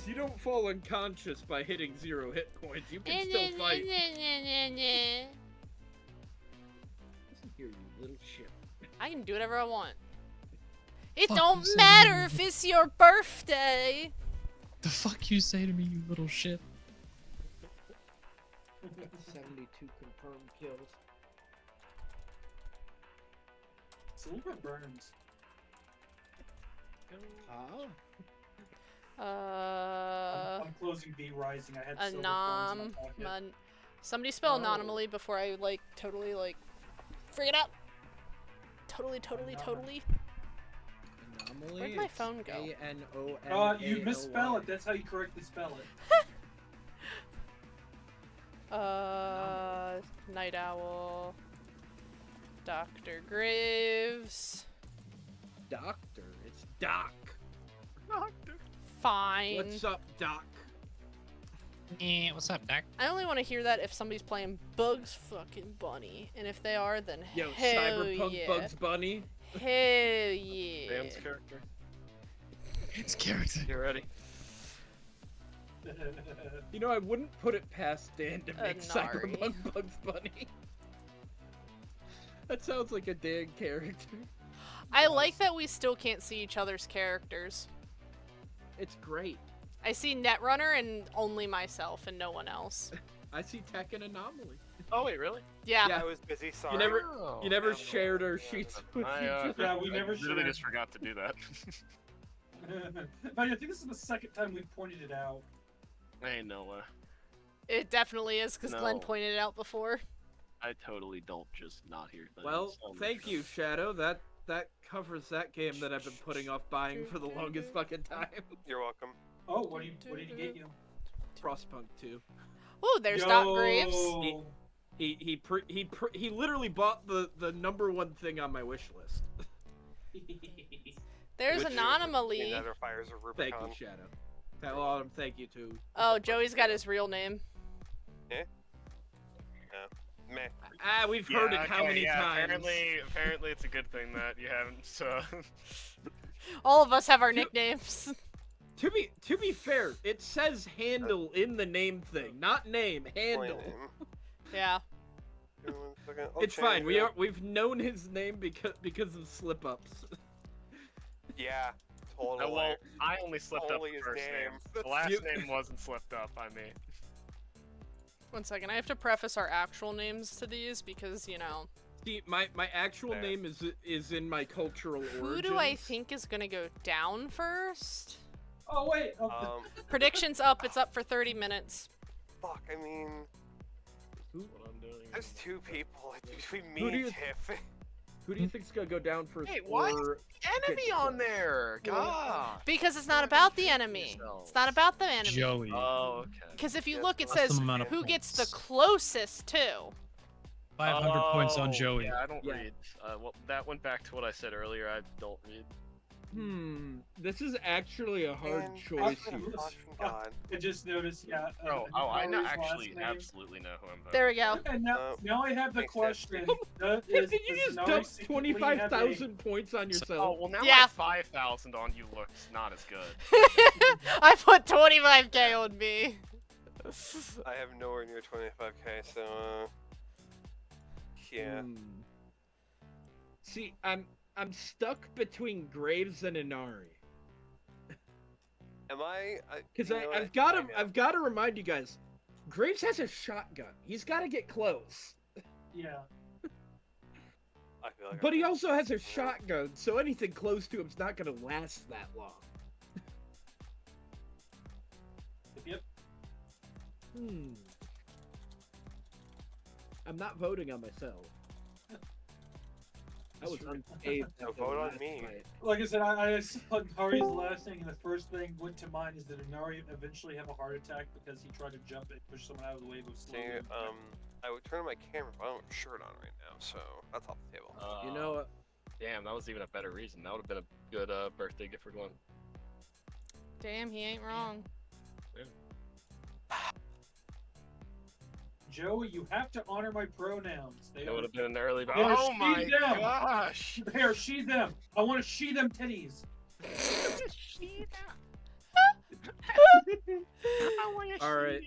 you don't fall unconscious by hitting 0 hit points. You can still fight. Listen here, you little shit. I can do whatever I want. It Fuck don't you say to matter me. if it's your birthday. The fuck you say to me, you little shit? 72 confirmed kills. Silver burns. I'm closing B Rising. I had silver burns in my pocket. Somebody spell anomaly before I like totally like freak it out. Totally. Anomaly. Where'd my phone go? A-N-O-M-A-L-Y. You misspell it. That's how you correctly spell it. Night Owl. Dr. Graves. Doctor. It's Doc. Doctor. Fine. What's up, Doc? What's up, Doc? I only want to hear that if somebody's playing Bugs fucking Bunny. And if they are, then Yo, hell Cyberpunk yeah. Bugs Bunny. Hell yeah. Dan's character. It's character. You ready? You know, I wouldn't put it past Dan to make Nari. Cyberpunk Bugs Bunny. That sounds like a Dan character. I like that we still can't see each other's characters. It's great. I see Netrunner and only myself and no one else. I see Tech and Anomaly. Oh wait, really? Yeah. Yeah. I was busy. Sorry. You never shared our sheets with I, each other. Yeah, we never I literally shared. just forgot to do that. But I think this is the second time we've pointed it out. Ain't no way. It definitely is, because Glenn No. pointed it out before. I totally don't just not hear things. Well, Oh my thank God. you, Shadow. That covers that game that I've been putting off buying for the longest fucking time. You're welcome. Oh, what did he get you? Frostpunk 2. Ooh, there's Doc Yo! Graves. He literally bought the #1 thing on my wish list. There's Which Anomaly. Nether fires of Thank Rubicon. you, Shadow. Tell him thank you too. Oh, Joey's got his real name. Meh. Ah, we've heard it how many times? Apparently it's a good thing that you haven't. All of us have our nicknames. To be fair, it says handle in the name thing, not name, handle. Yeah. Oh, It's fine. We've known his name because of slip ups. Yeah, totally. Well, I only slipped up Only the his first name. name. The last name wasn't slipped up. I mean. One second, I have to preface our actual names to these because, you know. See, my actual name is in my cultural origins. Who do I think is gonna go down first? Oh wait. Predictions up. It's up for 30 minutes. Fuck. I mean, What I'm doing. there's two people between Who me do and you- Tiff. Who do you think's gonna go down first? Hey, why is or enemy get on there? God. Because it's not about the enemy. It's not about the enemy. Joey. Oh, okay. Because if you Yeah, look, it That's says the amount of who gets the points. closest to. 500 points on Oh, Joey. Yeah, I don't Yeah. read. Well, that went back to what I said earlier. I don't read. This is actually a hard And choice I here. God. I just noticed. Yeah. I know. Nari's Actually, last name. absolutely know who I'm voting. There we go. And now I have the Thanks, question. Did you just dump 25,000 points on Oh yourself? well, now Yeah. my 5,000 on you looks not as good. I put 25k on me. I have nowhere near 25k, so yeah. See, I'm stuck between Graves and Inari. Am I? Because you know what? I've got I to know. I've got to remind you guys, Graves has a shotgun. He's got to get close. Yeah. I feel like But he I'm- also has a shotgun, so anything close to him's not going to last that long. Yep. I'm not voting on myself. That was unpaid. So vote on me. Like I said, I saw Nari's last thing, and the first thing went to mind is that Nari eventually have a heart attack because he tried to jump and push someone out of the way with slow. See, I would turn on my camera, but I don't have a shirt on right now, so that's off the table. You know what? Damn, that was even a better reason. That would have been a good birthday gift for Glenn. Damn, he ain't wrong. Joey, you have to honor my pronouns. They That are, would have been an early. they are Oh my she, them. gosh! They are she, them. I want to she them titties. All right.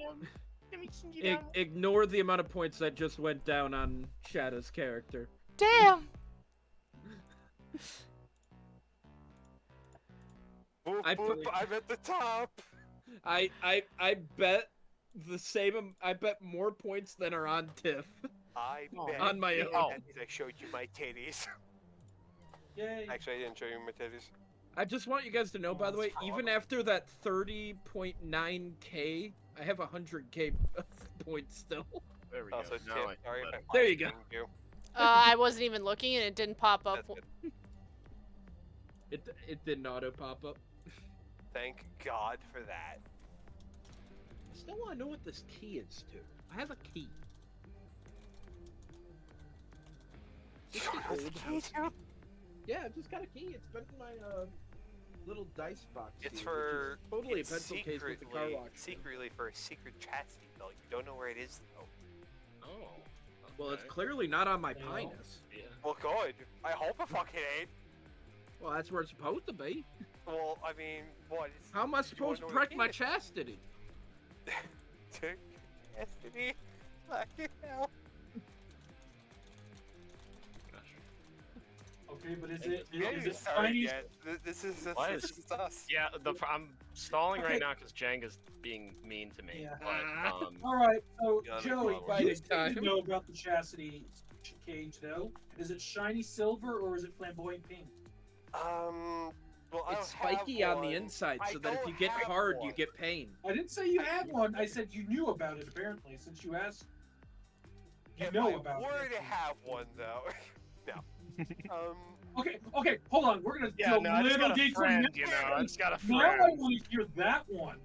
Ignore the amount of points that just went down on Shadow's character. Damn. Boop, I boop, put- I'm at the top. I bet the same. I bet more points than are on Tiff. I Oh, bet. on my you own. that means I showed you my titties. Yay. Actually, I didn't show you my titties. I just want you guys to know, by the way, That's even after that 30.9k, I have 100k points still. There we Also, go. Tiff, Now I sorry if I There you go. flash-banged you. I wasn't even looking and it didn't pop up. That's good. It didn't auto pop up. Thank God for that. I still want to know what this key is to. I have a key. Is this the old house key? Yeah, I've just got a key. It's been in my little dice box. It's here, for which is totally it's a pencil case with the car secretly, wash. secretly for a secret chastity belt. You don't know where it is though. Oh. Well, it's okay. clearly not on my Yeah. Pinus. Yeah. Well, good. I hope it fucking ain't. Well, that's where it's supposed to be. Well, I mean, what? It's, How am I you wanna supposed to know where the protect my key is? chastity? Chastity? Fucking hell. Okay, but is Hey, it Yeah, is you it started Chinese? yet. This is Why this is- is us. Yeah, I'm stalling Okay. right now because Jenga's being mean to me. Yeah. But All right, so Yeah, no Joey, problem. you Biding seem time. to know about the chastity cage, though. Is it shiny silver or is it flamboyant pink? Well, I It's don't have spiky on the one. inside, I so that if don't you get have hard, you one. get pain. I didn't say you had one. I said you knew about it. Apparently, since you asked, you If know I about were it. to have one, though, no. Okay, hold on. We're gonna yeah, go no, I just little got a deeper. friend, you know. I just got a Now I friend. want to hear that one.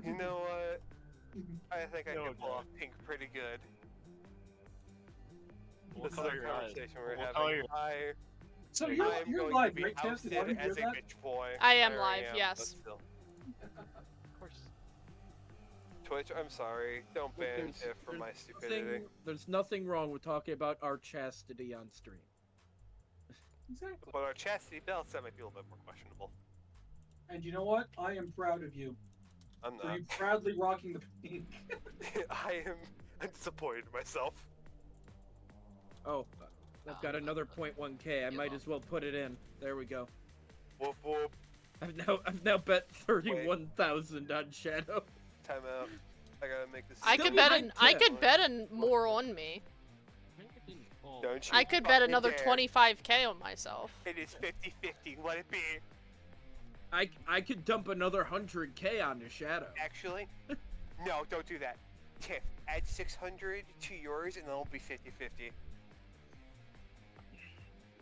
You know what? I think I No, can pull no. off pink pretty good. We'll This is color a your eyes. conversation we're We'll having. color your- So I'm you're going live, to be right, Tiff? ousted Did I hear as a that? bitch boy. I am already live, am, yes. but still. Of course. Twitch, I'm sorry. Don't ban There's- Tiff for there's my stupidity. There's nothing wrong with talking about our chastity on stream. Exactly. But our chastity belts, that might be a little bit more questionable. And you know what? I am proud of you. I'm For not. you proudly rocking the pink. I'm disappointed in myself. Oh, I've got another 0.1k. I might as well put it in. There we go. Whoop whoop. I've now bet 31,000 on Shadow. Time out. I gotta make this. I Still could bet behind I Tiff. could bet more on me. Don't you I could bet fucking another dare. 25k on myself. It is 50-50. Let it be. I could dump another 100k onto Shadow. Actually, no, don't do that. Tiff, add 600 to yours, and then it'll be 50-50.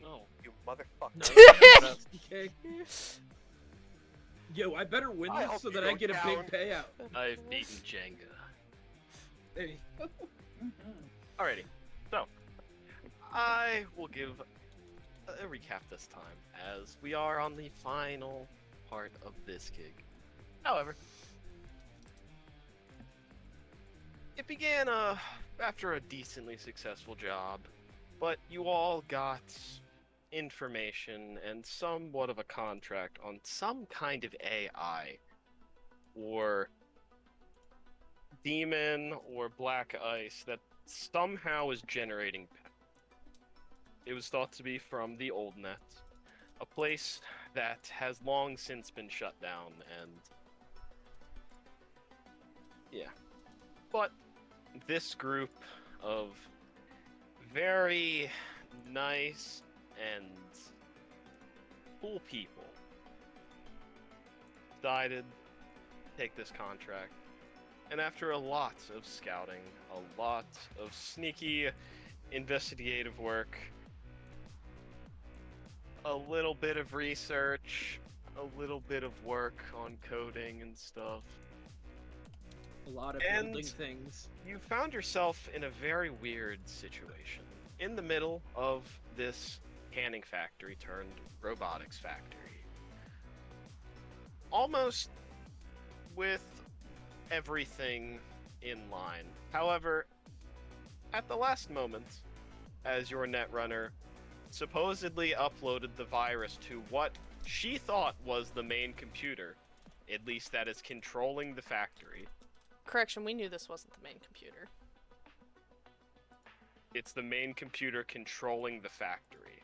No. You motherfucker. Okay. Yo, I better win I this hope so you that I go get a down. big payout. I've beaten Jenga. Hey. Alrighty. So, I will give a recap this time, as we are on the final part of this gig. However, it began after a decently successful job, but you all got information and somewhat of a contract on some kind of AI or demon or black ice that somehow is generating power. It was thought to be from the Old Net, a place that has long since been shut down, and yeah. But this group of very nice and cool people decided to take this contract. And after a lot of scouting, a lot of sneaky investigative work, a little bit of research, a little bit of work on coding and stuff, A lot of And- building things. you found yourself in a very weird situation. In the middle of this canning factory turned robotics factory. Almost with everything in line. However, at the last moment, as your netrunner supposedly uploaded the virus to what she thought was the main computer, at least that is controlling the factory. Correction, we knew this wasn't the main computer. It's the main computer controlling the factory.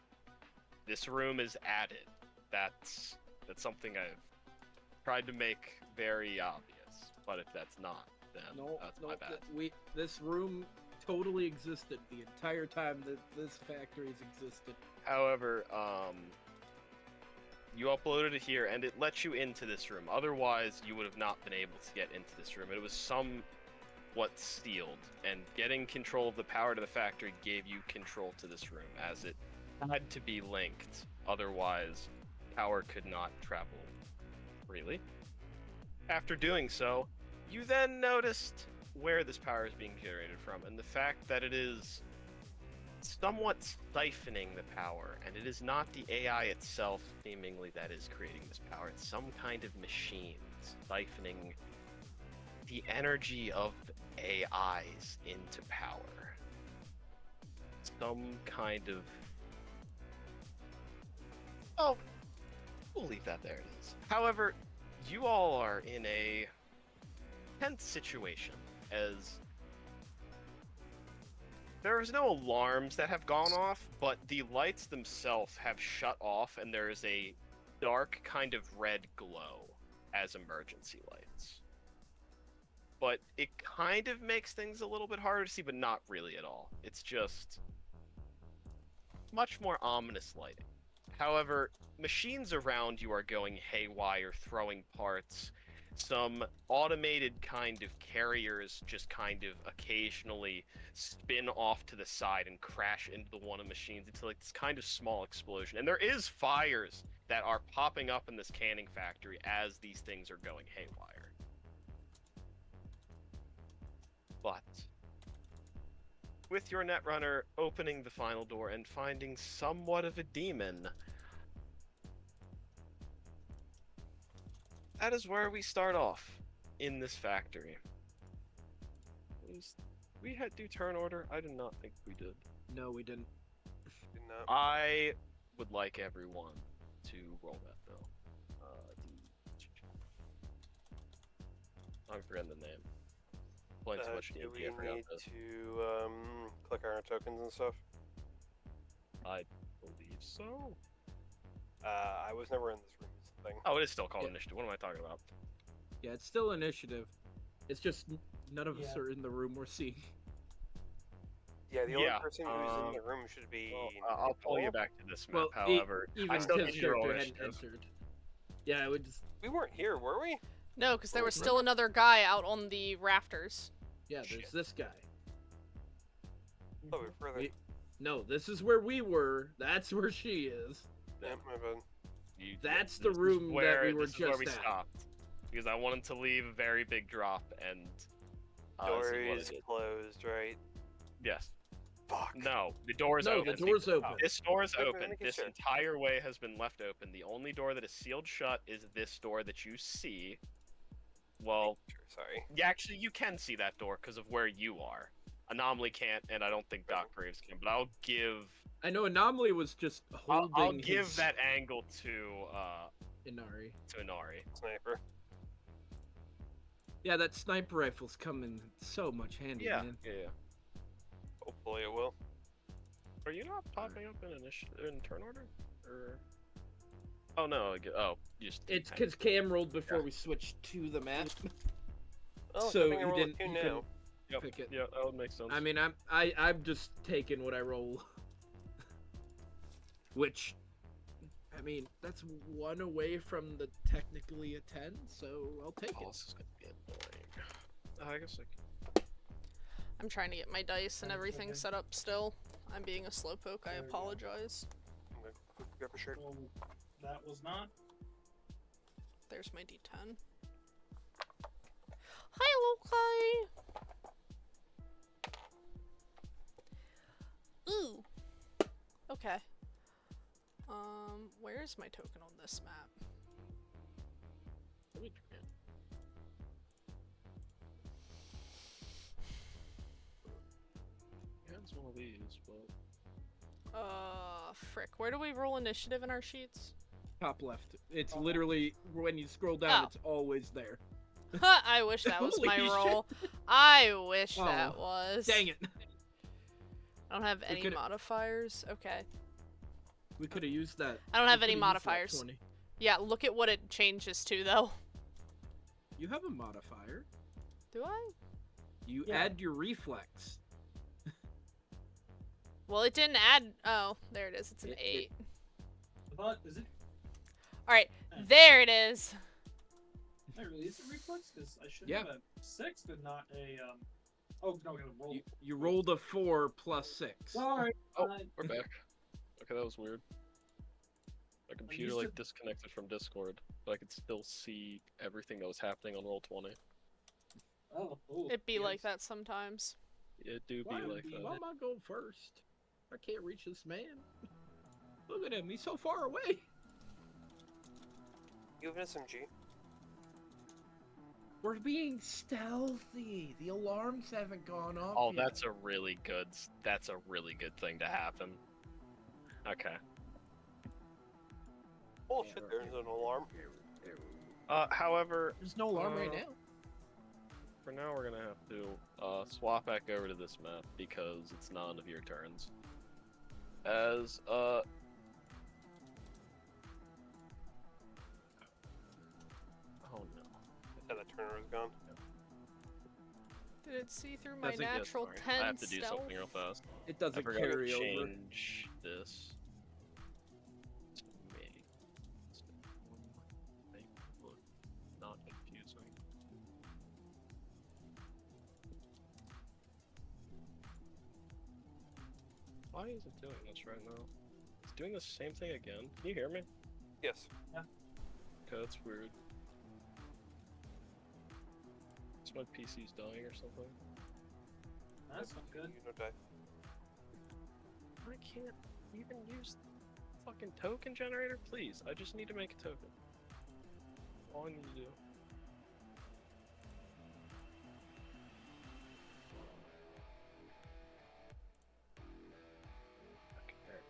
This room is added. That's something I've tried to make very obvious. But if that's not, then that's my bad. This room totally existed the entire time that this factory's existed. However, you uploaded it here, and it lets you into this room. Otherwise, you would have not been able to get into this room. It was somewhat sealed, and getting control of the power to the factory gave you control to this room, as it had to be linked. Otherwise, power could not travel freely. After doing so, you then noticed where this power is being generated from, and the fact that it is somewhat siphoning the power, and it is not the AI itself, seemingly, that is creating this power. It's some kind of machine siphoning the energy of AIs into power. Some kind of... Oh, we'll leave that there. It is. However, you all are in a tense situation, as there's no alarms that have gone off, but the lights themselves have shut off, and there is a dark kind of red glow as emergency lights. But it kind of makes things a little bit harder to see, but not really at all. It's just much more ominous lighting. However, machines around you are going haywire, throwing parts. Some automated kind of carriers just kind of occasionally spin off to the side and crash into the one of the machines into like this kind of small explosion. And there is fires that are popping up in this canning factory as these things are going haywire. But with your Netrunner opening the final door and finding somewhat of a demon, that is where we start off in this factory. We had do turn order? I did not think we did. No, we didn't. Did not. I would like everyone to roll that though. I'm forgetting the name. Playing so much Do D&D, we I forgot need this. to click on our tokens and stuff? I believe so. I was never in this room. Is the thing. Oh, it is still called Yeah. initiative. What am I talking about? Yeah, it's still initiative. It's just none of us Yeah. are in the room we're seeing. Yeah, the only Yeah, person who's in the room should be. Well, I'll pull you back to this map. Well, However, even I still Tiff's need you to roll character hadn't initiative. entered. Yeah, it would just. We weren't here, were we? No, because there was Remember? still another guy out on the rafters. Yeah, there's Shit. this guy. Oh, we're further. No, this is where we were. That's where she is. Yeah, my bad. That's the this is room that where, we were this is where just we at. stopped. Because I wanted to leave a very big drop and Door see what is it is. closed, right? Yes. Fuck. No, the door is No, open. the door's open. This door is Okay, open. making This sure. entire way has been left open. The only door that is sealed shut is this door that you see. Well, Sure, sorry. yeah, actually, you can see that door because of where you are. Anomaly can't, and I don't think Doc Graves can. But I'll give. I know Anomaly was just holding. I'll give his that angle to Inari. Inari. Sniper. Yeah, that sniper rifle's coming so much handy, Yeah, man. yeah. Hopefully it will. Are you not popping up in turn order? Or... Oh no! You just. It's because Cam rolled before we switched to the map. Oh, So I think I you roll a didn't- two you now. couldn't- Yep, pick it. yeah, that would make sense. I mean, I'm just taking what I roll. Which, I mean, that's one away from the technically a 10, so I'll take Oh, it. this is gonna get boring. I guess I I'm trying to get my dice and That's everything okay. set up still. I'm being a slowpoke, I There we go. apologize. I'm gonna quick grab a shirt. Well, that was not. There's my D10. Hi, Lokai! Ooh. Okay. Where's my token on this map? Let me try it. Yeah, it's one of these, but Frick. Where do we roll initiative in our sheets? Top left. It's literally when you scroll down, Oh. it's always there. I wish that was my Holy role. I wish Oh, that was. Dang it! I don't have We any could've- modifiers. Okay. We could have used that. I don't we have any coulda used that modifiers. 20. Yeah, look at what it changes to, though. You have a modifier. Do I? You Yeah. add your reflex. Well, it didn't add. Oh, there it is. It's an It- 8. But is it? Alright, there it is. Can I release a reflex? Because I should Yeah. have a 6, but not a Oh no, I gotta roll. You rolled a 4 plus 6. Sorry. Oh, I- we're back. Okay, that was weird. My computer used like to- disconnected from Discord, but I could still see everything that was happening on Roll20. Oh, oh, It'd be like yes. that sometimes. It do be Why, like why that. am I going first? I can't reach this man. Look at him, he's so far away. You have an SMG? We're being stealthy. The alarms haven't gone off Oh, yet. that's a really good thing to happen. Okay. Oh shit, there's an alarm. However, There's no alarm right Uh, now. for now we're gonna have to swap back over to this map because it's none of your turns. As oh no. Yeah, that turner is gone. Did it see through my That's a good natural story. 10 I have to do stealth? something real fast. It I doesn't forgot to carry over. change this. To make it look not confusing. Why is it doing this right now? It's doing the same thing again. Can you hear me? Yes. Okay, that's weird. Is my PC's dying or something? That's not good. You know, die. I can't even use the fucking token generator, please. I just need to make a token. All I need to do. Okay, there.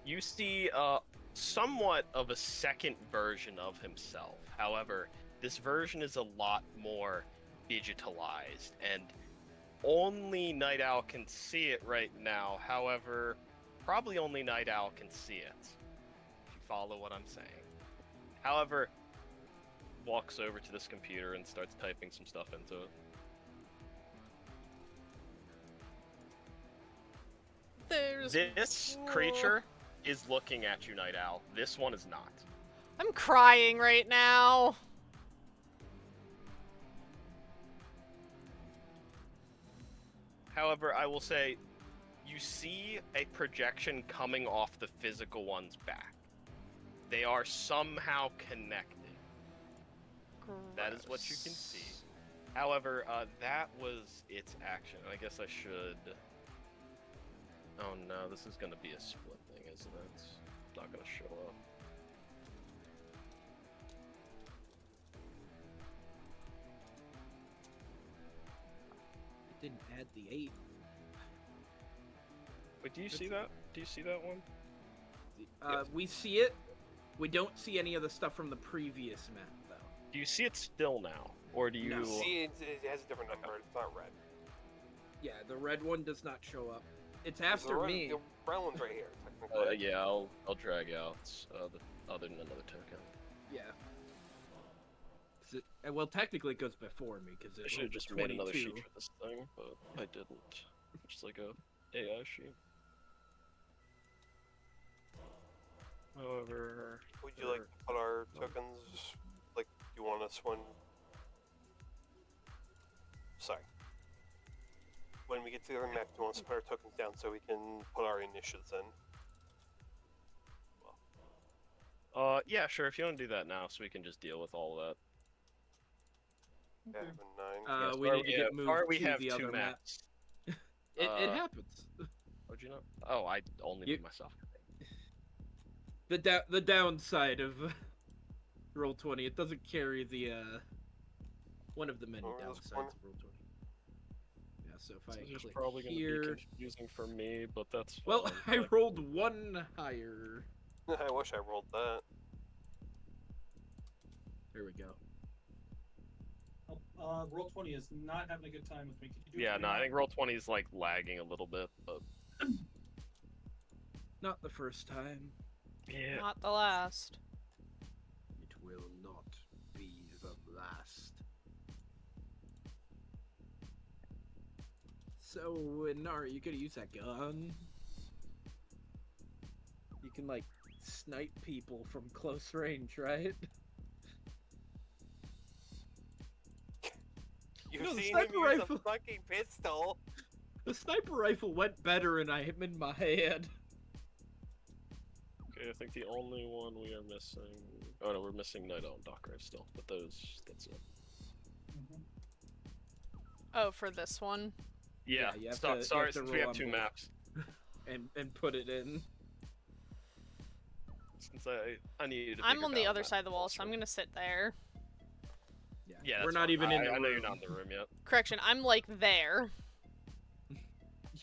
You see somewhat of a second version of himself. However, this version is a lot more digitalized, and only Night Owl can see it right now. However, probably only Night Owl can see it, if you follow what I'm saying. However, walks over to this computer and starts typing some stuff into it. There's This more. creature is looking at you, Night Owl. This one is not. I'm crying right now. However, I will say, you see a projection coming off the physical one's back. They are somehow connected. That is what you can see. However, that was its action. I guess I should... Oh no, this is gonna be a split thing, isn't it? It's not gonna show up. It didn't add the 8. Wait, do you see that? Do you see that one? We see it. We don't see any of the stuff from the previous map, though. Do you see it still now? Or do you... No. See, it has a different number. It's not red. Yeah, the red one does not show up. It's The after red- me. The brown one's right here, technically. yeah, I'll drag out other than another token. Yeah. 'Cause well, technically it goes before me because I it should have was just made another 22. sheet for this thing, but I didn't. Just like a AI sheet. However, Would you like to put our tokens, like, you want us when... Sorry. When we get to the other map, do you want us to put our tokens down so we can put our initials in? yeah, sure. If you want to do that now, so we can just deal with all of that. Yeah, I have a 9. Yeah, We sorry, need to get moved sorry we to have the two other map. maps. It happens. Would you know? Oh, I only You- made myself. The downside of Roll20, it doesn't carry the one of the many Oh, this downsides one? of Roll20. Yeah. so if This I is click probably going to here... be confusing for me, but that's fine. Well, I rolled one higher. I wish I rolled that. There we go. Roll 20 is not having a good time with me. Could you do it Yeah, for me no, I now? think roll 20 is like lagging a little bit, but Not the first time. yeah. Not the last. It will not be the last. So, Nara, you could use that gun. You can, like, snipe people from close range, right? You've No, the seen him sniper use rifle. a fucking pistol. The sniper rifle went better and I hit him in my head. Okay, I think the only one we are missing... Oh no, we're missing Night Owl and Dockrave still, but that's it. Mhm. Oh, for this one. Yeah, you have so- to- you sorry, have to since we roll have on 2 both. maps. And put it in. Since I needed a I'm bigger on the battle other map side of the wall, also. so I'm gonna sit there. Yeah, we're that's not fine. even in the I room. know you're not in the room yet. Correction, I'm like there.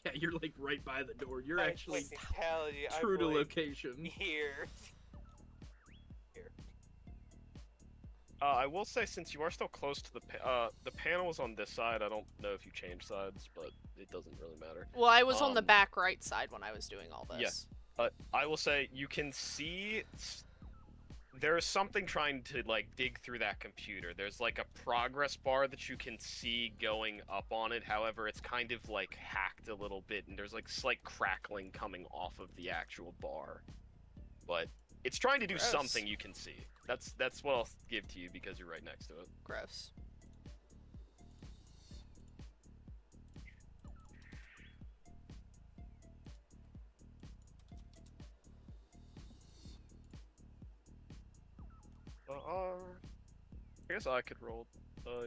Yeah, you're like right by the door. You're I actually fucking tell you, true to I'm like, location. here. I will say, since you are still close to the panel is on this side. I don't know if you changed sides, but it doesn't really matter. Well, I was on the Um, back right side when I was doing all this. Yeah. I will say you can see there is something trying to like dig through that computer. There's like a progress bar that you can see going up on it. However, it's kind of like hacked a little bit, and there's like slight crackling coming off of the actual bar. But it's trying to do Gross. something you can see. That's what I'll give to you because you're right next to it. Gross. I guess I could roll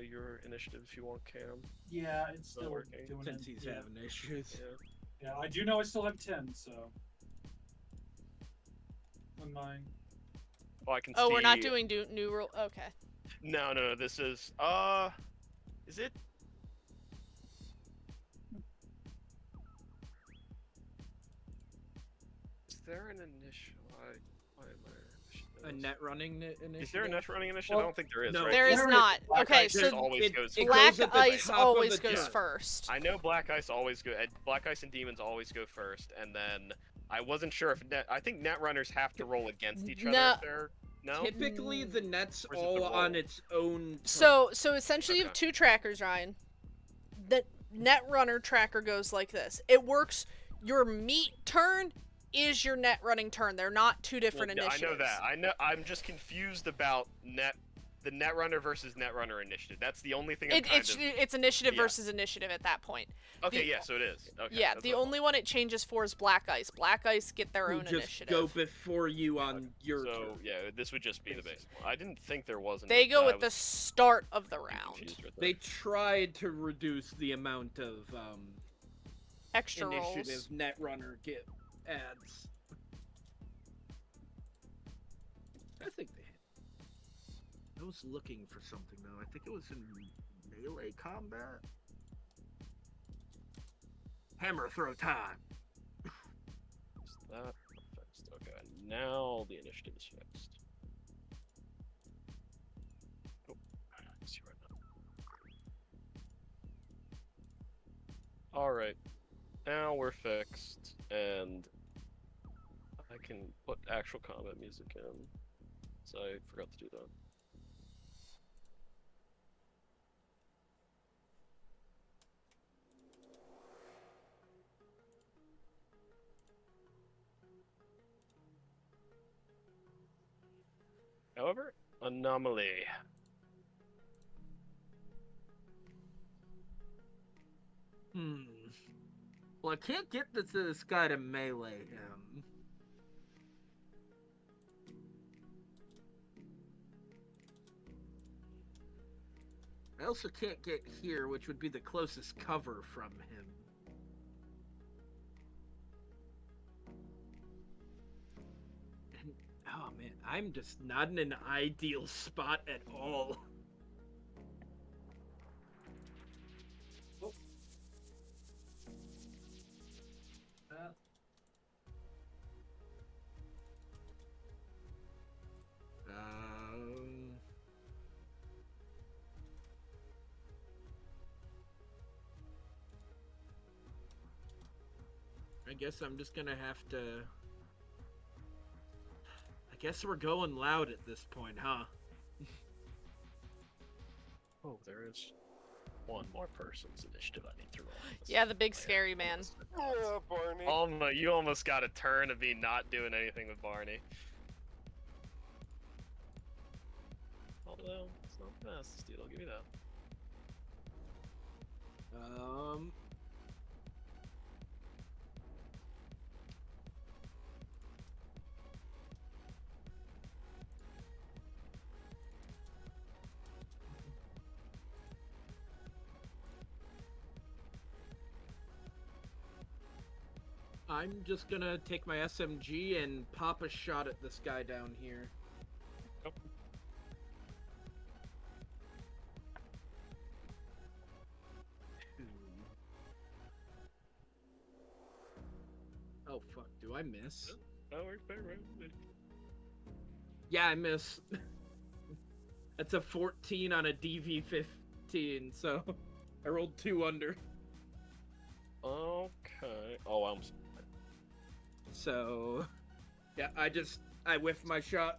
your initiative if you want, Cam. Yeah, it's Still still working. doing Since it. he's Yeah. having issues. Yeah. Yeah, I do know I still have 10, so. On mine. Oh, I can Oh, see. we're not doing new rule. Okay. No. This is is it? Is there an initial? Why am I? A net running initiative. Is there a net running initiative? Well, I don't think there is. no. Right? There is There is not. Black Okay, Ice There's so always goes it first. Black goes at the Ice top of always the goes turn. first. I know Black Ice always go. Black Ice and Demons always go first, and then I wasn't sure if net. I think net runners have to roll against each other No. if they're no. Typically, the net's Or is it the all on roll? its own. turn. So essentially you have Okay. 2 trackers, Ryan. The net runner tracker goes like this. It works. Your meat turn is your net running turn. They're not 2 different Well, initiatives. I know that. I know. I'm just confused about the net runner versus net runner initiative. That's the only thing. It's initiative Yeah. versus initiative at that point. Okay, the- yeah, so it is. Okay, Yeah, that's the what I only one it changes for is Black Ice. Black Ice get their Who own just initiative. go before you on your So turn. yeah, this would just be the base one. I didn't think there was. They go I with the was start of the round. confused with They that. tried to reduce the amount of Extra initiative rolls. Netrunner get adds. I think they. I was looking for something though. I think it was in melee combat. Hammer throw time. Is that fixed? Okay, now the initiative is fixed. Oh, I see right now. All right, now we're fixed, and I can put actual combat music in. So I forgot to do that. However, anomaly. Well, I can't get this guy to melee him. I also can't get here, which would be the closest cover from him. And, oh man, I'm just not in an ideal spot at all. I guess I'm just gonna have to... I guess we're going loud at this point, huh? Oh, there is one more person's initiative I need to roll. Yeah, the big scary man. Yeah, Barney. You almost got a turn of me not doing anything with Barney. Although, it's not the fastest, dude, I'll give you that. I'm just gonna take my SMG and pop a shot at this guy down here. Yep. Oh fuck, do I miss? That works better, right? Yeah, I miss. That's a 14 on a DV15, so I rolled 2 under. Okay. Oh, I'm. So, yeah, I whiffed my shot.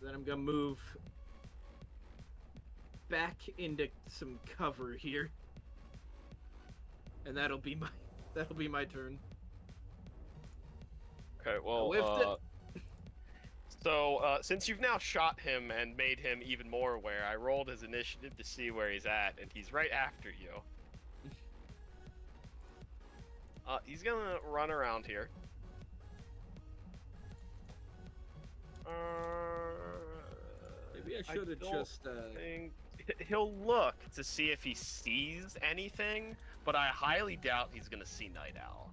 Then I'm gonna move back into some cover here. And that'll be my turn. Okay, well, so, since you've now shot him and made him even more aware, I rolled his initiative to see where he's at, and he's right after you. He's gonna run around here. Maybe I should have just, He'll look to see if he sees anything, but I highly doubt he's gonna see Night Owl.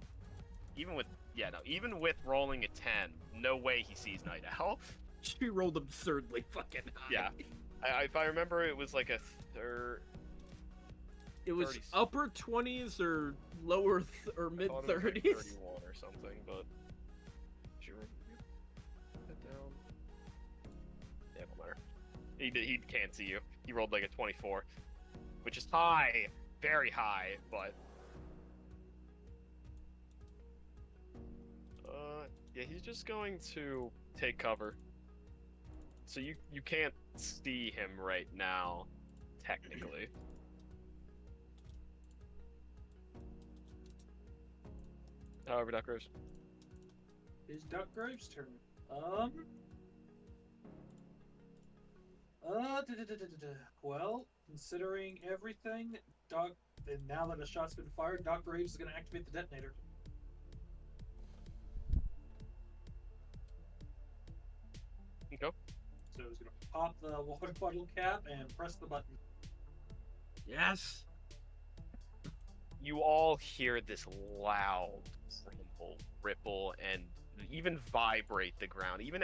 Even with rolling a 10, no way he sees Night Owl. She rolled absurdly fucking high. Yeah. If I remember, it was like a third. It was 30. upper 20s or lower or mid 30s. Like 31 or something, but. Did you put that down? Yeah, no matter. He can't see you. He rolled like a 24, which is high, very high, but. Yeah, he's just going to take cover. So you can't see him right now, technically. However, Duck Rose. It's Duck Graves' turn. Well, considering everything, and now that a shot's been fired, Doc Graves is going to activate the detonator. Okay. So he's going to pop the water bottle cap and press the button. Yes. You all hear this loud ripple, and even vibrate the ground, even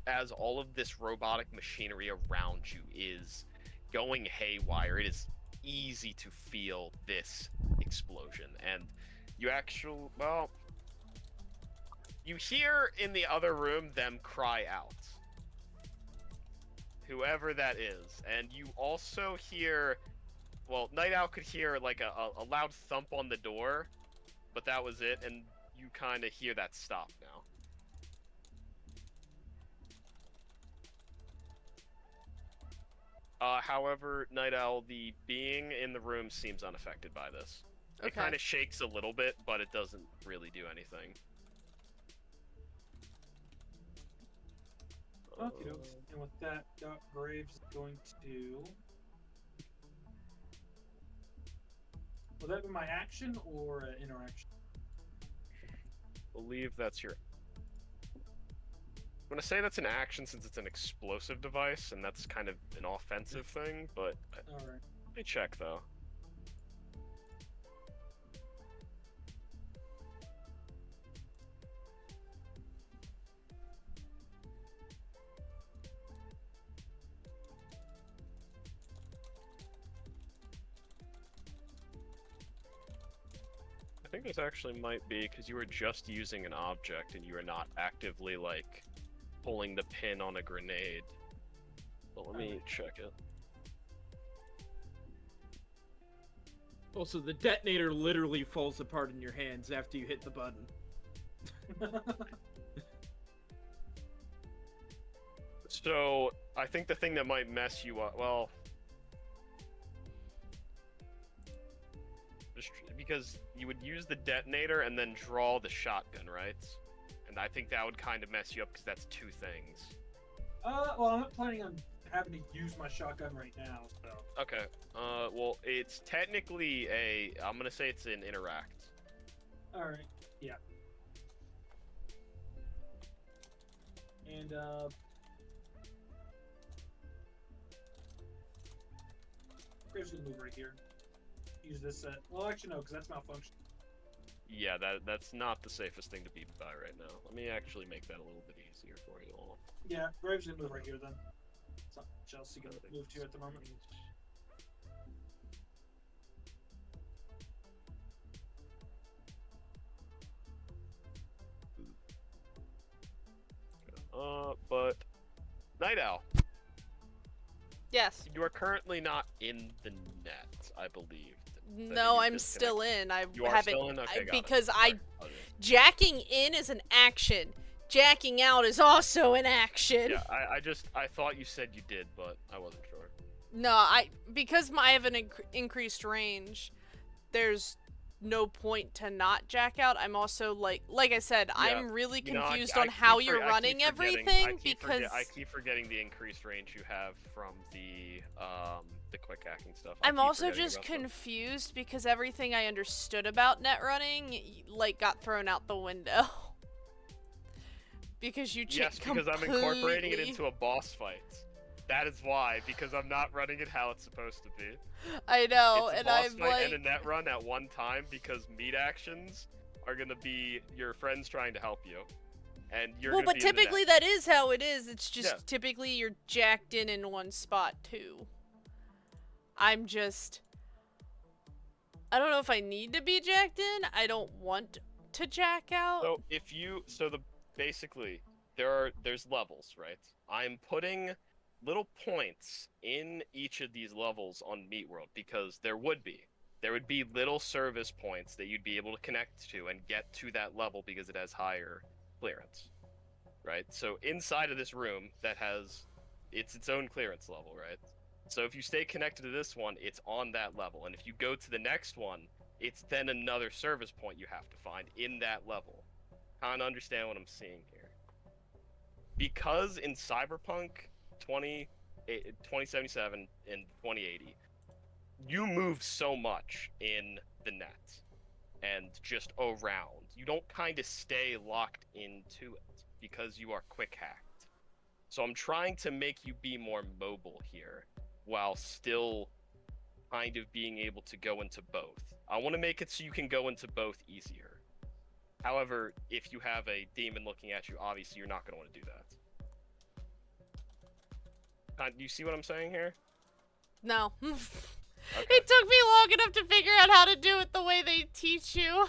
as all of this robotic machinery around you is going haywire. It is easy to feel this explosion, and you you hear in the other room them cry out, whoever that is, and you also hear, well, Night Owl could hear like a loud thump on the door, but that was it, and you kind of hear that stop now. However, Night Owl, the being in the room seems unaffected by this. Okay. It kind of shakes a little bit, but it doesn't really do anything. Okay, and with that, Doc Graves is going to. Will that be my action or interaction? Believe that's your. I'm gonna say that's an action since it's an explosive device, and that's kind of an offensive thing. But All right. let me check though. I think this actually might be because you were just using an object and you are not actively like pulling the pin on a grenade. But let me check it. Also, the detonator literally falls apart in your hands after you hit the button. So, I think the thing that might mess you up, well... because you would use the detonator and then draw the shotgun, right? And I think that would kind of mess you up because that's two things. Well, I'm not planning on having to use my shotgun right now, so. Okay. Well, it's technically I'm gonna say it's an interact. Alright, yeah. And, Graves gonna move right here. Use this set. Well, actually, no, because that's malfunction. Yeah, that's not the safest thing to be by right now. Let me actually make that a little bit easier for you all. Yeah, Graves gonna move right here then. It's not Chelsea gonna move to at the moment. But Night Owl, Yes. you are currently not in the net, I believe. No, I'm still in. I You are haven't still in? Okay, got because it. I Okay. jacking in is an action. Jacking out is also an action. Yeah, I thought you said you did, but I wasn't sure. No, because I have an increased range. There's no point to not jack out. I'm also like I said, Yeah, I'm really you know, confused I on how keep you're I keep running forgetting- everything because I keep forgetting the increased range you have from the quick hacking stuff. I'm also just confused because everything I understood about net running like got thrown out the window. Because you Yes, because I'm incorporating it into a boss fight. That is why, because I'm not running it how it's supposed to be. I know, It's a and boss I'm fight like, and a net run at one time because meat actions are gonna be your friends trying to help you, and you're well, gonna but be in the net. typically that is how it is. It's just Yeah. typically you're jacked in one spot too. I'm just, I don't know if I need to be jacked in. I don't want to jack out. So basically there's levels, right? I'm putting little points in each of these levels on Meat World because there would be little service points that you'd be able to connect to and get to that level because it has higher clearance, right? So inside of this room that has its own clearance level, right? So if you stay connected to this one, it's on that level, and if you go to the next one, it's then another service point you have to find in that level. Kind of understand what I'm seeing here. Because in Cyberpunk 2077 and 2080, you move so much in the net and just around. You don't kind of stay locked into it because you are quick hacked. So I'm trying to make you be more mobile here while still kind of being able to go into both. I want to make it so you can go into both easier. However, if you have a demon looking at you, obviously you're not going to want to do that. Do you see what I'm saying here? No. Okay. It took me long enough to figure out how to do it the way they teach you.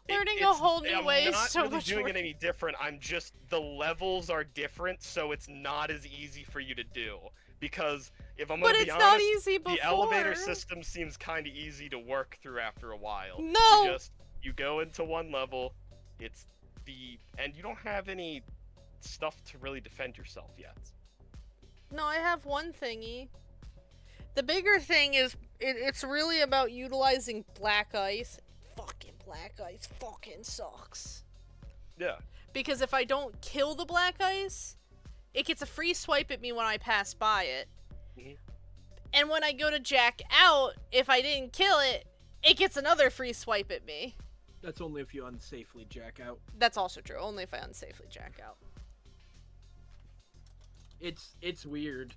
Learning a whole new way is so I'm not much really doing work. it any different. I'm just, the levels are different, so it's not as easy for you to do. Because if I'm But gonna it's be not honest, easy before. the elevator system seems kind of easy to work through after a while. No! You go into one level, and you don't have any stuff to really defend yourself yet. No, I have one thingy. The bigger thing is, it's really about utilizing black ice. Fucking black ice fucking sucks. Yeah. Because if I don't kill the black ice, it gets a free swipe at me when I pass by it. Mhm. And when I go to jack out, if I didn't kill it, it gets another free swipe at me. That's only if you unsafely jack out. That's also true, only if I unsafely jack out. It's weird.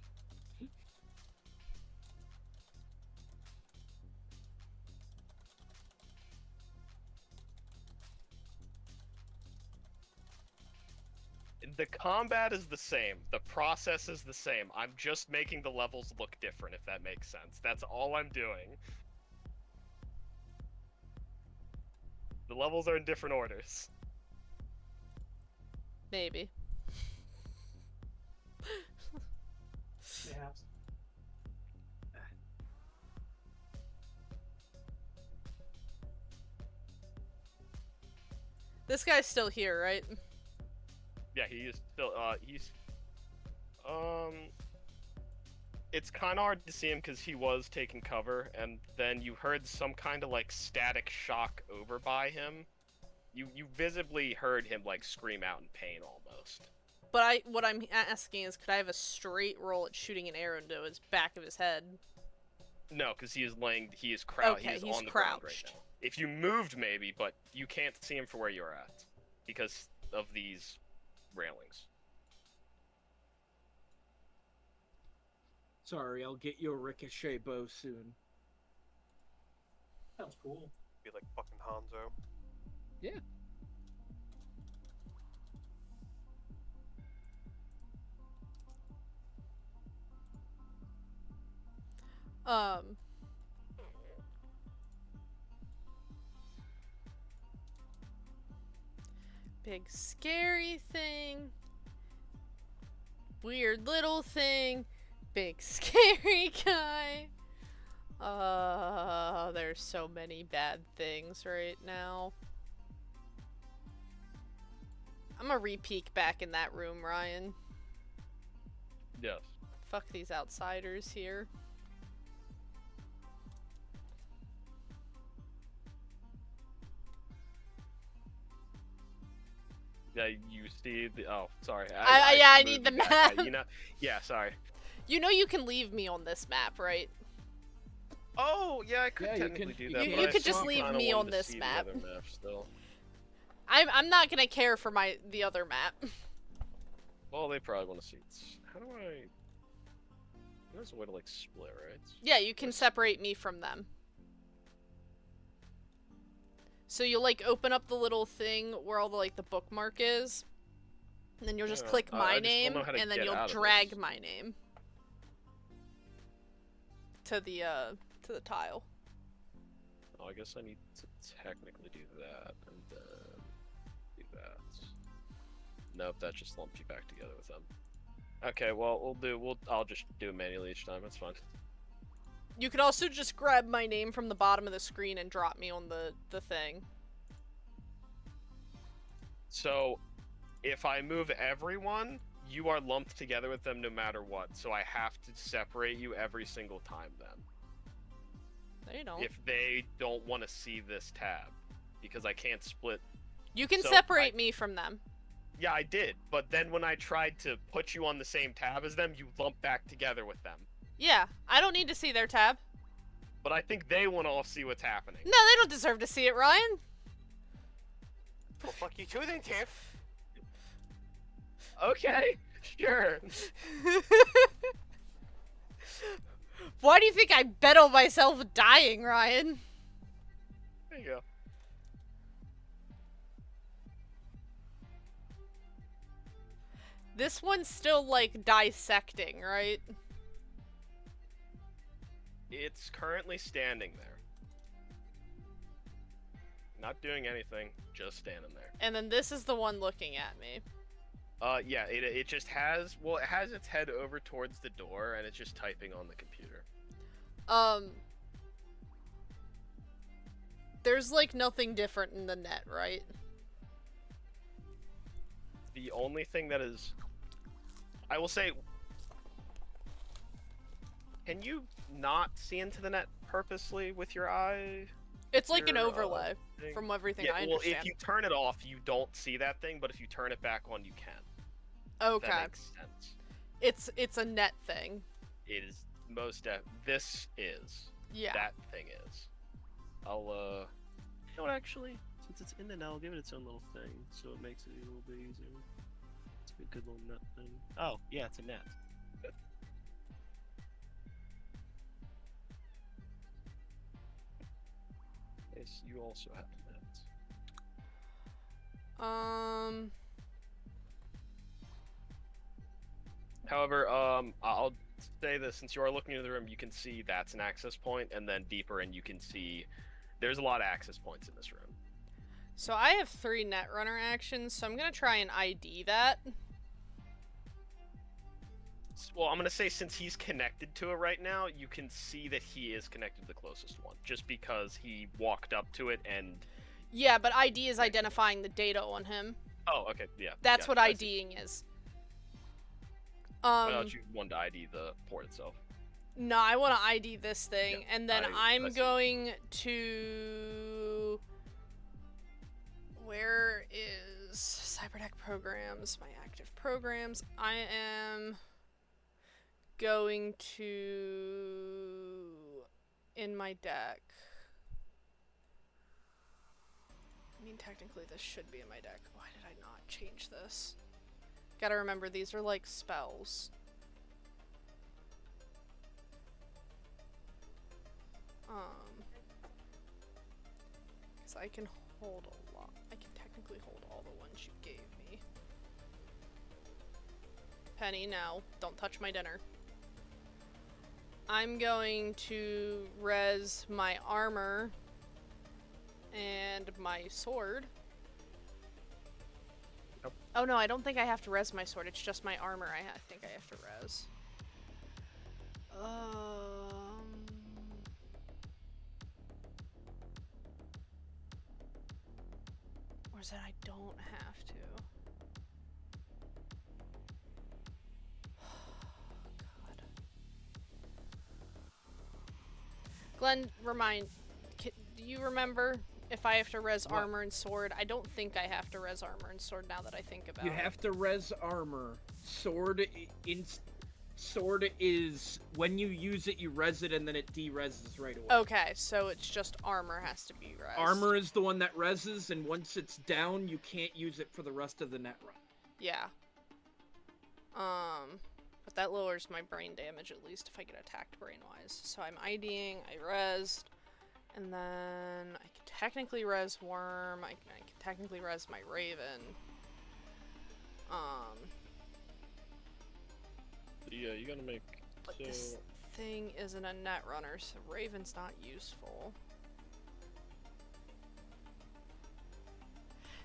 The combat is the same. The process is the same. I'm just making the levels look different, if that makes sense. That's all I'm doing. The levels are in different orders. Maybe. Yeah. This guy's still here, right? Yeah, he is still. It's kind of hard to see him because he was taking cover, and then you heard some kind of like static shock over by him. You visibly heard him like scream out in pain almost. But what I'm asking is, could I have a straight roll at shooting an arrow into his back of his head? No, because he is crouched. Okay, he is he's on the ground right crouched. now. If you moved, maybe, but you can't see him for where you're at because of these railings. Sorry, I'll get you a ricochet bow soon. Sounds cool. Be like fucking Hanzo. Yeah. Big scary thing. Weird little thing. Big scary guy. There's so many bad things right now. I'm gonna re-peek back in that room, Ryan. Yes. Fuck these outsiders here. Yeah, you see the. Oh, sorry. I need moved the you back. map. You know. Yeah, sorry. You know you can leave me on this map, right? Oh, yeah, I could Yeah, you technically can- do that. you but I could just still leave kinda me wanted on to this see the map. other map still. I'm not gonna care for the other map. Well, they probably want to see it. How do I? There's a way to like split, right? Yeah, you can separate me from them. So you'll like open up the little thing where all the like the bookmark is, and then you'll just Yeah, click I my just don't name, know how to and then get you'll out of drag this. my name to the tile. Oh, I guess I need to technically do that and then do that. Nope, that just lumped you back together with them. Okay, well I'll just do it manually each time. That's fine. You could also just grab my name from the bottom of the screen and drop me on the thing. So, if I move everyone, you are lumped together with them no matter what. So I have to separate you every single time then. No, you don't. If they don't want to see this tab, because I can't split. You can so separate me from them. Yeah, I did, but then when I tried to put you on the same tab as them, you lump back together with them. Yeah, I don't need to see their tab. But I think they want to all see what's happening. No, they don't deserve to see it, Ryan. Well, fuck you too then, Tiff. Okay, sure. Why do you think I bet on myself dying, Ryan? There you go. This one's still, like, dissecting, right? It's currently standing there. Not doing anything, just standing there. And then this is the one looking at me. Yeah, it just has, well, it has its head over towards the door, and it's just typing on the computer. There's, like, nothing different in the net, right? The only thing that is, I will say, can you not see into the net purposely with your eye? It's like an Your, overlay, thing? from everything Yeah, I well, understand. if you turn it off, you don't see that thing, but if you turn it back on, you can. If Okay. that makes sense. It's a net thing. It is this is. Yeah. That thing is. I'll, you know what, actually? Since it's in the net, I'll give it its own little thing, so it makes it a little bit easier. It's a good little net thing. Oh, yeah, it's a net. Good. Yes, you also have a net. However, I'll say this, since you are looking into the room, you can see that's an access point, and then deeper in you can see there's a lot of access points in this room. So I have 3 Netrunner actions, so I'm gonna try and ID that. Well, I'm gonna say since he's connected to it right now, you can see that he is connected to the closest one, just because he walked up to it and Yeah, but ID is identifying the data on him. Oh, okay, yeah. That's yeah, what I see. IDing is. I thought you wanted to ID the port itself. No, I want to ID this thing, Yeah, and then I I'm see. going to... Where is Cyberdeck programs? My active programs. I am going to... in my deck. I mean, technically this should be in my deck. Why did I not change this? Gotta remember, these are like spells. Because I can hold a lot. I can technically hold all the ones you gave me. Penny, no. Don't touch my dinner. I'm going to res my armor and my sword. Yep. Oh no, I don't think I have to res my sword. It's just my armor I think I have to res. Or is that I don't have to? God. Glenn, do you remember if I have to res What? armor and sword? I don't think I have to res armor and sword now that I think about You it. have to res armor. Sword is when you use it, you res it, and then it de-reses right away. Okay, so it's just armor has to be res. Armor is the one that reses, and once it's down, you can't use it for the rest of the net run. Yeah. But that lowers my brain damage at least if I get attacked brain-wise. So I'm IDing, I resed, and then I can technically res Worm, I can technically res my Raven. Yeah, you gotta make. But this thing isn't a net runner, so Raven's not useful.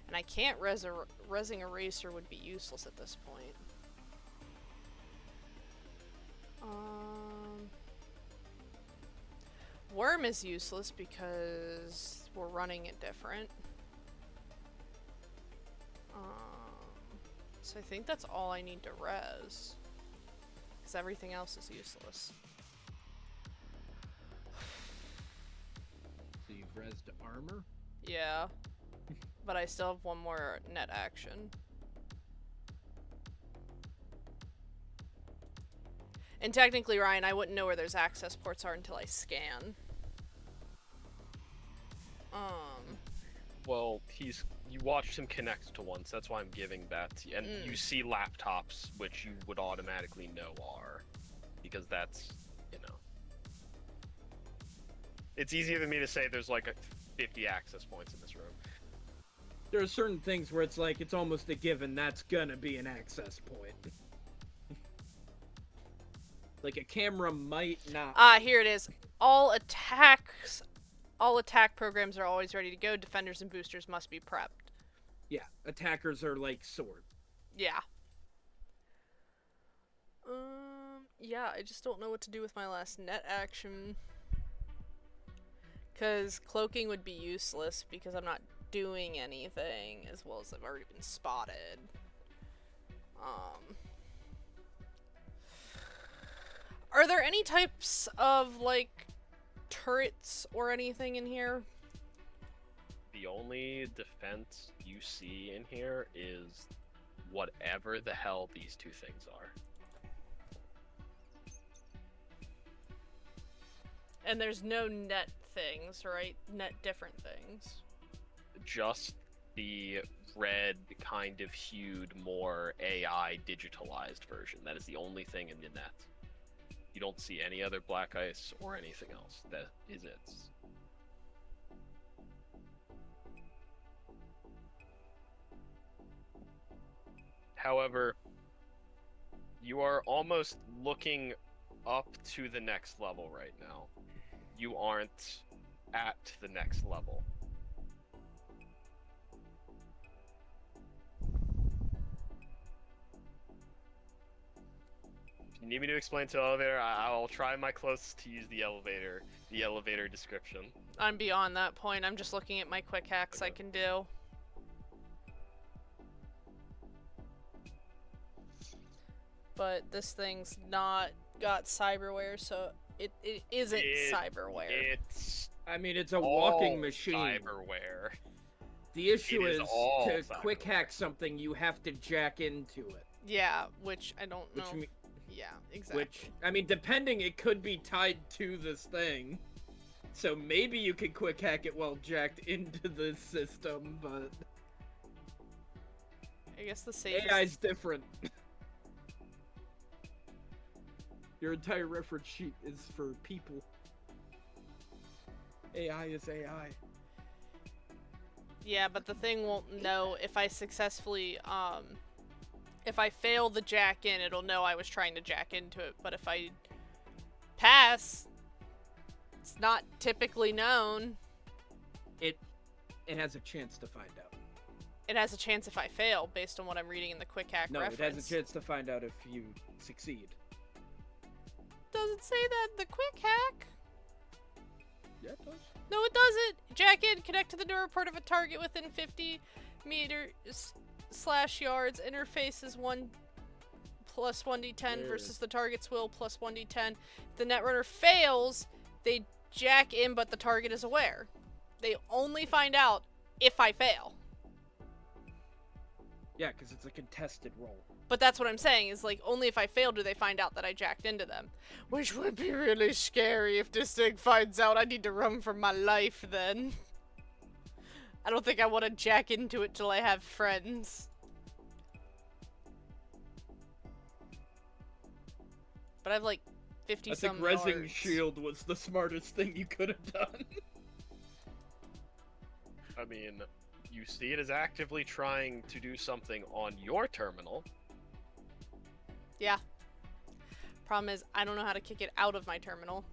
And I can't resing Eraser would be useless at this point. Worm is useless because we're running it different. So I think that's all I need to res. Because everything else is useless. So you've resed armor? Yeah. But I still have one more net action. And technically, Ryan, I wouldn't know where those access ports are until I scan. Well, you watched him connect to one, so that's why I'm giving that to you. And you see laptops, which you would automatically know are. Because that's, It's easier than me to say there's like 50 access points in this room. There are certain things where it's like, it's almost a given that's gonna be an access point. Like a camera might not. Here it is. All attack programs are always ready to go. Defenders and boosters must be prepped. Yeah, attackers are like sword. Yeah. Yeah, I just don't know what to do with my last net action. Because cloaking would be useless because I'm not doing anything, as well as I've already been spotted. Are there any types of, like, turrets or anything in here? The only defense you see in here is whatever the hell these two things are. And there's no net things, right? Net different things. Just the red, kind of hued, more AI digitalized version. That is the only thing in the net. You don't see any other black ice or anything else. That is it. However, you are almost looking up to the next level right now. You aren't at the next level. If you need me to explain to the elevator, I'll try my closest to use the elevator description. I'm beyond that point. I'm just looking at my quick hacks I can do. But this thing's not got cyberware, so it isn't cyberware. It's I mean, it's a all walking machine. cyberware. The issue It is is all to quick cyberware. hack something, you have to jack into it. Yeah, which I don't know. Which, Yeah, exactly. I mean, depending, it could be tied to this thing. So maybe you could quick hack it while jacked into the system, but I guess the safest. AI's different. Your entire reference sheet is for people. AI is AI. Yeah, but the thing won't know if I successfully, if I fail the jack in, it'll know I was trying to jack into it. But if I pass, it's not typically known. It has a chance to find out. It has a chance if I fail, based on what I'm reading in the quick hack No, reference. it has a chance to find out if you succeed. Doesn't say that in the quick hack. Yeah, it does. No, it doesn't. Jack in, connect to the door report of a target within 50 meters / yards. Interface is 1 plus 1d10 versus the target's will plus 1d10. If the netrunner fails, they jack in, but the target is aware. They only find out if I fail. Yeah, because it's a contested roll. But that's what I'm saying, is like, only if I fail do they find out that I jacked into them. Which would be really scary if this thing finds out. I need to run for my life then. I don't think I want to jack into it till I have friends. But I have like 50 I think some rezzing yards. shield was the smartest thing you could have done. I mean, you see it as actively trying to do something on your terminal. Yeah. Problem is, I don't know how to kick it out of my terminal.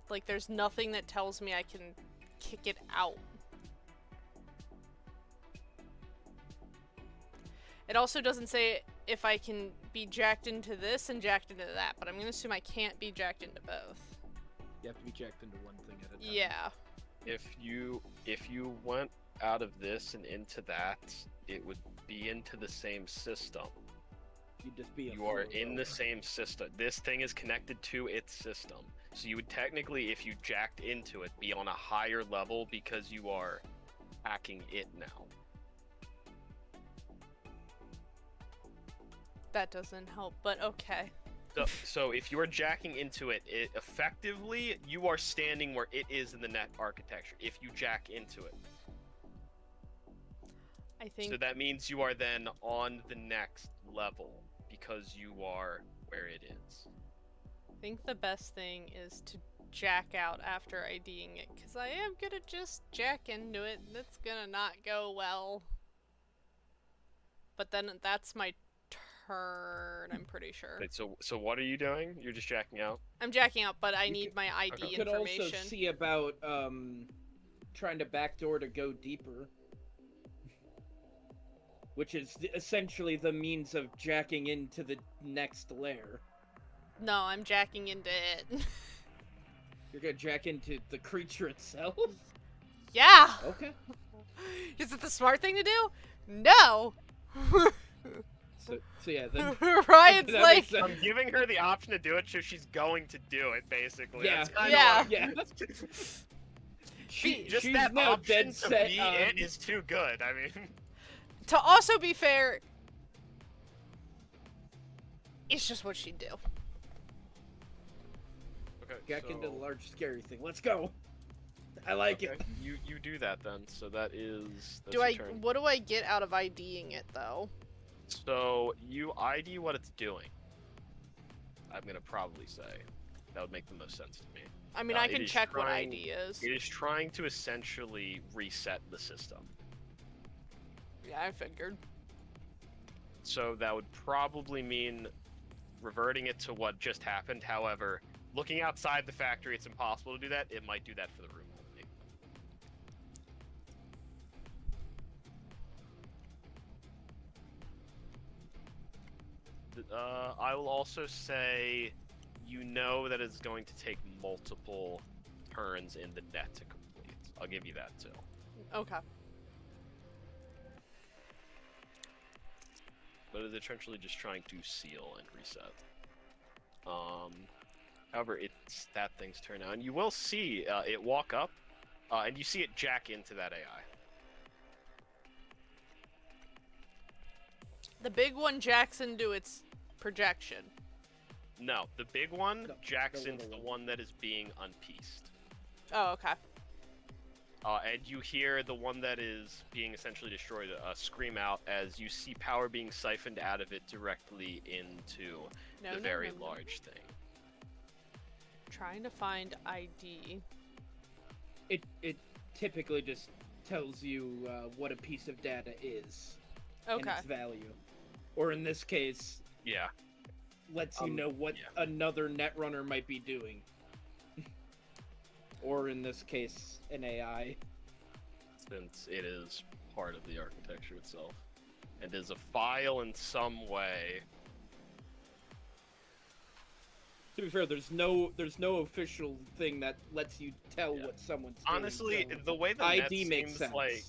Like, there's nothing that tells me I can kick it out. It also doesn't say if I can be jacked into this and jacked into that, but I'm gonna assume I can't be jacked into both. You have to be jacked into one thing at a time. Yeah. If you went out of this and into that, it would be into the same system. You'd just be a You are floor in the rower. same system. This thing is connected to its system. So you would technically, if you jacked into it, be on a higher level because you are hacking it now. That doesn't help, but okay. So if you are jacking into it, effectively, you are standing where it is in the net architecture, if you jack into it. I think So that means you are then on the next level, because you are where it is. the best thing is to jack out after IDing it, because I am gonna just jack into it, and it's gonna not go well. But then that's my turn, I'm pretty sure. Wait, so what are you doing? You're just jacking out? I'm jacking out, but I You need could- my ID You You could also information. see about trying to backdoor to go deeper, which is essentially the means of jacking into the next layer. No, I'm jacking into it. You're gonna jack into the creature itself? Yeah! Okay. Is it the smart thing to do? No! So yeah, then Ryan's that like, makes sense. I'm giving her the option to do it, so she's going to do it, basically. Yeah. That's kinda Yeah. what- Yeah. She, Just she's that now option dead to set be on... it is too good. I mean, to also be fair, it's just what she'd do. okay. Jack into the so- large scary thing. Let's go. I like okay, it. You do that then. So that's Do your I? turn. What do I get out of IDing it though? So you ID what it's doing. I'm gonna probably say that would make the most sense to me. I mean, Uh, I it can is check what trying- ID is. It is trying to essentially reset the system. Yeah, I figured. So that would probably mean reverting it to what just happened. However, looking outside the factory, it's impossible to do that. It might do that for the room only. I will also say, you know that it's going to take multiple turns in the net to complete. I'll give you that too. Okay. But it's essentially just trying to seal and reset. However, it's that thing's turn now, and you will see it walk up, and you see it jack into that AI. The big one jacks into its projection. No, the big one No, jacks the into little the one. one that is being unpieced. Oh, okay. And you hear the one that is being essentially destroyed scream out as you see power being siphoned out of it directly into the very large thing. Trying to find ID. It typically just tells you what a piece of data is and Okay. its value, or in this case, Yeah. lets you know what yeah. another netrunner might be doing. Or in this case, an AI. Since it is part of the architecture itself, and is a file in some way. To be fair, there's no official thing that lets you tell Yeah. what someone's Honestly, doing. So the way the ID net makes seems sense. like,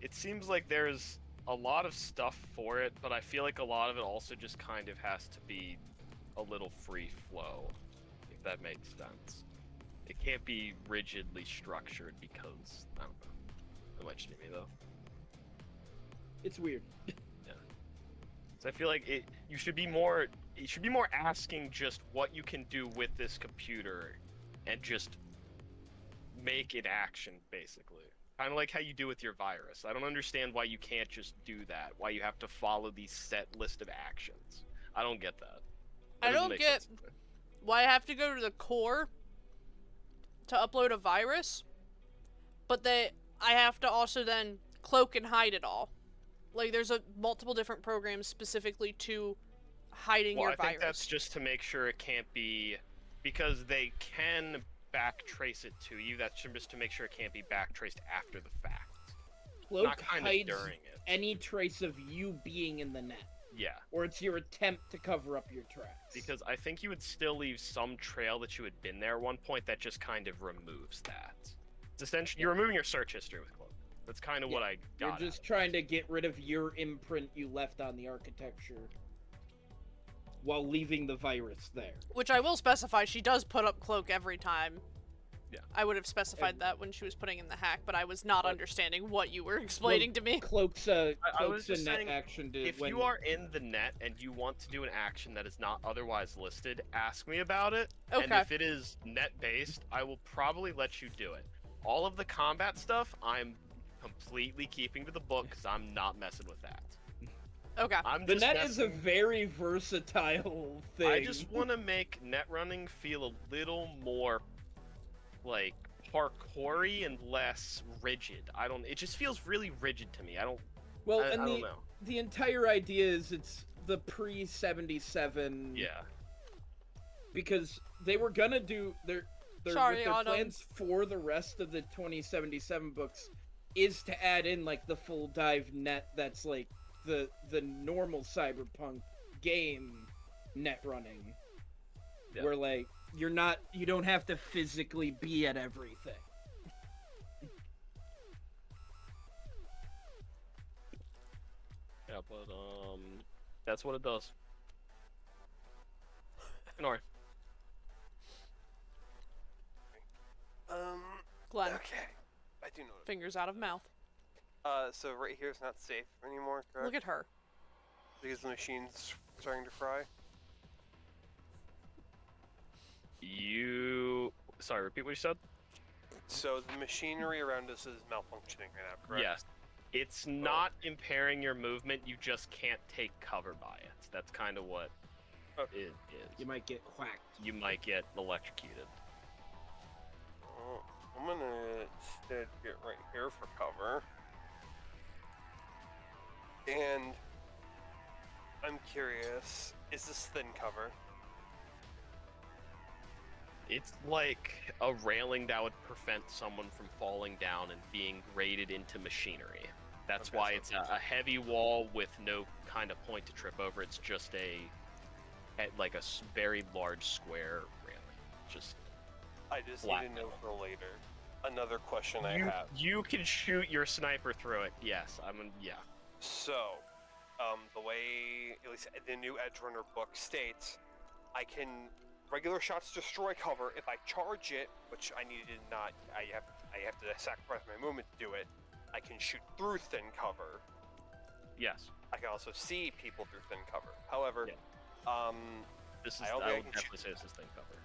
it seems like there's a lot of stuff for it, but I feel like a lot of it also just kind of has to be a little free flow, if that makes sense. It can't be rigidly structured because, I don't know. It might just be me though. It's weird. So I feel like you should be more asking just what you can do with this computer and just make it action, basically. Kind of like how you do with your virus. I don't understand why you can't just do that, why you have to follow these set list of actions. I don't get that. I don't get why I have to go to the core to upload a virus, but I have to also then cloak and hide it all. Like, there's multiple different programs specifically to hiding your virus. I think that's just to make sure it can't be, because they can backtrace it to you. That's just to make sure it can't be backtraced after the fact. Cloak Not kind of hides during it. any trace of you being in the net. Yeah. Or it's your attempt to cover up your tracks. Because I think you would still leave some trail that you had been there at one point that just kind of removes that. It's essentially, you're removing your search history with Cloak. That's kind of what I got. You're just trying to get rid of your imprint you left on the architecture while leaving the virus there. Which I will specify, she does put up cloak every time. Yeah. I would have specified that when she was putting in the hack, but I was not understanding what you were explaining to me. Cloak's I a was just net saying, action to if you are in the net and you want to do an action that is not otherwise listed, ask me about it. Okay. And if it is net-based, I will probably let you do it. All of the combat stuff, I'm completely keeping to the book because I'm not messing with that. Okay. The net is a very versatile thing. I just want to make net running feel a little more like parkoury and less rigid. It just feels really rigid to me. I don't know. The entire idea is it's the pre-77. Yeah. Because they were gonna do their Sorry, plans for the rest of the 2077 books is to add in like the full dive net that's like the normal Cyberpunk game net running. Yeah. Where like you don't have to physically be at everything. Yeah, but that's what it does. Ignore. Glenn, Okay. I do know. fingers out of mouth. So right here is not safe anymore, correct? Look at her. Because the machine's starting to fry. Sorry, repeat what you said? So the machinery around us is malfunctioning right now, correct? Yes. It's not impairing your movement, you just can't take cover by it. That's kind of what it is. You might get whacked. You might get electrocuted. I'm gonna instead get right here for cover. And I'm curious, is this thin cover? It's like a railing that would prevent someone from falling down and being raided into machinery. That's Okay, why so it's a heavy wall with no kind of point to trip over. It's just like a very large square railing. I just Flat need to know for later. another question I have. You can shoot your sniper through it. Yes, yeah. So, the way at least the new Edge Runner book states, I can regular shots destroy cover. If I charge it, which I have to sacrifice my movement to do it. I can shoot through thin cover. Yes. I can also see people through thin cover. However, I would definitely say this is thin cover.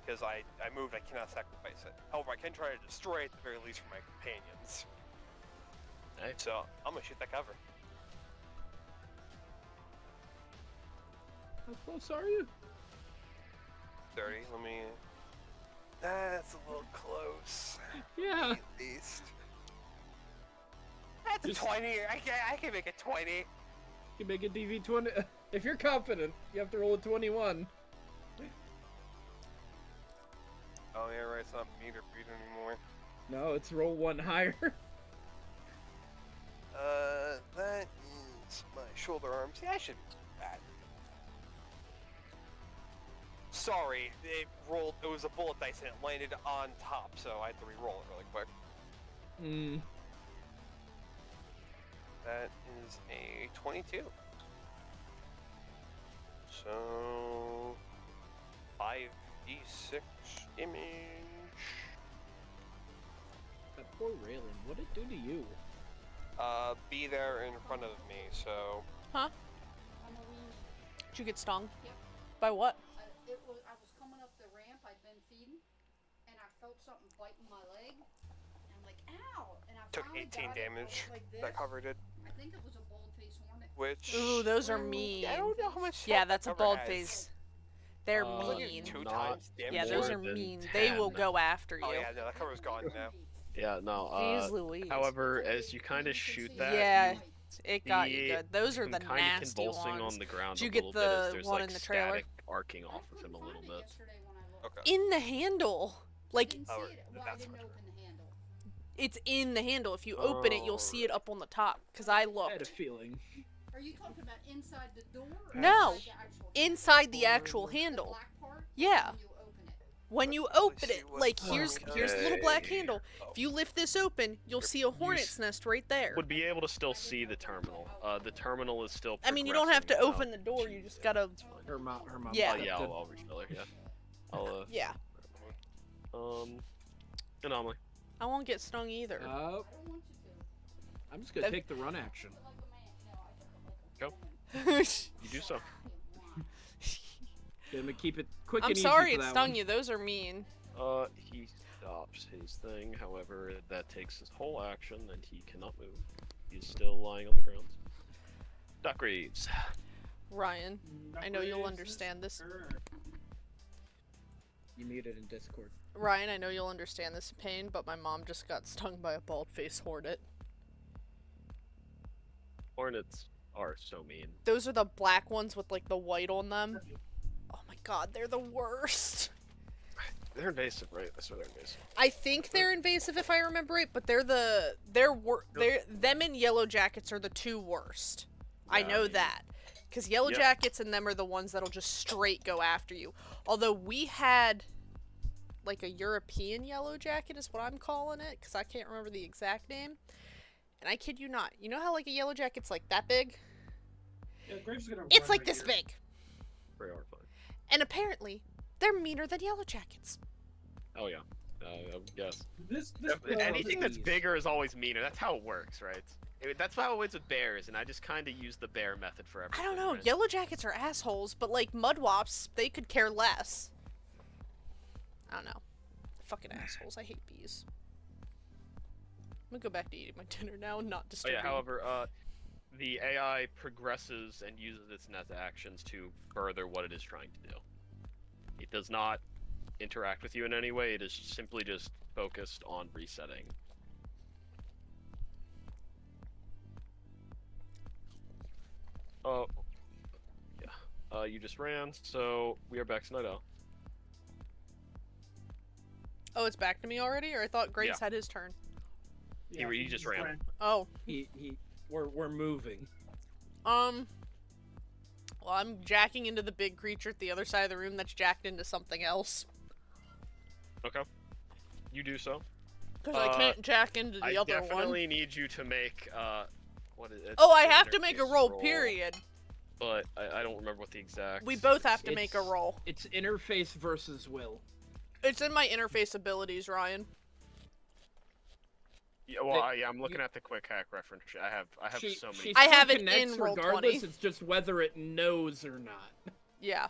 Because I moved, I cannot sacrifice it. However, I can try to destroy it at the very least for my companions. Hey. So I'm gonna shoot that cover. How close are you? 30. Let me. That's a little close. Yeah. At least. That's Just- a 20. I can make it 20. You can make a DV20. If you're confident, you have to roll a 21. Oh yeah, right. It's not meter breeder anymore. No, it's roll one higher. That is my shoulder arms. Yeah, I should be bad. Sorry, it rolled. It was a bullet dice and it landed on top, so I had to re-roll it really quick. Hmm. That is a 22. So 5d6 image. That poor railing. What'd it do to you? Be there in front of me. So Huh? I'm a weenie. Did you get stung? Yep. By what? I was coming up the ramp, I'd been feeding, and I felt something biting my leg. And I'm like, ow! And I took finally 18 got it, damage. like this. That covered it. I think it was a bald-faced hornet. Which Ooh, those are mean. I don't know how much. Yeah, health that's a that cover bald has. face. They're Uh, Like mean. two Not times damage. Yeah, those more are than mean. They will 10. go after you. Oh yeah, no, that cover's gone now. Yeah, no. Jeez Louise. However, as you kind of shoot that, Yeah, you it got you see good. Those are him the kind of nasty convulsing ones. on the ground Did you a get little bit as the there's one like in the trailer? static arcing off of him a little bit. Okay. In the handle. Like, Didn't see Oh, it. Well, I that's didn't much open the handle. it's in the handle. If you open it, you'll see it up on the top. Because I I had a looked. feeling. Are you talking about inside the door? Or No. inside the actual Inside the actual The handle. black part? Yeah. When you open it. When you Let's really open see it, what's like going here's the little black Okay. handle. If you lift this open, you'll see a hornet's nest right there. Would be able to still see the terminal. The terminal is still. I mean, you don't have to progressing open the door. You just gotta. Her mom. Yeah. Yeah, I'll refill her. Yeah. I'll Yeah. anomaly. I won't get stung either. Oh, I don't want you to. I'm just gonna That- take the run action. Like a man. No, I took it like a Go. woman. You do so. Gonna keep it quick I'm and easy sorry for it that stung one. you. Those are mean. He stops his thing. However, that takes his whole action, and he cannot move. He's still lying on the ground. Doc Reeves. Ryan, I know you'll understand this. You muted in Discord. Ryan, I know you'll understand this pain, but my mom just got stung by a bald-faced hornet. Hornets are so mean. Those are the black ones with like the white on them. Oh my god, they're the worst. They're invasive, right? That's what they're invasive. I think they're invasive if I remember right, but they're them and yellow jackets are the two worst. I Yeah, know I mean- that. Because yellow Yeah. jackets and them are the ones that'll just straight go after you. Although we had like a European yellow jacket is what I'm calling it, because I can't remember the exact name. And I kid you not, you know how like a yellow jacket's like that big? Yeah, Graves is gonna It's run like right this here. big. Very horrifying. And apparently, they're meaner than yellow jackets. Oh yeah. I would guess. This Anything that's please. bigger is always meaner. That's how it works, right? That's how it is with bears, and I just kind of use the bear method for I everything. don't know, right? yellow jackets are assholes, but like mudwops, they could care less. I don't know. Fucking assholes. I hate bees. I'm gonna go back to eating my dinner now and not Oh disturb yeah. you. However, the AI progresses and uses its net actions to further what it is trying to do. It does not interact with you in any way. It is simply just focused on resetting. Oh, yeah. You just ran, so we are back to Night Owl. Oh, it's back to me already? Or I thought Graves had his turn. He just ran. Oh. We're moving. Well, I'm jacking into the big creature at the other side of the room that's jacked into something else. Okay. you do so. Because I can't jack into the I other definitely one. need you to make what is it? Oh, I It's have an to make a interface roll, period. But I don't remember what the exact. We both have to make a roll. It's interface versus will. It's in my interface abilities, Ryan. Yeah, well, I'm looking at the quick hack reference. I have so many. She I still have it connects in Roll20. regardless. It's just whether it knows or not. Yeah.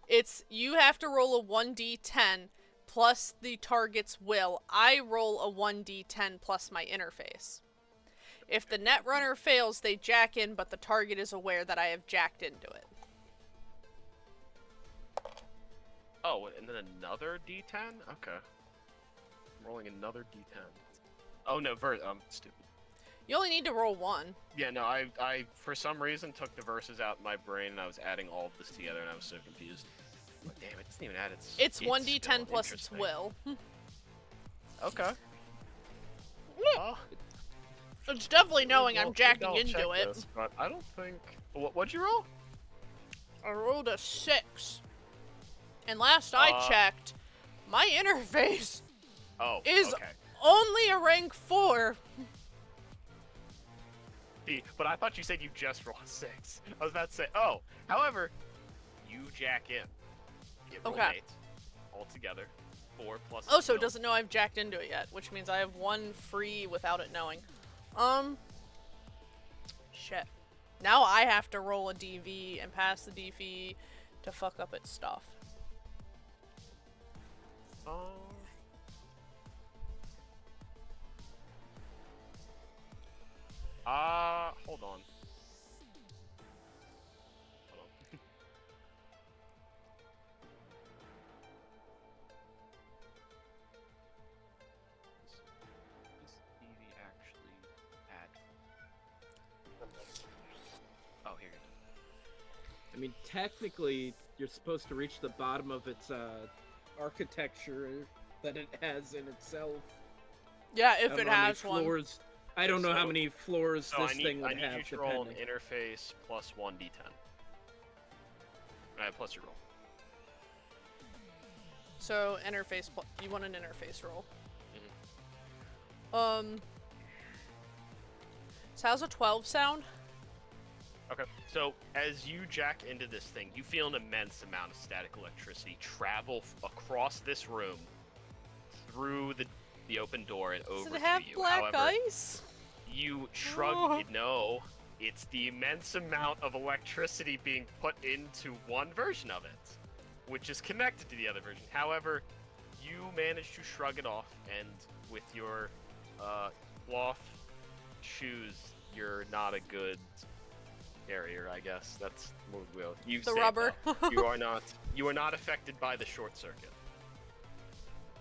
It's, you have to roll a 1d10 plus the target's will. I roll a 1d10 plus my interface. If the netrunner fails, they jack in, but the target is aware that I have jacked into it. Oh, and then another D10. Okay. I'm rolling another D10. Oh no, I'm stupid. You only need to roll one. Yeah, no, I for some reason took the verses out in my brain and I was adding all of this together and I was so confused. But damn, it doesn't even add its. It's still 1d10 plus its interesting. will. Okay. Oh, It's definitely knowing I'm I'll jacking check into it. this, but I don't think. What'd you roll? I rolled a 6. And last I checked, my interface is okay. only a rank 4. But I thought you said you just rolled a 6. I was about to say, oh, however, you jack in. Get roll Okay. 8 altogether. 4 plus. Oh, so it will. doesn't know I've jacked into it yet, which means I have 1 free without it knowing. Shit. Now I have to roll a DV and pass the DV to fuck up its stuff. Hold on. Is DV actually add? Oh, here you go. I mean, technically, you're supposed to reach the bottom of its architecture that it has in itself. Yeah, I if don't it know how many has one. floors. I don't know how So- many floors So this thing would I need have. you to roll an depending. interface plus 1d10. Plus your roll. So, interface, you want an interface roll. Mm-hmm. So how's a 12 sound? Okay, so as you jack into this thing, you feel an immense amount of static electricity travel across this room, through the open door and over Does it to have you. black However, ice? you shrug. No, it's the immense amount of electricity being put into one version of it, which is connected to the other version. However, you manage to shrug it off, and with your cloth shoes, you're not a good carrier, I guess. That's what we'll go with. You The say it, rubber. though. You are not affected by the short circuit.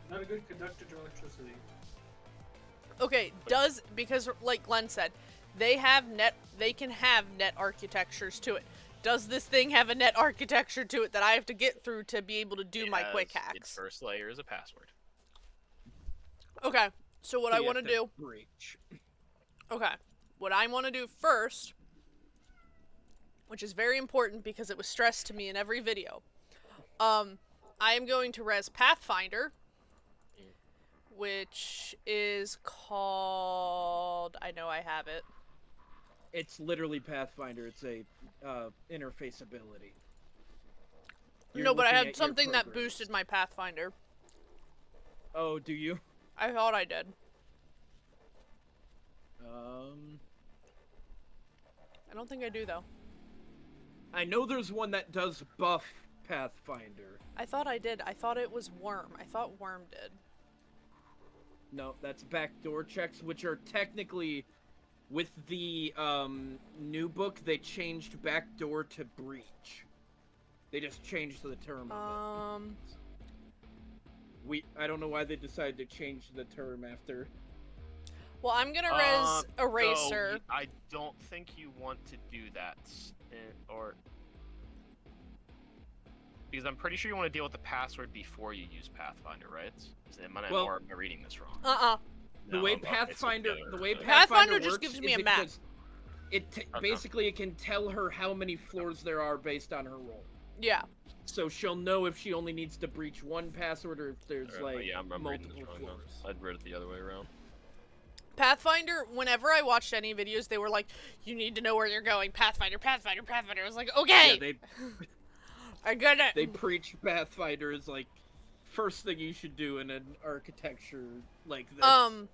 Not a good conductor to electricity. Okay, because like Glenn said, they can have net architectures to it. Does this thing have a net architecture to it that I have to get through to be able to do my quick Its hacks? first layer is a password. Okay, so what So I you want to have do. breach. Okay, what I want to do first, which is very important because it was stressed to me in every video, I am going to res Pathfinder, which is called, I know I have it. It's literally Pathfinder. It's a interface ability. You're No, but I looking had at your something that programs. boosted my Pathfinder. Oh, do you? I thought I did. I don't think I do, though. I know there's one that does buff Pathfinder. I thought I did. I thought it was Worm. I thought Worm did. No, that's backdoor checks, which are technically, with the new book, they changed backdoor to breach. They just changed the term of it. I don't know why they decided to change the term after. Well, I'm gonna res Eraser. So I don't think you want to do that, or because I'm pretty sure you want to deal with the password before you use Pathfinder, right? Or am I reading this wrong? The No, way okay, so Pathfinder, yeah. the way Pathfinder Pathfinder just works gives me is a map. Basically it can tell her how many floors there are based on her roll. Yeah. So she'll know if she only needs to breach one password or if there's like yeah, I'm reading this multiple wrong now. floors. I'd read it the other way around. Pathfinder, whenever I watched any videos, they were like, you need to know where you're going. Pathfinder, Pathfinder, Pathfinder. I was like, okay, Yeah, I get it. they preach Pathfinder is like first thing you should do in an architecture like this. I'm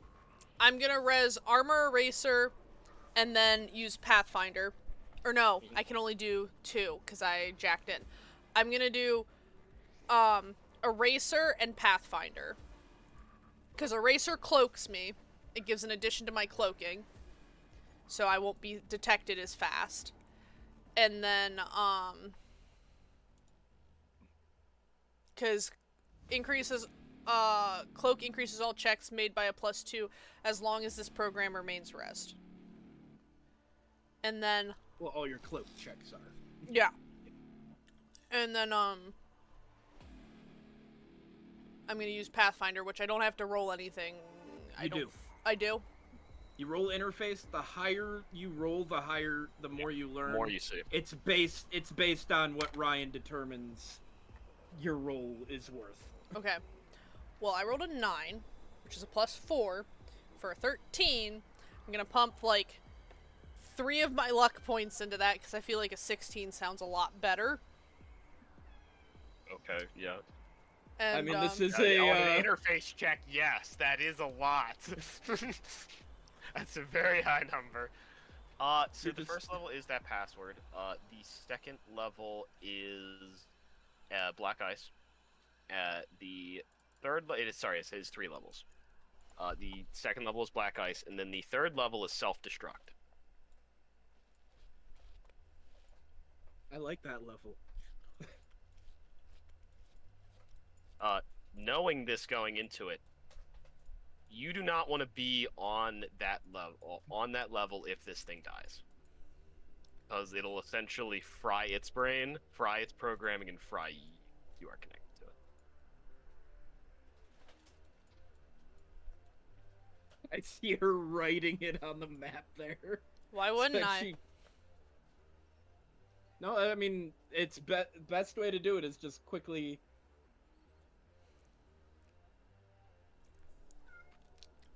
gonna res Armor Eraser, and then use Pathfinder. Or no, I can only do 2, because I jacked in. I'm gonna do, Eraser and Pathfinder. Because Eraser cloaks me. It gives an addition to my cloaking. So I won't be detected as fast. And then, because cloak increases all checks made by a +2 as long as this program remains rest. And then, well, all your cloak checks are. yeah. And then, I'm gonna use Pathfinder, which I don't have to roll anything. I do. You roll interface. The higher you roll, the more you learn. More you see. It's based on what Ryan determines your roll is worth. Okay. Well, I rolled a 9, which is a +4. For a 13, I'm gonna pump, like, 3 of my luck points into that, because I feel like a 16 sounds a lot better. Okay, yeah. And, I mean, this is On a an interface check, yes, that is a lot. That's a very high number. So the first level is that password. The second level is Black Ice. The third, it says 3 levels. The second level is Black Ice, and then the third level is Self-Destruct. I like that level. Knowing this going into it, you do not want to be on that level if this thing dies, because it'll essentially fry its brain, fry its programming, and fry you are connected to it. I see her writing it on the map there. why wouldn't So I? No, I mean, it's best way to do it is just quickly.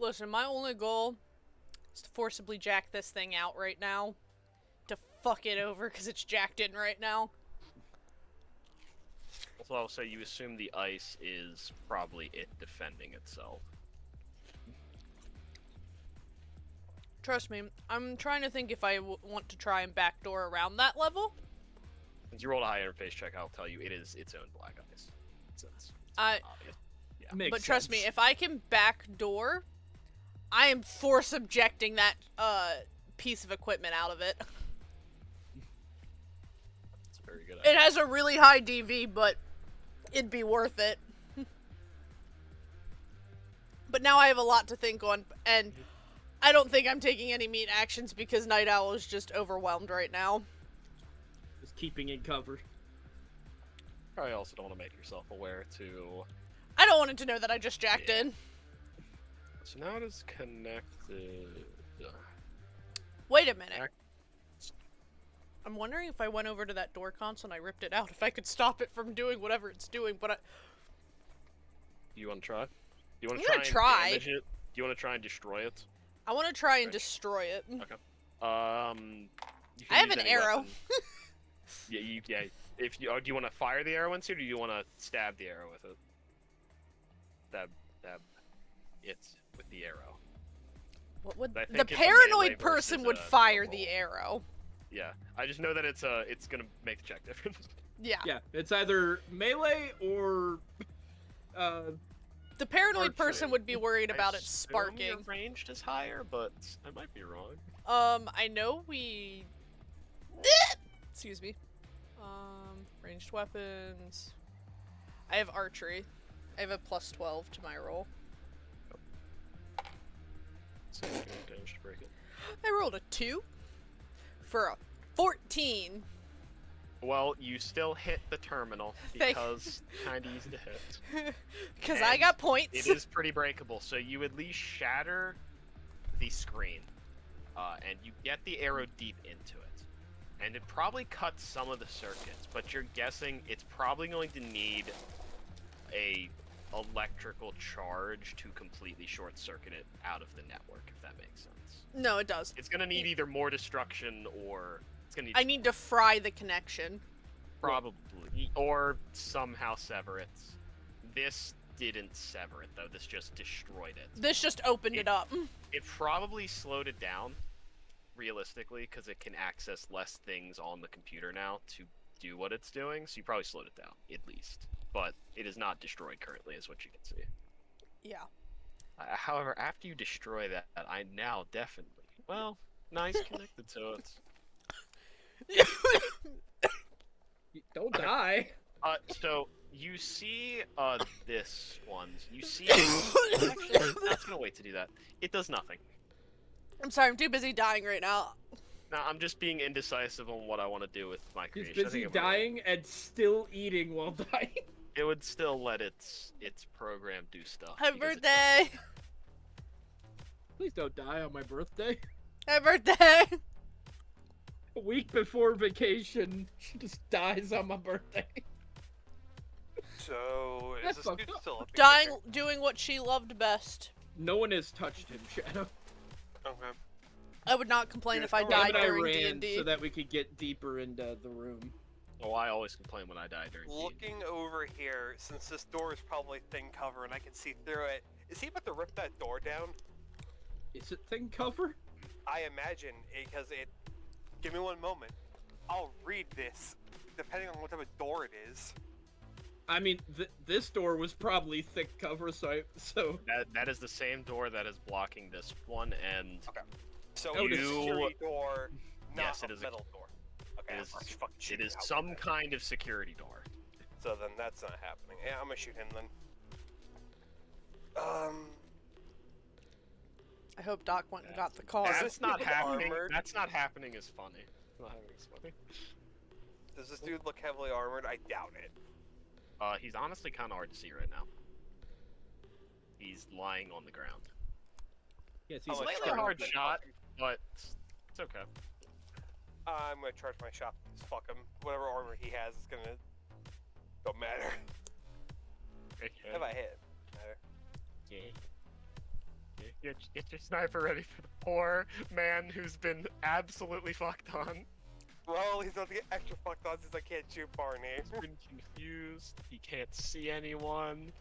Listen, my only goal is to forcibly jack this thing out right now. To fuck it over, because it's jacked in right now. Also, I'll say you assume the ice is probably it defending itself. Trust me, I'm trying to think if I want to try and backdoor around that level. Since you rolled a high interface check, I'll tell you it is its own Black Ice. It's obvious. Yeah. But trust me, if I can backdoor, I am for subjecting that piece of equipment out of it. It's a very good It idea. has a really high DV, but it'd be worth it. But now I have a lot to think on, and I don't think I'm taking any meat actions because Night Owl is just overwhelmed right now. Just keeping it covered. Probably also don't want to make yourself aware to. I don't want it to know that I just jacked in. So now it is connected. Wait a minute. I'm wondering if I went over to that door console and I ripped it out, if I could stop it from doing whatever it's doing, but Do you want to try? Do you want I'm to gonna try try. and damage it? Do you want to try and destroy it? I want to try and Right. destroy it. Okay. You I can have use an any arrow. weapon. Yeah. If you do you want to fire the arrow into it, or do you want to stab the arrow with it? Stab it with the arrow. What would I the think it's a paranoid melee person versus would a fire roll. the arrow? Yeah, I just know that it's gonna make the check different. Yeah. Yeah, it's either melee or The paranoid Archery. person would be worried about I it assume sparking. Your ranged is higher, but I might be wrong. I know we. Excuse me. Ranged weapons. I have archery. I have a +12 to my roll. So you're doing damage to break it. I rolled a 2 for a 14. Well, you still hit the terminal Thank- because kind of easy to hit. Because I And got points. It is pretty breakable, so you at least shatter the screen, and you get the arrow deep into it. and it probably cuts some of the circuits, but you're guessing it's probably going to need a electrical charge to completely short circuit it out of the network, if that makes sense. No, it does. It's gonna need either more destruction or it's gonna need I need to fry the connection. probably or somehow sever it. This didn't sever it though. This just destroyed it. This just opened it up. It probably slowed it down, realistically, because it can access less things on the computer now to do what it's doing. So you probably slowed it down, at least. But it is not destroyed currently, is what you can see. Yeah. However, after you destroy that, I now definitely, well, nice connected to it. Don't die. So you see, this one. You see, actually, that's gonna wait to do that. It does nothing. I'm sorry, I'm too busy dying right now. Now I'm just being indecisive on what I want to do with my He's creation. I busy think it would- dying and still eating while dying. It would still let its program do stuff. Happy because it birthday! Please don't die on my birthday. Happy birthday! A week before vacation, she just dies on my birthday. So is That's this fucked dude up. still up? Dying, doing what she loved best. No one has touched him, Shadow. Okay. I would not complain Yeah, if I Damn died Damn it, I during ran D&D. so that we could get deeper into the room. Oh, I always complain when I die during D&D. Looking over here, since this door is probably thin cover and I can see through it, is he about to rip that door down? Is it thing cover? I imagine, because it... Give me one moment. I'll read this, depending on what type of door it is. I mean, this door was probably thick cover, so That is the same door that is blocking this one, and So Oh, it's a you- security door, not Yes, it a is a- metal door. Okay, it I'm is, fucking it shooting is out some with that. kind of security door. So then that's not happening. Yeah, I'm gonna shoot him then. I hope Doc went and got the car. Is That's this not dude happening. armored? That's not happening as funny. It's not happening as funny. Does this dude look heavily armored? I doubt it. He's honestly kind of hard to see right now. He's lying on the ground. yes, Oh, he's it's Slightly not hard open. shot, but it's okay. I'm gonna charge my shot. Just fuck him. Whatever armor he has is gonna... Don't matter. If I hit, matter. Get your sniper ready for the poor man who's been absolutely fucked on. Well, he's about to get extra fucked on since I can't shoot Barney. He's been confused. He can't see anyone.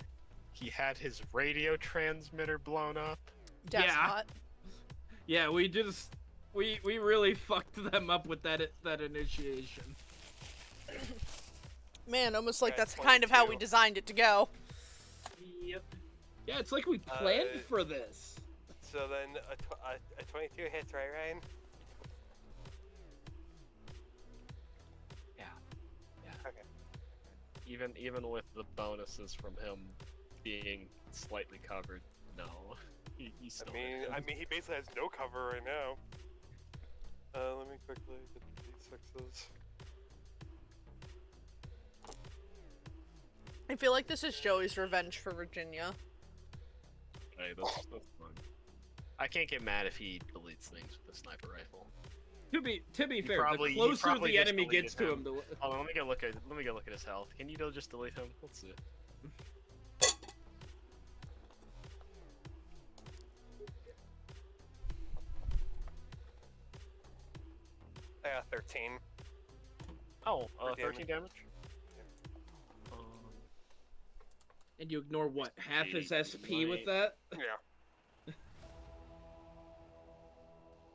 He had his radio transmitter blown up. Death Yeah. Spot. yeah, we really fucked them up with that initiation. Man, almost like Yeah, that's kind of how we 22. designed it to go. Yep. Yeah, it's like we planned for this. So then a 22 hits, right, Ryan? Yeah. Okay. Even with the bonuses from him being slightly covered, no. He's still I mean, he basically has no cover right now. Let me quickly get the D6s. I feel like this is Joey's revenge for Virginia. Hey, that's fine. I can't get mad if he deletes things with the sniper rifle. To be fair, probably- the he closer probably the just enemy deleted gets to him. him, the Hold on, let me go look at his health. Can you just delete him? Let's see. I got 13. Oh, For 13 damage. and you ignore what, half his 80, SP with 20. that? Yeah.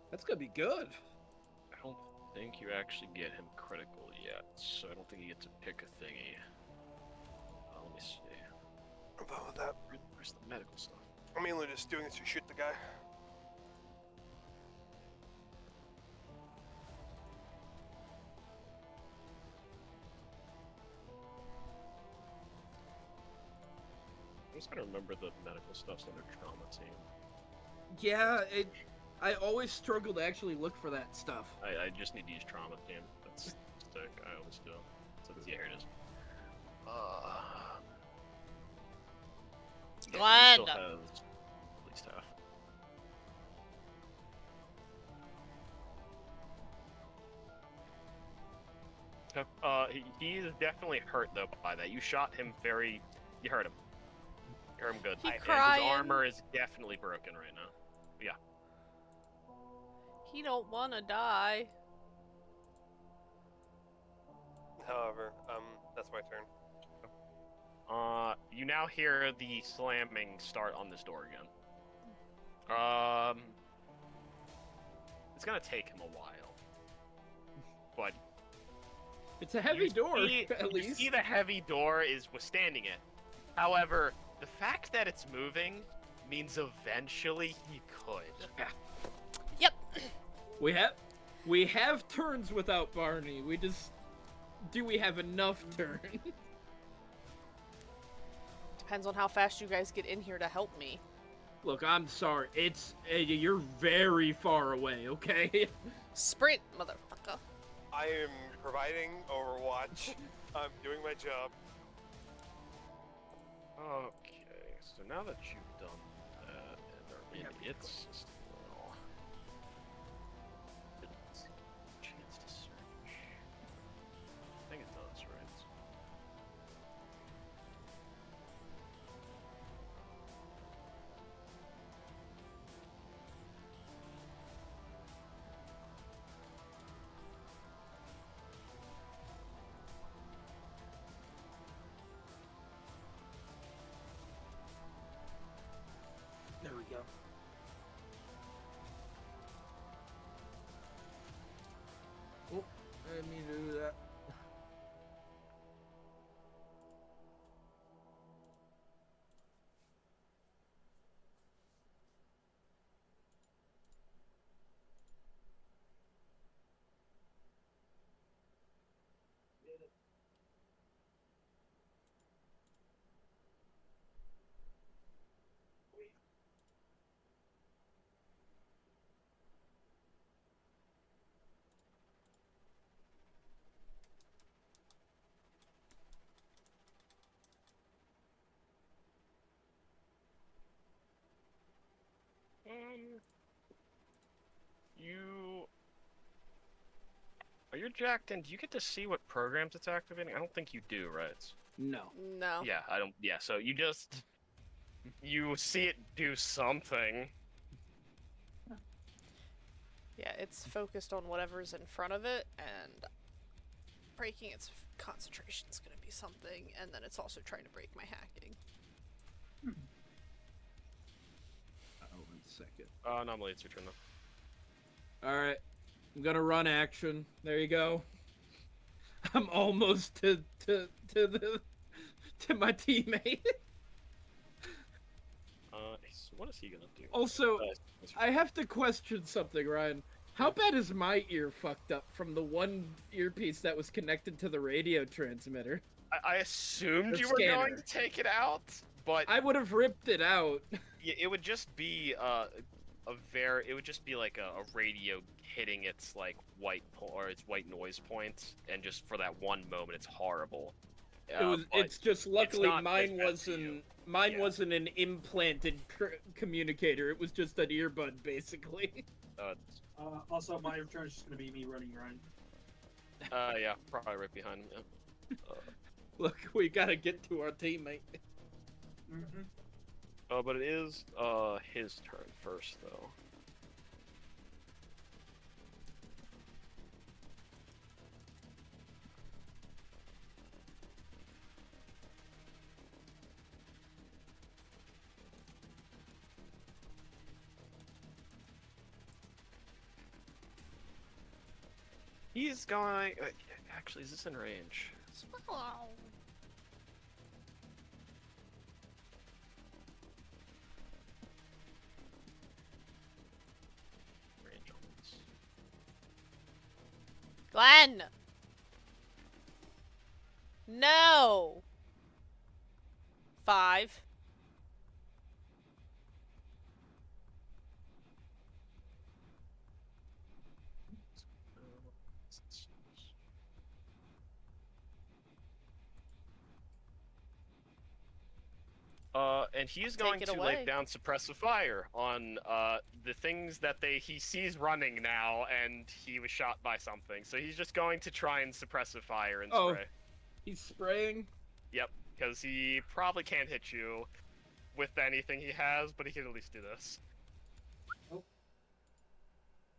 That's gonna be good. I don't think you actually get him critical yet, so I don't think you get to pick a thingy. Let me see. I'm fine with that. Where's the medical stuff? I'm mainly just doing this to shoot the guy. I'm just gonna remember the medical stuff's under trauma team. Yeah, I always struggle to actually look for that stuff. I just need to use trauma team. That's sick. I always do. So yeah, here it is. Yeah, he Glad. still has at least half. He is definitely hurt though by that. You shot him very. You hurt him. You hurt him good. He And crying. his armor is definitely broken right now. Yeah. He don't wanna die. However, that's my turn. You now hear the slamming start on this door again. It's gonna take him a while, but It's a heavy door, at you least. see the heavy door is withstanding it. However, the fact that it's moving means eventually he could. Yep. We have turns without Barney. Do we have enough turn? Depends on how fast you guys get in here to help me. Look, I'm sorry. You're very far away, okay? Sprint, motherfucker. I am providing Overwatch. I'm doing my job. Okay, so now that you've done that, and they're in its system, well, it's a chance to search. I think it does, right? There we go. Oh, I didn't mean to do that. You... Are you jacked in? Do you get to see what programs it's activating? I don't think you do, right? No. No. Yeah, I don't... Yeah, so you just... You see it do something. Yeah, it's focused on whatever's in front of it, and breaking its concentration is going to be something, and then it's also trying to break my hacking. Oh, 1 second. Normally it's your turn though. Alright. I'm gonna run action. There you go. I'm almost to my teammate. So what is he gonna do? Also, I have to question something, Ryan. How bad is my ear fucked up from the one earpiece that was connected to the radio transmitter? I assumed The you were going scanner. to take it out, but I would have ripped it out. it would just be it would just be like a radio hitting its like its white noise point, and just for that one moment, it's horrible. But It's just luckily not as mine bad for you. Yeah. wasn't an implanted communicator. It was just an earbud, basically. Also, my return is just going to be me running Ryan. Yeah, probably right behind him. Yeah. Look, we gotta get to our teammate. But it is his turn first, though. He's going. Actually, is this in range? Range on this. Glenn! No! 5. And he's Take going it to away. lay down suppressive fire on the things that he sees running now, and he was shot by something. So he's just going to try and suppressive fire and Oh. spray. He's spraying. Yep, because he probably can't hit you with anything he has, but he can at least do this.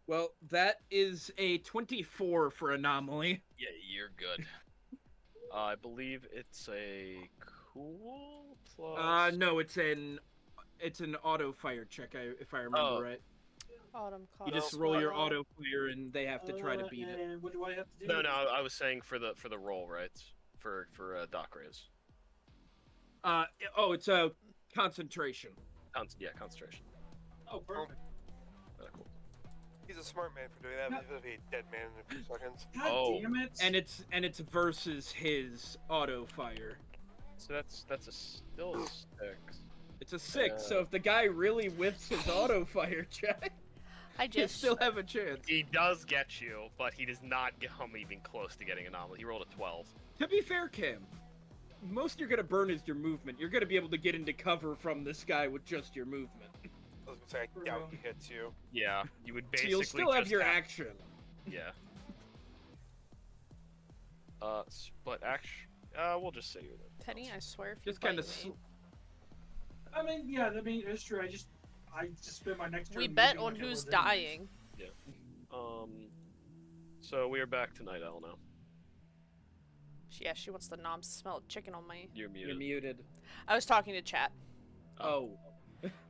Well, that is a 24 for anomaly. Yeah, you're good. I believe it's a cool plus. No, it's an auto fire check. If I remember Oh. right. Autumn You just cost roll your well. auto fire, and they have to try to beat it. And what do I have to do? No, I was saying for the roll, right? For Doc Rays. It's a concentration. Yeah, concentration. Oh, perfect. Cool. He's a smart man for doing that. He's gonna be a dead man in a few seconds. God Oh. damn it! And it's versus his auto fire. So that's still a 6. It's a 6. So if the guy really whiffs his auto fire check, I you just still have a chance. He does get you, but he does not come even close to getting anomaly. He rolled a 12. To be fair, Cam, most you're gonna burn is your movement. You're gonna be able to get into cover from this guy with just your movement. I was gonna say, I doubt he hits you. Yeah, you would So basically. you'll still have just your action. Yeah. But actually, we'll just say you're there. Penny, I swear if you Just kind bite of. me, It's true. I just spend my next turn. we bet moving on like I who's was anyways. dying. So we are back to Night Owl now. Yeah, she wants the nom smell of chicken on my. You're muted. You're muted. I was talking to chat. Oh.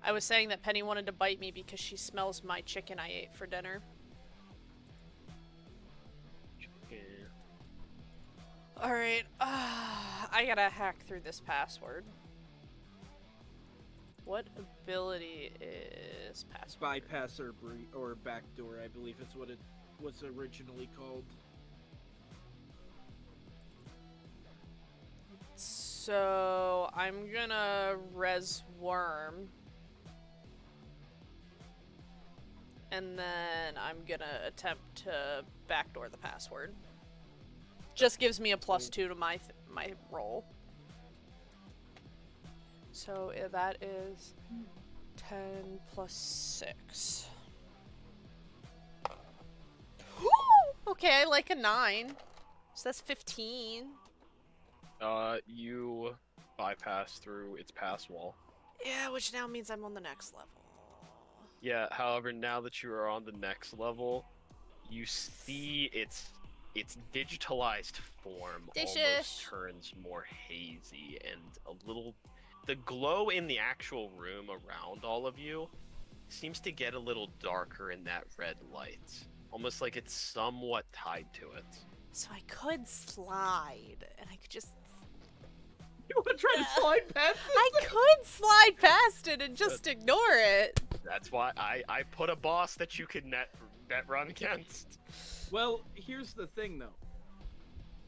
I was saying that Penny wanted to bite me because she smells my chicken I ate for dinner. Yeah. Alright, I gotta hack through this password. What ability is password? Bypass or backdoor, I believe is what it was originally called. So, I'm gonna res worm. And then I'm gonna attempt to backdoor the password. Just gives me a +2 to my roll. So that is 10 plus 6. Okay, I like a 9. So that's 15. You bypass through its pass wall. Yeah, which now means I'm on the next level. Yeah, however, now that you are on the next level, you see its digitalized form almost turns more hazy and a little. The glow in the actual room around all of you seems to get a little darker in that red light, almost like it's somewhat tied to it. So I could slide, and I could just. You want to try to slide past this? I could slide past it and just ignore it. That's why I put a boss that you could net run against. Well, here's the thing, though.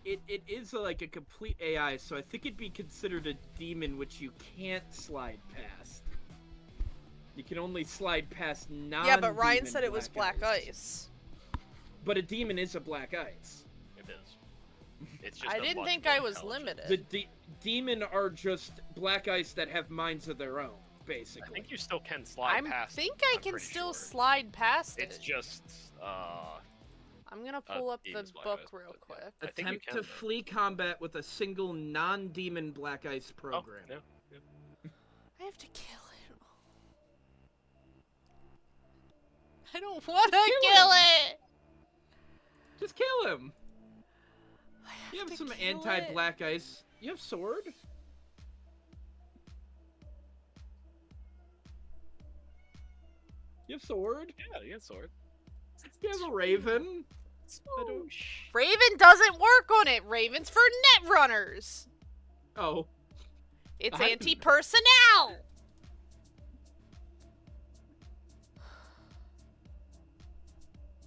It is like a complete AI, so I think it'd be considered a demon, which you can't slide past. You can only slide past non. Yeah, but Ryan said it was black ice. But a demon is a black ice. It is. It's just I a didn't much think more I was intelligent. limited. The demon are just black ice that have minds of their own, basically. I think you still can slide I past. think it, I I'm can pretty still sure. slide past It's it. just I'm gonna pull up the demon's black book ice, real but quick. I think you Attempt can, to though. flee combat with a single non-demon black ice program. Oh, yeah. I have to kill it. I don't want to kill it. Just kill him. I have You have to some kill anti-black ice. You have sword? You have sword? Yeah, you get sword. You have a raven? Raven doesn't work on it. Raven's for net runners. Oh. It's I- anti-personnel.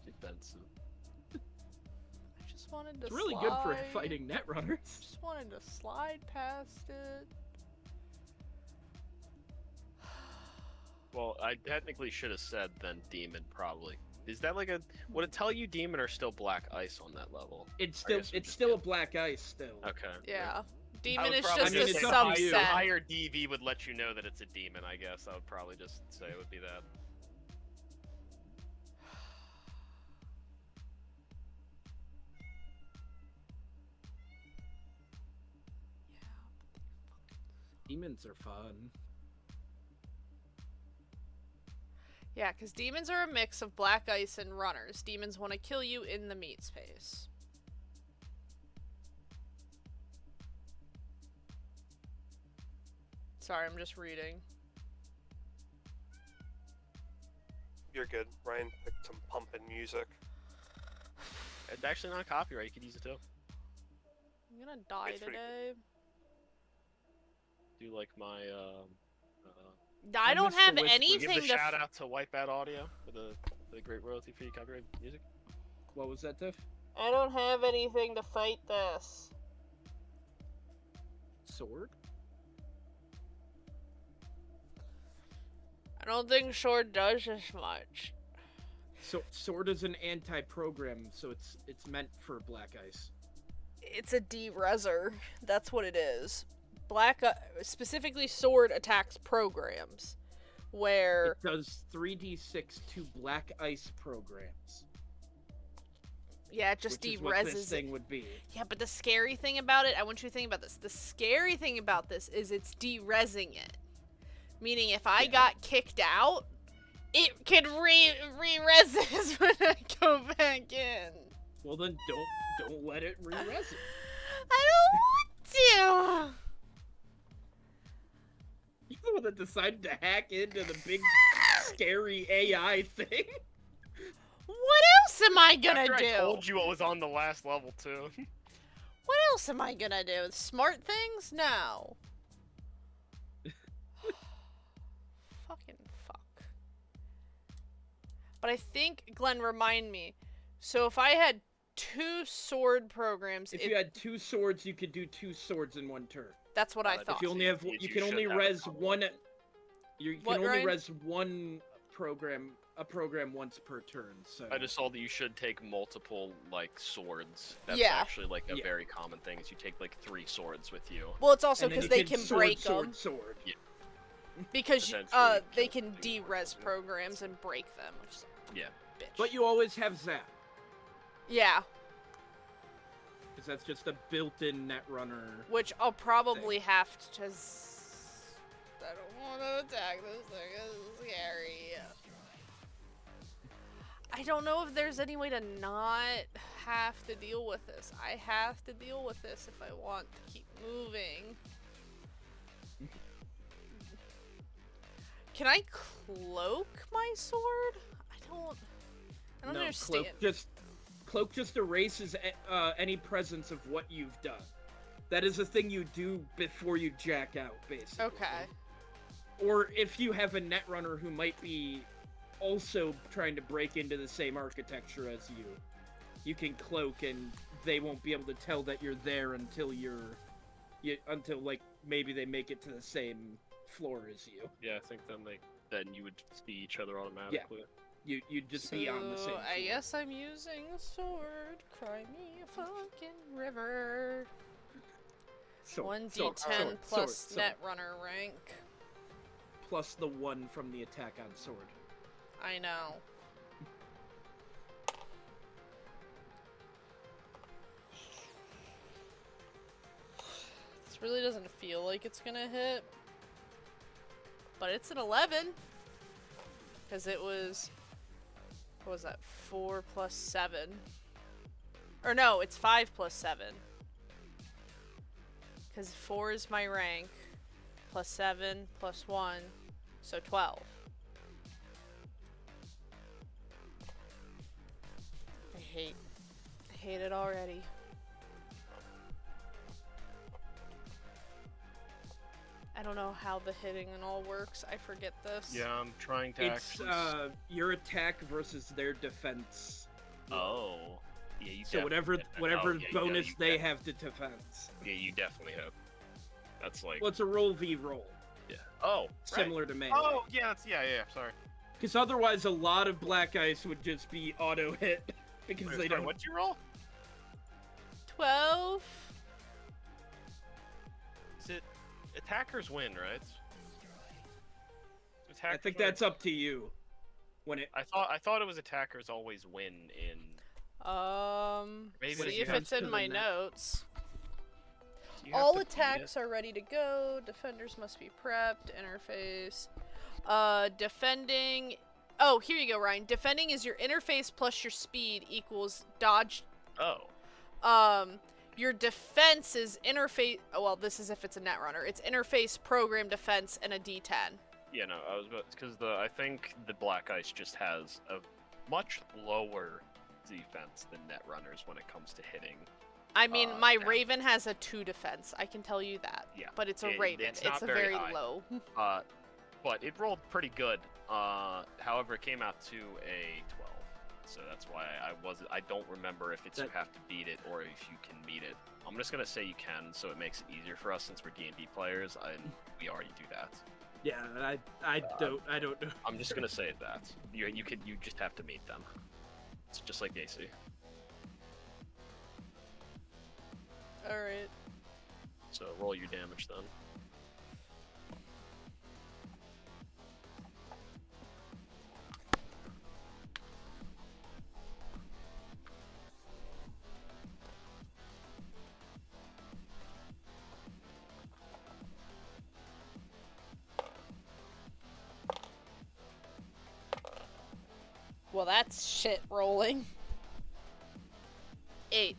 Defensive. I just wanted to It's really good for slide. fighting netrunners. Just wanted to slide past it. Well, I technically should have said then demon probably. Is that like a? Would it tell you demon or still black ice on that level? It's I guess we it's just still a get- black ice still. Okay. Yeah. Demon would is probably just mean, a it's up to you. The subset. higher DV would let you know that it's a demon, I guess. I would probably just say it would be that. Demons are fun. Yeah, because demons are a mix of black ice and runners. Demons want to kill you in the meat space. Sorry, I'm just reading. You're good. Ryan picked some pumping music. It's actually not copyright. You could use it too. I'm gonna die It's pretty today. Do like my I don't missed the have whisper. give anything the to. shout out to Wipeout Audio for the great royalty-free copyright music. What was that, Tiff? I don't have anything to fight this. Sword? I don't think sword does as much. So sword is an anti-program, so it's meant for black ice. It's a de-reser. That's what it is. Specifically sword attacks programs, where It does 3d6 to black ice programs. yeah, it just which is what this de-reses thing it. would be. Yeah, but the scary thing about it, I want you to think about this. The scary thing about this is it's de-resing it. Meaning if I got kicked out, it can re-res this when I go back in. Well then, don't let it re-res it. I don't want to. You're the one that decided to hack into the big, scary AI thing. What else am I gonna After do? I told you what was on the last level too. What else am I gonna do? Smart things? No. Fucking fuck. But I think, Glenn, remind me. So if I had 2 sword programs, If you had 2 swords, you could do 2 swords in 1 turn. that's what I If thought. If you only have, You you can should only have a res couple. one. You can What, only Ryan? res one a program once per turn. So I just saw that you should take multiple like swords. That's Yeah. actually like a Yeah. very common thing. Is you take like 3 swords with you. Well, it's also and then because you they can sword, break sword, them. sword. Because Potentially they kill can people. de-res programs and break them, which is Yeah. a bitch. But you always have zap, yeah, because that's just a built-in netrunner. which I'll probably have to. I don't want to attack this thing. It's scary. I don't know if there's any way to not have to deal with this. I have to deal with this if I want to keep moving. Can I cloak my sword? I don't No, understand. Cloak just erases any presence of what you've done. That is a thing you do before you jack out, basically. Okay. Or if you have a netrunner who might be also trying to break into the same architecture as you, you can cloak and they won't be able to tell that you're there until until like maybe they make it to the same floor as you. Yeah, I think then you would see each other automatically. You'd just be on the same floor. I guess I'm using a sword. Cry me a fucking river. Sword, 1d10 sword, plus sword, netrunner rank. plus the 1 from the attack on sword. I know. This really doesn't feel like it's gonna hit. But it's an 11. Because it was... What was that? 4 plus 7. Or no, it's 5 plus 7. Because 4 is my rank. Plus 7 plus 1. So 12. I hate it already. I don't know how the hitting and all works. I forget this. Yeah, I'm trying to It's actually. your attack versus their defense. Oh. Yeah, you So definitely whatever hit that. bonus you they def- have to defense. Yeah, you definitely hit. That's like. Well, it's a roll v roll, Yeah. Oh. Right. similar to melee. Oh, yeah, that's yeah. Sorry. Because otherwise, a lot of black ice would just be auto hit because Wait, they sorry, don't. What'd you roll? 12. Is it attackers win, right? I think that's up to you. When it I thought it was attackers always win in. Maybe See it's if comes it's to in the my net. notes. You have All to beat attacks it. are ready to go. Defenders must be prepped. Interface. Defending. Oh, here you go, Ryan. Defending is your interface plus your speed equals dodge. Oh. Your defense is interface. Oh, well, this is if it's a netrunner. It's interface, program, defense, and a D10. Yeah, no, I was about because I think the Black Ice just has a much lower defense than Netrunners when it comes to hitting. I mean, my damn. Raven has a 2 defense. I can tell you that. Yeah, But it's a it- Raven. it's not a very very high. low. But it rolled pretty good. However, it came out to a 12, so that's why I don't remember if it's you have to beat it or if you can meet it. I'm just gonna say you can, so it makes it easier for us since we're D&D players, and we already do that. Yeah, I don't know. I'm just gonna say that you just have to meet them. It's just like AC. Alright. So roll your damage then. Well, that's shit rolling. 8.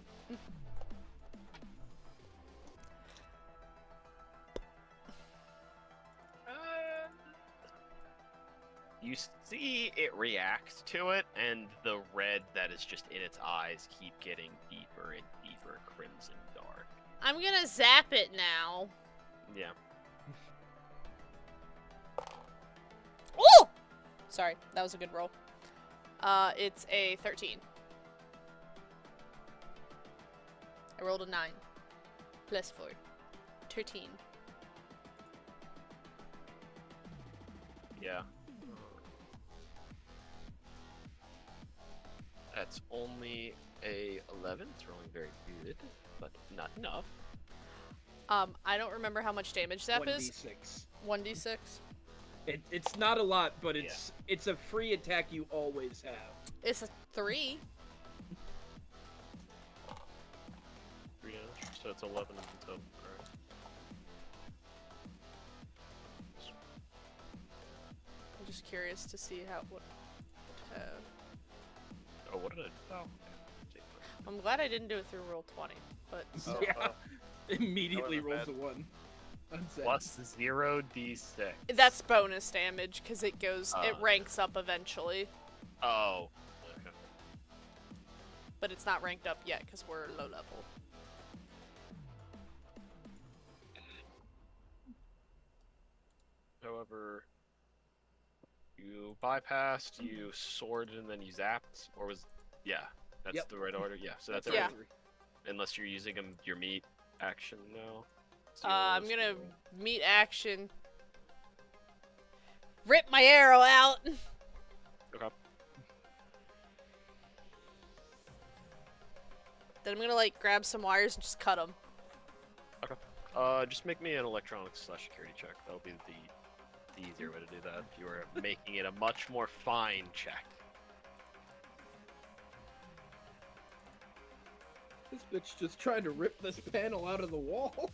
You see it reacts to it, and the red that is just in its eyes keep getting deeper and deeper, crimson dark. I'm gonna zap it now. Yeah. Oh! Sorry, that was a good roll. It's a 13. I rolled a 9. Plus 4. 13. Yeah. That's only a 11. It's rolling very good, but not enough. I don't remember how much damage zap is. 1d6. 1d6. It's not a lot, but it's a free attack you always have. It's a 3. 3 damage, so it's 11 in total. Alright. I'm just curious to see what Oh, what did I? Oh. I'm glad I didn't do it through roll 20, but still. Yeah. Immediately That would've rolls a 1. Unsaid. Plus 0d6. That's bonus damage because it Oh. ranks up eventually, Oh. Okay. but it's not ranked up yet because we're low level. However, you bypassed, you sworded, and then you zapped, or was that's Yep. the right order. Yeah, so that's Yeah. everything. Unless you're using your meat action now. I'm gonna meet action. Rip my arrow out. Okay. Then I'm gonna like grab some wires and just cut them. Just make me an electronics/security check. That'll be the easier way to do that. If you were making it a much more fine check. This bitch just trying to rip this panel out of the wall.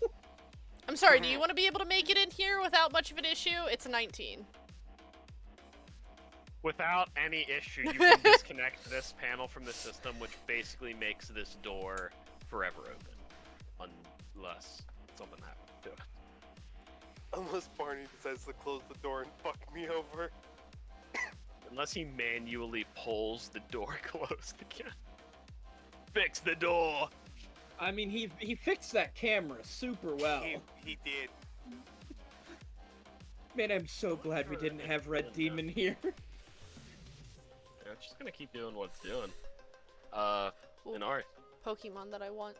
I'm sorry, do you want to be able to make it in here without much of an issue? It's a 19. Without any issue, you can disconnect this panel from the system, which basically makes this door forever open. Unless something happens to it. Unless Barney decides to close the door and fuck me over. Unless he manually pulls the door closed again. Fix the door! I mean, he fixed that camera super well. He did. Man, I'm so glad we didn't have Red Demon here. Yeah, it's just gonna keep doing what it's doing. Inari. Pokemon that I want.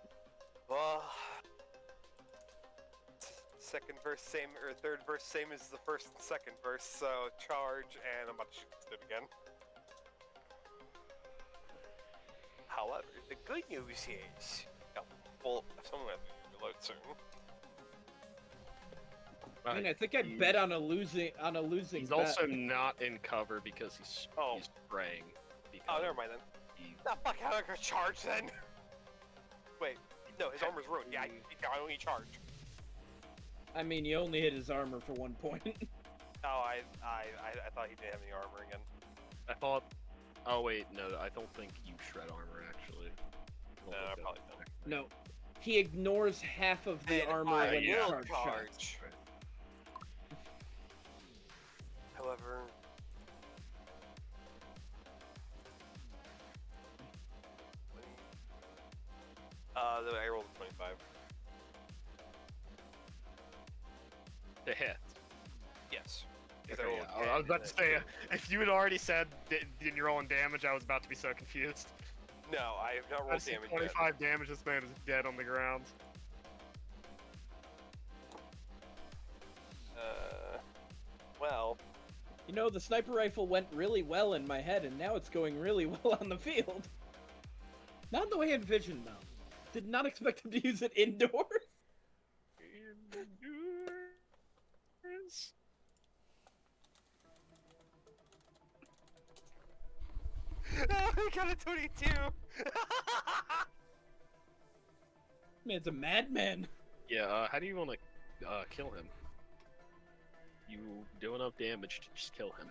Second verse same, or third verse same as the first and second verse, so charge, and I'm about to shoot this dude again. However, the good news is... Oh, well, someone has to reload soon. I mean, I think I bet on a losing He's bet. also not in cover because he's spraying. Oh, never mind then. The fuck, how am I gonna charge then? Wait, no, his armor's ruined. Yeah, I only charge. I mean, you only hit his armor for 1 point. Oh, I thought he didn't have any armor again. I thought. Oh wait, no, I don't think you shred armor actually. No, I probably don't. No, he ignores half of the And armor I when you will charge shots. charge. However, I rolled a 25. To hit. Yes. Okay, yeah, I was about to say, if you had already said that you're rolling damage, I was about to be so confused. No, I have not I rolled see damage 25 damage, this man is dead on the ground. yet. Well, You know, the sniper rifle went really well in my head, and now it's going really well on the field. Not the way I envisioned, though. Did not expect him to use it indoors. I got a 22! Man's a madman. Yeah, how do you want to kill him? You do enough damage to just kill him.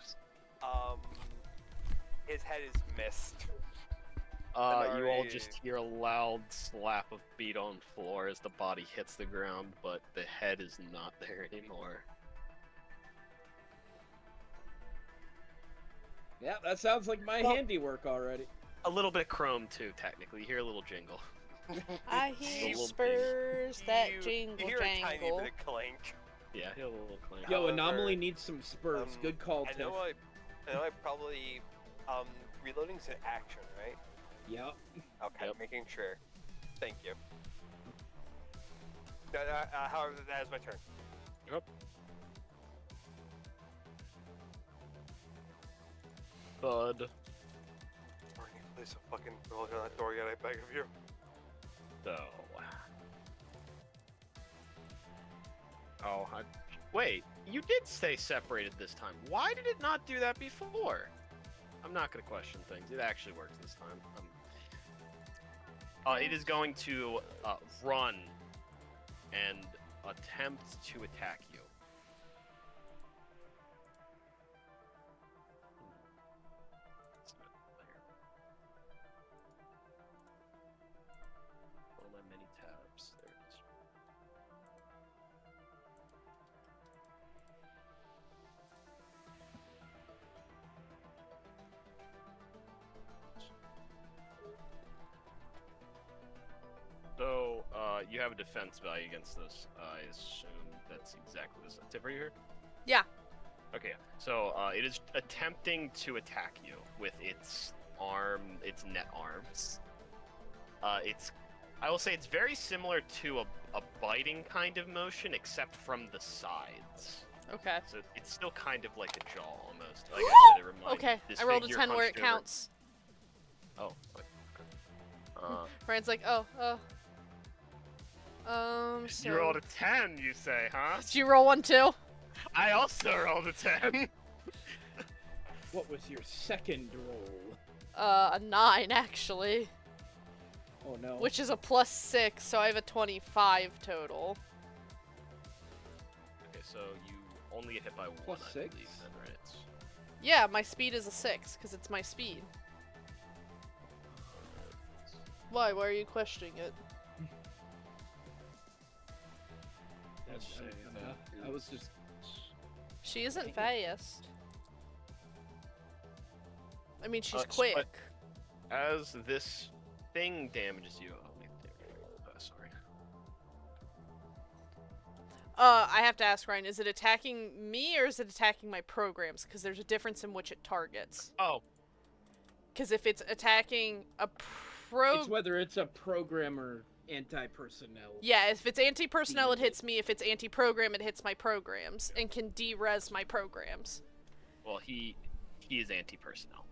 His head is missed. You all already- just hear a loud slap of beat on floor as the body hits the ground, but the head is not there anymore. Yeah, that sounds like my Well- handiwork already. A little bit chrome too, technically. You hear a little jingle. I A hear little spurs that you jingle hear a tiny jangle. bit of clank. Yeah, I hear a little clank. Yo, However, Anomaly needs some spurs. Good call, I Tiff. know I probably, reloading's an action, right? Yep. Okay, Yep. making sure. Thank you. However, that is my turn. Yep. Bud. Morgan, please don't fucking roll on that door yet, I beg of you. So. Oh, wait. You did stay separated this time. Why did it not do that before? I'm not gonna question things. It actually works this time. It is going to run and attempt to attack you. One of my many tabs. There it is. So, you have a defense value against this. I assume that's exactly this. Tip, are you here? Yeah. Okay, so it is attempting to attack you with its net arms. I will say it's very similar to a biting kind of motion, except from the sides. Okay. So it's still kind of like a jaw almost. Like I said, it reminds Okay, this I rolled a figure 10 where it hunched over- counts. Oh. Ryan's like, oh. So... You rolled a 10, you say, huh? Did you roll one too? I also rolled a 10. What was your second roll? A 9, actually. Oh no. Which is a +6, so I have a 25 total. Okay, so you only get hit by one, Plus I 6? believe, then, right? Yeah, my speed is a 6, because it's my speed. Why? Why are you questioning it? I was just. She isn't fast. I mean, she's but- quick. As this thing damages you, sorry. I have to ask Ryan, is it attacking me or is it attacking my programs? Because there's a difference in which it targets. Oh, Because if it's attacking a It's whether it's a program or anti-personnel. Yeah, if it's anti-personnel, it hits me. If it's anti-program, it hits my programs and can de-res my programs. well, he is anti-personnel.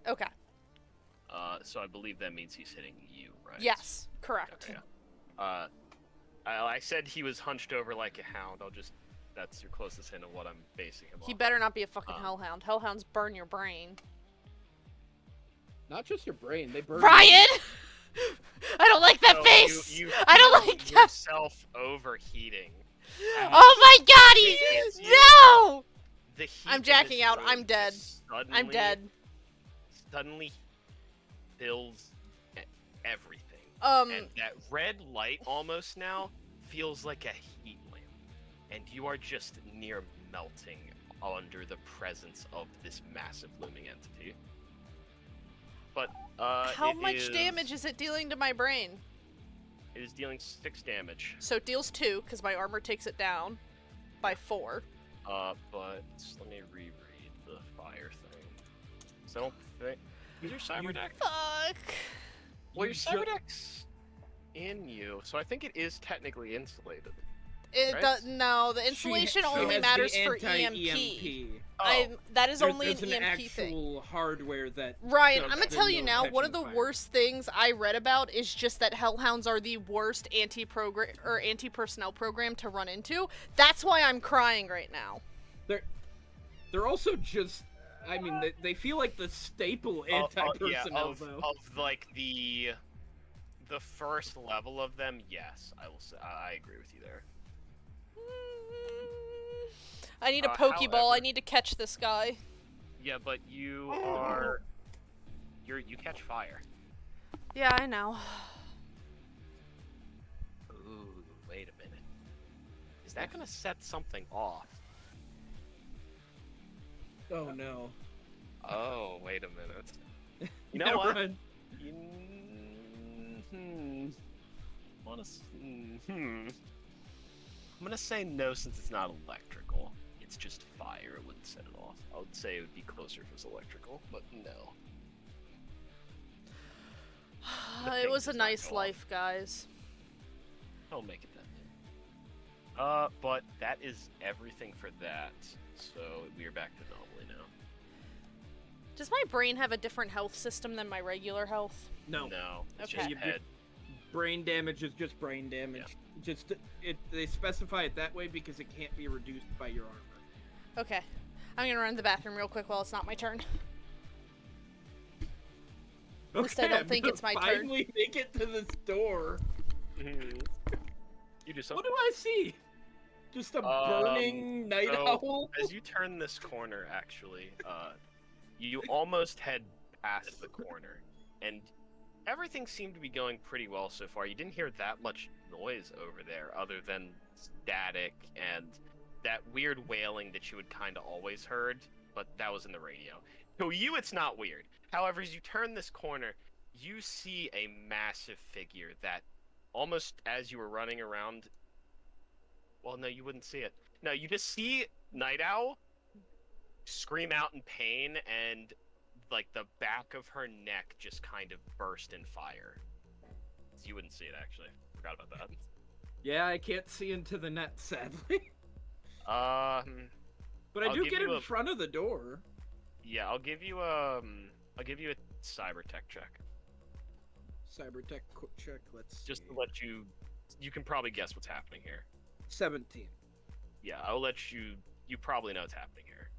Okay. So I believe that means he's hitting you, right? Yes, correct. Okay. I said he was hunched over like a hound. I'll just That's your closest hint of what I'm basing him on. He better not be a fucking Um, hellhound. Hellhounds burn your brain. Not just your brain, they burn. Ryan! I don't like that So face! You I don't feel like that! yourself overheating. Oh my god, he... Hits you. No! The heat I'm in jacking this out. room I'm dead. just I'm dead. Suddenly fills everything. And that red light almost now feels like a heat lamp. And you are just near melting under the presence of this massive looming entity. But, How much damage is it dealing to my brain? It is dealing 6 damage. So it deals 2, because my armor takes it down by 4. But let me reread the fire thing. So I don't think... Use your cyber deck? Fuck. Well, your cyber deck's in you, so I think it is technically insulated. It Right? does, no, the insulation She only has matters the for EMP. anti-EMP. Oh, That is only There's an an EMP thing. actual hardware that. Ryan, does I'm gonna the tell you no now, one of the catching fire. worst things I read about is just that hellhounds are the worst anti-program or anti-personnel program to run into. That's why I'm crying right now. They're also just. I mean, they feel like the staple anti-personnel, though. Of like the first level of them, yes, I will say I agree with you there. I need a Pokeball. However- I need to catch this guy. Yeah, but you catch fire. Yeah, I know. Ooh, wait a minute. Is that gonna set something off? Oh no. Oh, wait a minute. You know Never what? mind. I'm gonna say no since it's not electrical. It's just fire. It wouldn't set it off. I would say it would be closer if it was electrical, but no. The It thing was a does not nice go life, guys. I'll make it that. But that is everything for that. So we are back to normally now. Does my brain have a different health system than my regular health? No. No, it's Okay. just head. Brain damage is just brain damage. Just they specify it that way because it can't be reduced by your armor. Okay. I'm gonna run to the bathroom real quick while it's not my turn. At least I don't I'm think gonna it's my turn. finally make it to this door. You do something. What do I see? Just a burning night so, owl? As you turn this corner, actually, you almost head past the corner, and everything seemed to be going pretty well so far. You didn't hear that much noise over there, other than static and that weird wailing that you had kind of always heard, but that was in the radio. To you, it's not weird. However, as you turn this corner, you see a massive figure that, almost as you were running around... Well, no, you wouldn't see it. No, you just see Night Owl scream out in pain, and like the back of her neck just kind of burst in fire. You wouldn't see it, actually. Forgot about that. Yeah, I can't see into the net, sadly. But I I'll do give get you in a- front of the door. Yeah, I'll give you a cyber tech check. Cybertech check, let's Just see. to let you... You can probably guess what's happening here. 17. Yeah, I'll let you... You probably know what's happening here.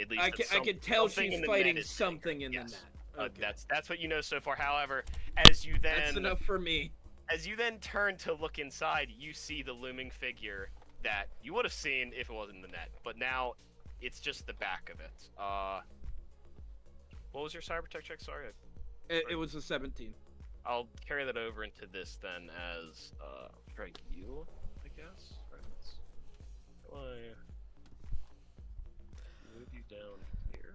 At least I it's can tell something she's in the fighting net is something in yes. the net. Okay. That's what you know so far. However, as you then... That's enough for me. As you then turn to look inside, you see the looming figure that you would have seen if it wasn't in the net, but now it's just the back of it. What was your cyber tech check? Sorry. It was a 17. I'll carry that over into this then as try you, I guess. Right. How do I move you down here?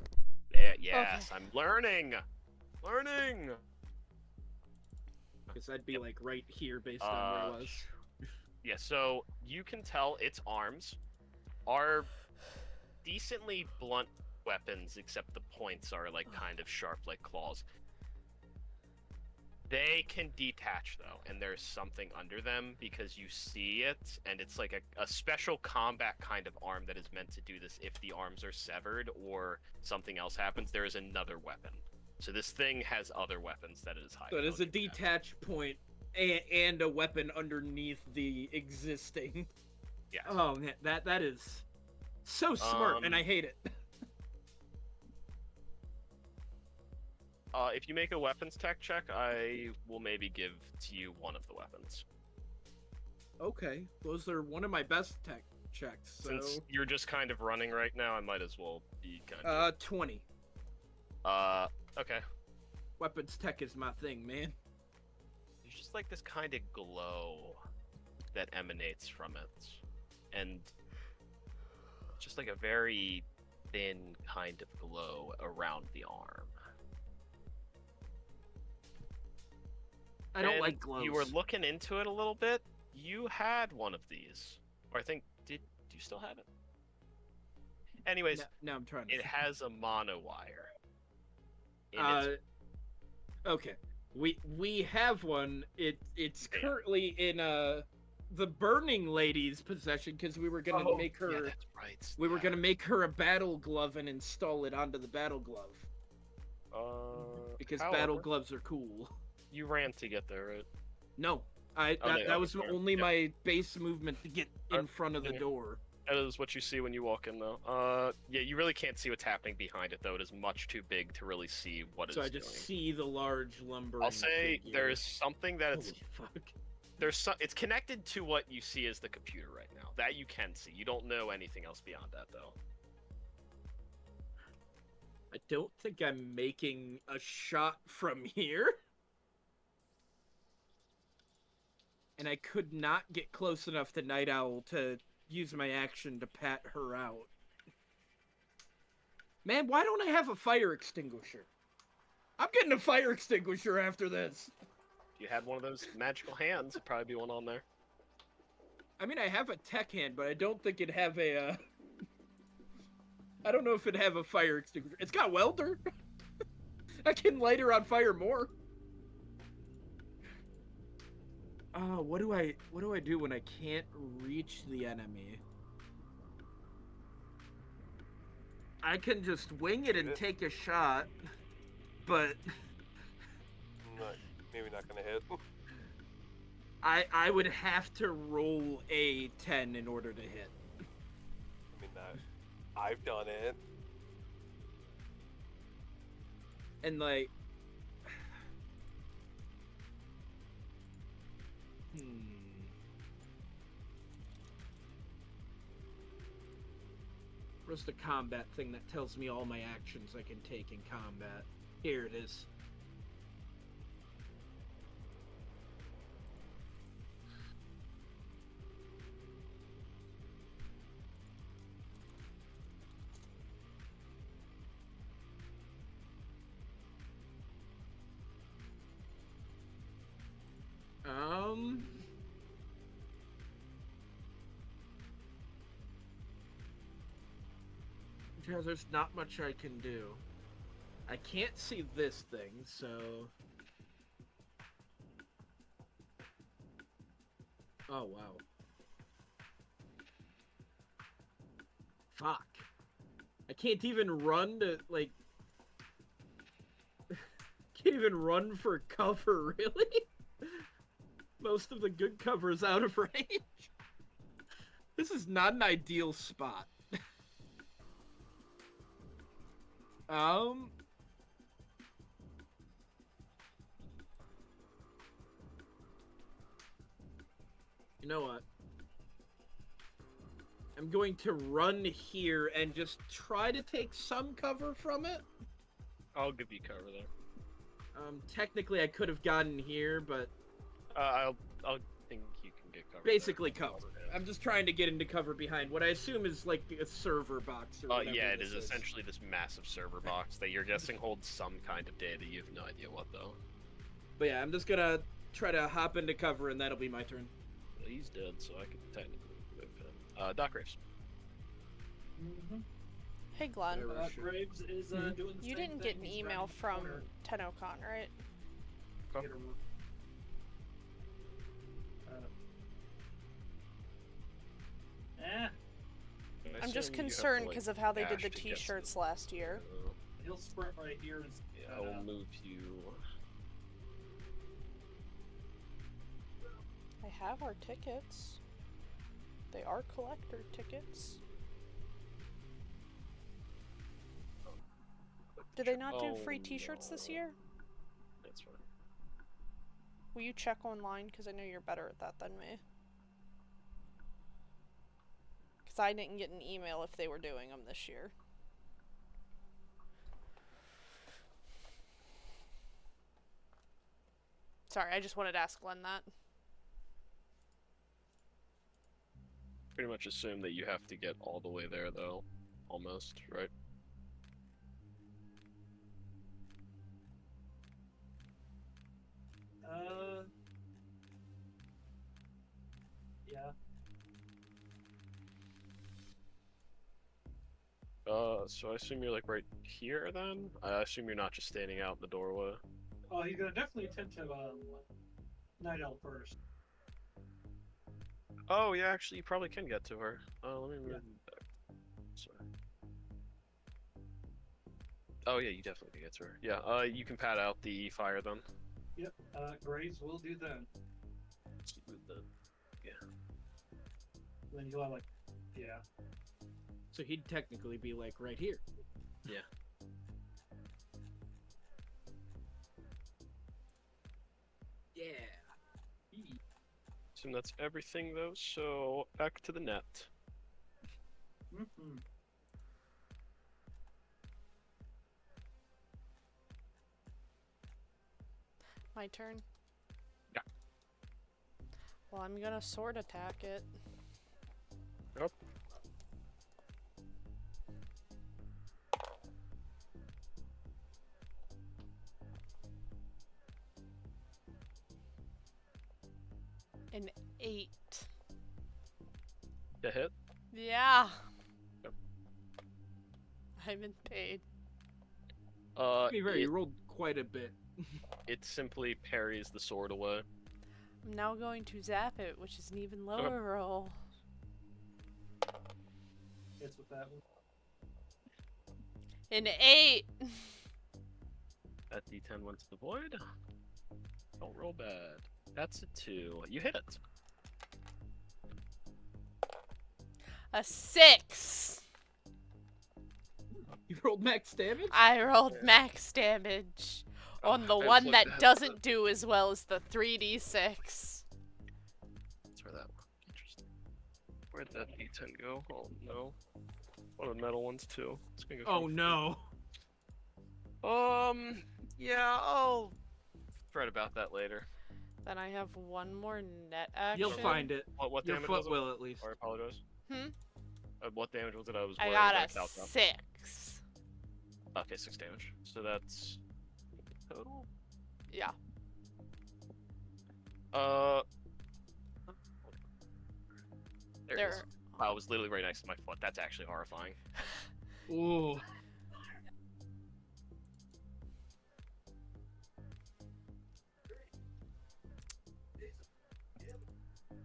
Yeah, yes, Okay. I'm learning. Learning. Because I'd be like right here based on where I was. Yeah, so you can tell its arms are decently blunt weapons, except the points are like kind of sharp like claws. They can detach though, and there's something under them because you see it, and it's like a special combat kind of arm that is meant to do this if the arms are severed or something else happens. There is another weapon. So this thing has other weapons that it is hiding. So it is I'll a give you that. detach point and a weapon underneath the existing. Yes. Oh man, that is so smart, and I hate it. If you make a weapons tech check, I will maybe give to you one of the weapons. Okay, those are one of my best tech checks. So Since you're just kind of running right now, I might as well be kind of. 20. Okay. Weapons tech is my thing, man. There's just like this kind of glow that emanates from it, and just like a very thin kind of glow around the arm. I don't And like glows. You were looking into it a little bit. You had one of these, or I think do you still have it? Anyways, now I'm trying to. it has a monowire. Okay. We have one. It's currently in the Burning Lady's possession because we were gonna make her. Yeah, that's right. We were gonna make her a battle glove and install it onto the battle glove. Because However, battle gloves are cool. You ran to get there, right? No, that was only my base movement to get in front of the door. That is what you see when you walk in, though. Yeah, you really can't see what's happening behind it, though. It is much too big to really see what So it's I just doing. see the large lumbering I'll say figure. there's something that it's Holy fuck. it's connected to what you see as the computer right now. That you can see. You don't know anything else beyond that, though. I don't think I'm making a shot from here. And I could not get close enough to Night Owl to use my action to pat her out. Man, why don't I have a fire extinguisher? I'm getting a fire extinguisher after this. If you had one of those magical hands, it'd probably be one on there. I mean, I have a tech hand, but I don't think it'd have a, I don't know if it'd have a fire extinguisher. It's got welder. I can light her on fire more. What do I do when I can't reach the enemy? I can just wing it and take a shot, but Maybe not gonna hit. I would have to roll a 10 in order to hit. I mean, I've done it. And like, where's the combat thing that tells me all my actions I can take in combat? Here it is. Yeah, there's not much I can do. I can't see this thing, so... Oh, wow. Fuck. I can't even run to, like... Can't even run for cover, really? Most of the good cover is out of range. This is not an ideal spot. You know what? I'm going to run here and just try to take some cover from it. I'll give you cover there. Technically I could have gotten here, but... I'll think you can get cover. Basically cover. I'm just trying to get into cover behind what I assume is like a server box or whatever. Yeah, it is essentially this massive server box that you're guessing holds some kind of data. You have no idea what, though. But yeah, I'm just gonna try to hop into cover and that'll be my turn. Well, he's dead, so I can technically move him. Doc Graves. Hey Glenn, Graves is doing the you same didn't thing. get an He's email rounding the from corner. TennoCon, right? Okay. I'm just concerned because of how they did the t-shirts last year. He'll sprint right here. And Yeah, I will move you. I have our tickets. They are collector tickets. Do they not do free t-shirts this year? That's fine. Will you check online? Because I know you're better at that than me. Because I didn't get an email if they were doing them this year. Sorry, I just wanted to ask Glenn that. Pretty much assume that you have to get all the way there, though. Almost, right? Yeah. So I assume you're like right here then? I assume you're not just standing out in the doorway. Oh, he's gonna definitely attempt to night out first. Oh, yeah, actually, you probably can get to her. Let me move Yeah. back. Sorry. Oh, yeah, you definitely can get to her. Yeah, you can pat out the fire then. Yep. Graves will do that. Let's move the... Then you'll have like, yeah. So he'd technically be like right here. Yeah. Yeah. Assume that's everything, though, so back to the net. Mm-hmm. My turn? Yeah. Well, I'm gonna sword attack it. Yep. An 8. The hit? Yeah. Yep. I've been paid. To be fair, It, you rolled quite a bit. it simply parries the sword away. I'm now going to zap it, which is an even lower roll. Hits with that one. An 8! That d10 went to the void. Don't roll bad. That's a 2. You hit it. A 6! You rolled max damage? I rolled max damage on the I just one looked that at doesn't do as well as the 3d6. That's where that one. Interesting. Where'd that d10 go? Oh no. One of the metal ones too. It's gonna go Oh from- no. Yeah, I'll fret about that later. Then I have one more net action. You'll find it. What Your damage foot was it? will at least. I apologize. Hmm? What damage was it? I was I worried got about a Calcom. 6. Okay, 6 damage. So that's total. Yeah. There it is. Wow, it was literally right next to my foot. That's actually horrifying. Ooh.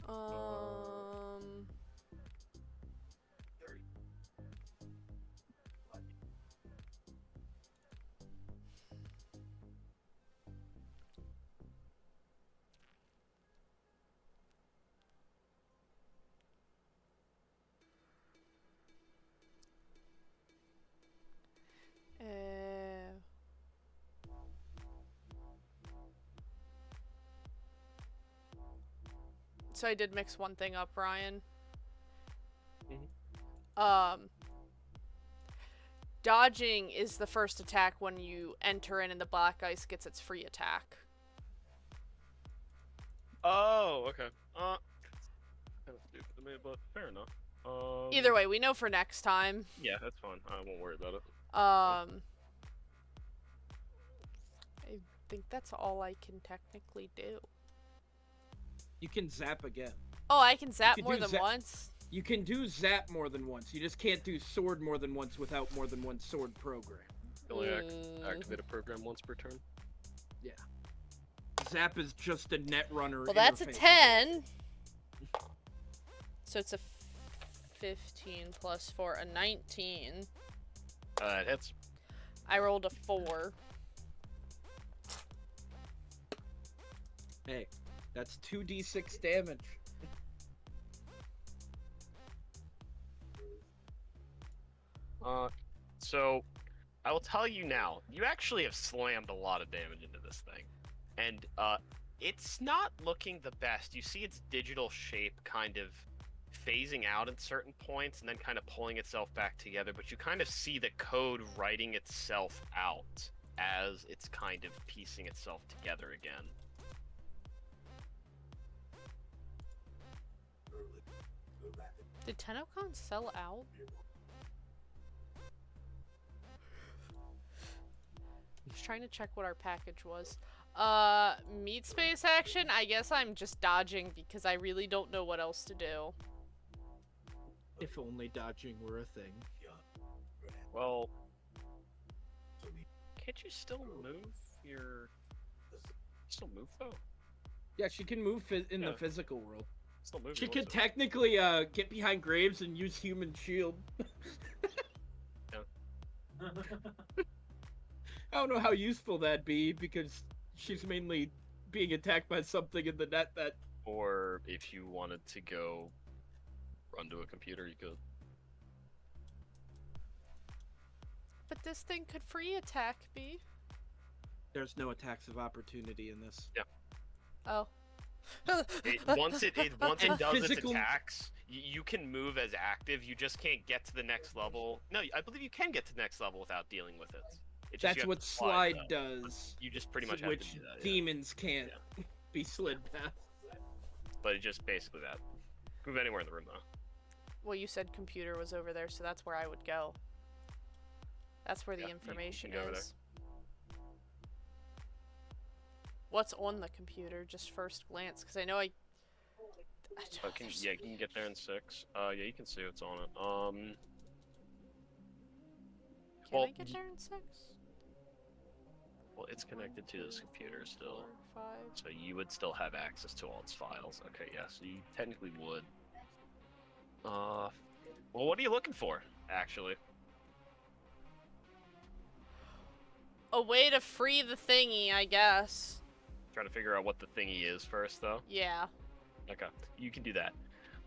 Um. So I did mix one thing up, Ryan. Dodging is the first attack when you enter in and the black ice gets its free attack. Oh, okay. Kind of stupid to me, but fair enough. Either way, we know for next time. Yeah, that's fine. I won't worry about it. I think that's all I can technically do. You can zap again. Oh, I can zap can more do than zap- once? You can do zap more than once. You just can't do sword more than once without more than one sword program. You only activate a program once per turn. Yeah. Zap is just a net runner. Well, that's a interface. 10. So it's a 15 plus 4, a 19. It hits. I rolled a 4. Hey, that's 2d6 damage. So I will tell you now, you actually have slammed a lot of damage into this thing. And it's not looking the best. You see its digital shape kind of phasing out at certain points and then kind of pulling itself back together, but you kind of see the code writing itself out as it's kind of piecing itself together again. Did Tenocon sell out? Just trying to check what our package was. Meat space action? I guess I'm just dodging because I really don't know what else to do. If only dodging were a thing. Well, can't you still move your... Still move, though? Yeah, she can move in Yeah. the physical world. Still move. She your could moves. technically get behind graves and use human shield. I don't know how useful that'd be because she's mainly being attacked by something in the net that. Or if you wanted to go run to a computer, you could. But this thing could free attack me. There's no attacks of opportunity in this. Oh. Once it And does physical- its attacks, you can move as active. You just can't get to the next level. No, I believe you can get to the next level without dealing with it. It's just you That's have what to slide though. does. You just pretty much have Which to do that. Yeah. demons can't be slid past. But it's just basically that. Move anywhere in the room though. Well, you said computer was over there, so that's where I would go. That's where the Yeah, you information can go over is. What's on the computer? Just first glance, because I know I Yeah, you can get there in 6. Yeah, you can see what's on it. Can well, I get there in 6? Well, it's connected to this computer still, 4, 5. so you would still have access to all its files. Okay, yeah, so you technically would. Well, what are you looking for, actually? A way to free the thingy, I guess. Trying to figure out what the thingy is first, though. Yeah. Okay, you can do that.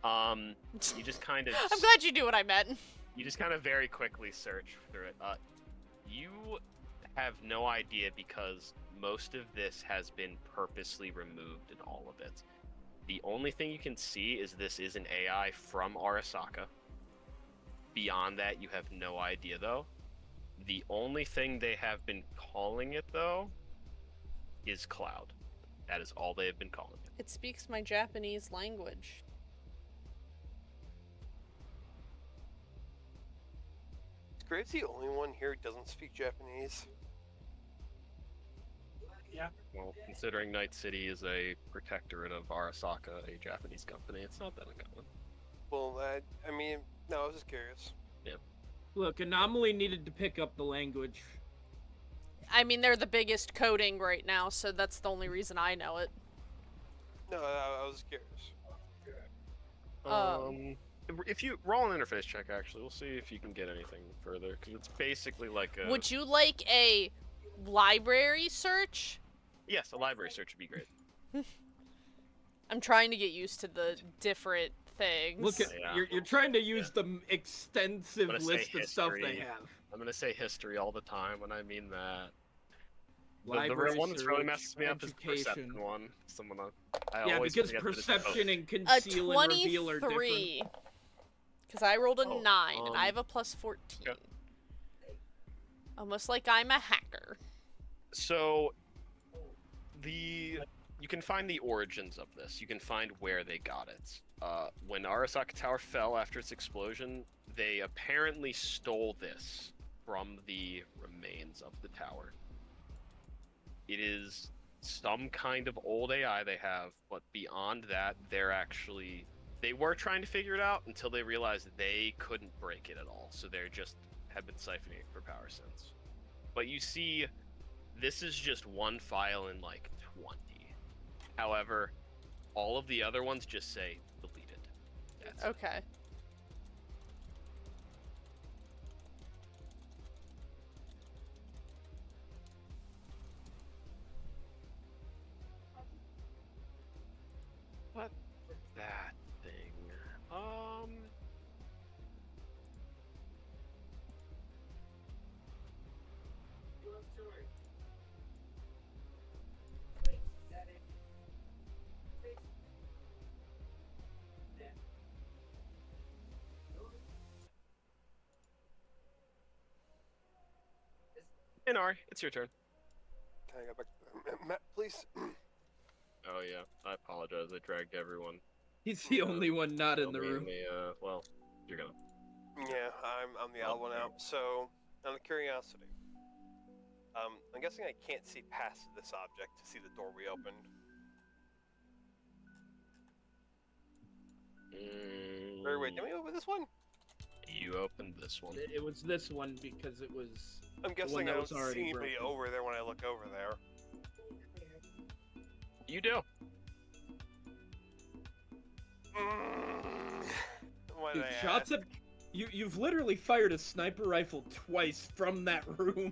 You just kind of. I'm glad you knew what I meant. You just kind of very quickly search through it. You have no idea because most of this has been purposely removed in all of it. The only thing you can see is this is an AI from Arasaka. Beyond that, you have no idea, though. The only thing they have been calling it, though, is Cloud. That is all they have been calling it. It speaks my Japanese language. Is Graves the only one here who doesn't speak Japanese? Yeah. Well, considering Night City is a protectorate of Arasaka, a Japanese company, it's not that uncommon. Well, I mean, no, I was just curious. Look, Anomaly needed to pick up the language. I mean, they're the biggest coding right now, so that's the only reason I know it. No, I was curious. If you roll an interface check, actually, we'll see if you can get anything further, because it's basically like a... Would you like a library search? Yes, a library search would be great. I'm trying to get used to the different things. Look at Yeah. you're trying to use the extensive I'm gonna list say of stuff they history. have. I'm gonna say history all the time when I mean that. The Library real one that's really search, messes me up is the perception education. one. Yeah, always because forget that it's perception and A conceal and reveal are different. 23. Because I rolled a Oh, 9, and I have a plus 14. yeah. Almost like I'm a hacker. So, you can find the origins of this. You can find where they got it. When Arasaka Tower fell after its explosion, they apparently stole this from the remains of the tower. It is some kind of old AI they have, but beyond that, they were trying to figure it out until they realized they couldn't break it at all. So they just have been siphoning it for power since. But you see, this is just one file in like 20. However, all of the other ones just say deleted. That's it. Okay. What that thing? Inari, it's your turn. Can I go back? Matt, please. Oh yeah, I apologize. I dragged everyone. He's the only one not in the Me room. and well, you're gonna. Yeah, I'm the odd one out. So, out of curiosity, I'm guessing I can't see past this object to see the door we opened. Or wait, did we open this one? You opened this one. It was this one because it was. I'm guessing that I don't was see already anybody broken. over there when I look over there. You do. What Dude, did I shots add? at you've literally fired a sniper rifle twice from that room.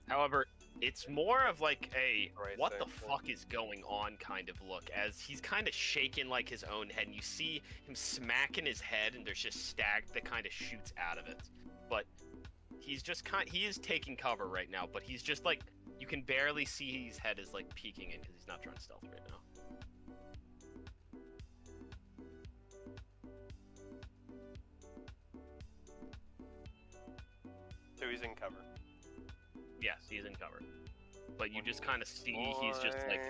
However, it's more of like a Right, what so- the fuck is going on kind of look, as he's kind of shaking like his own head, and you see him smacking his head, and there's just stag that kind of shoots out of it. But he's just he is taking cover right now, but he's just like, you can barely see his head is like peeking in because he's not trying to stealth right now. So he's in cover. Yes, he's in cover. But you just kind of see he's just like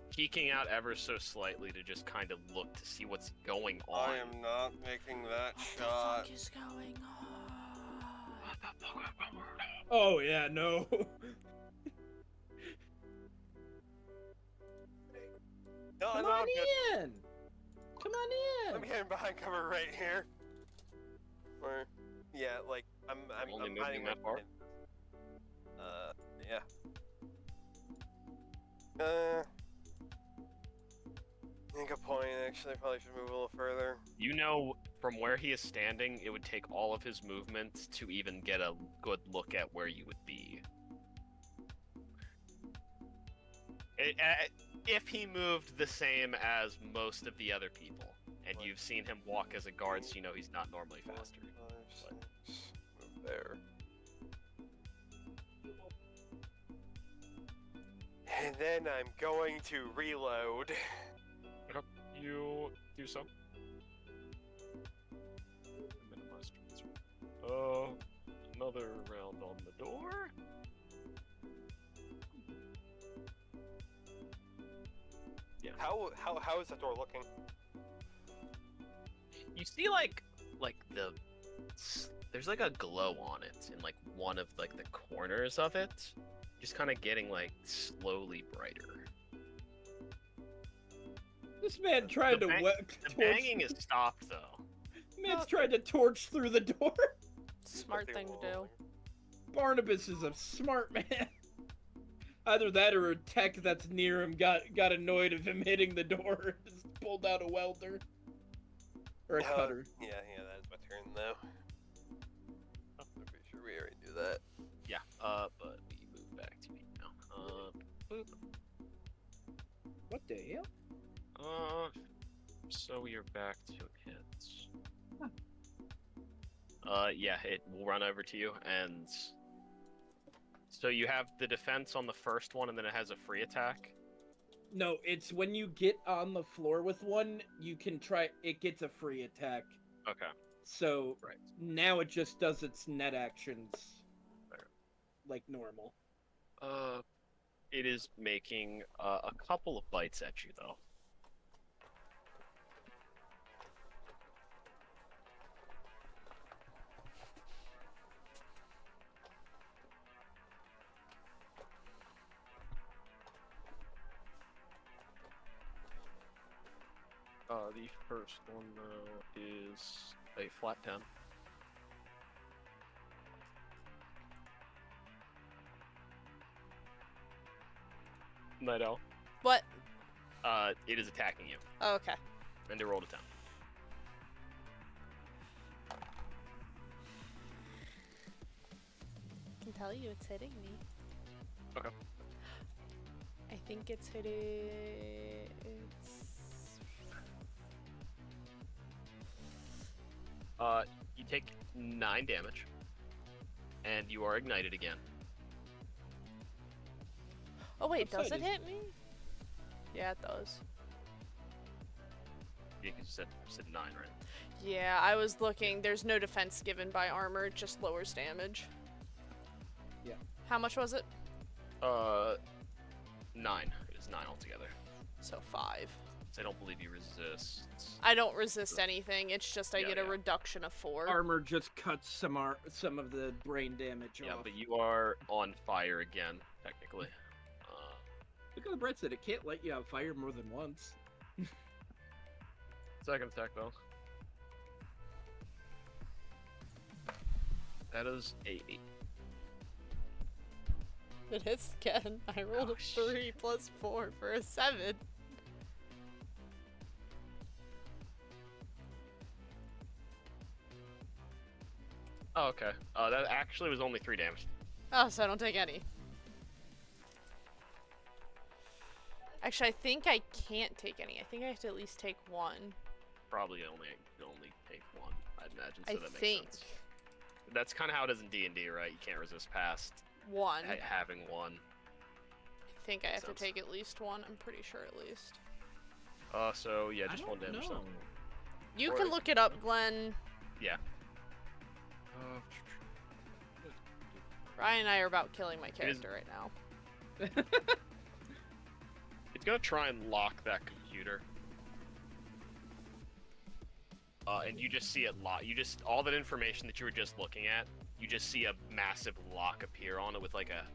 peeking out ever so slightly to just kind of look to see what's going on. I am not making that What shot. the fuck is going on? Oh yeah, no. No, Come no, on I'm good. in. Come on Let me in. hide behind cover right here. Or, yeah, like I'm Only moving hiding that far? Yeah. Good point. Actually, I probably should move a little further. You know, from where he is standing, it would take all of his movement to even get a good look at where you would be. If he moved the same as most of the other people, and you've seen him walk as a guard, so you know he's not normally faster. 5, 6, move there. And then I'm going to reload. You do so. Minimize transfer. Another round on the door. Yeah. How is that door looking? You see like there's like a glow on it in like one of like the corners of it, just kind of getting like slowly brighter. This man tried to The torch. banging is stopped though. Man's tried to torch through the door. Smart thing to do. Barnabas is a smart man. Either that or a tech that's near him got annoyed of him hitting the door and just pulled out a welder. Or a cutter. Yeah, that is my turn though. I'm pretty sure we already do that. Yeah. But we move back to me now. Boop. What the hell? So we are back to hits. Yeah, it will run over to you, and so you have the defense on the first one, and then it has a free attack. No, it's when you get on the floor with one, you can try. It gets a free attack. Okay. So Right. now it just does its net actions Fair. like normal. It is making a couple of bites at you, though. The first one, though, is a flat 10. Night Owl. What? It is attacking you, Oh, okay. and they rolled a 10. I can tell you it's hitting me. Okay. I think it's hitting. You take 9 damage, and you are ignited again. Oh wait, What does side it is hit me? Yeah, it does. Yeah, 'cause you said 9, right? Yeah, I was looking. There's no defense given by armor, it just lowers damage. Yeah. How much was it? 9. It is 9 altogether. So 5. So I don't believe you resist. I don't resist anything. It's just I Yeah, get a yeah. reduction of 4. Armor just cuts some of the brain damage Yeah, off. but you are on fire again, technically. Look at the bright side. It can't let you on fire more than once. Second attack, though. That is a 8. It hits again. I rolled a 3 plus 4 for a 7. Oh, okay. That actually was only 3 damage. Oh, so I don't take any. Actually, I think I can't take any. I think I have to at least take 1. Probably only take 1, I'd imagine. So I that makes think. sense. That's kind of how it is in D&D, right? You can't resist past 1. having 1. I think I have to Sense. take at least 1. I'm pretty sure at least. So yeah, just I 1 don't damage. know. Then. You Or- can look it up, Glenn. Yeah. Ryan and I are about killing my is- character right now. It's gonna try and lock that computer. And you just see it lock. You just all that information that you were just looking at. You just see a massive lock appear on it with like a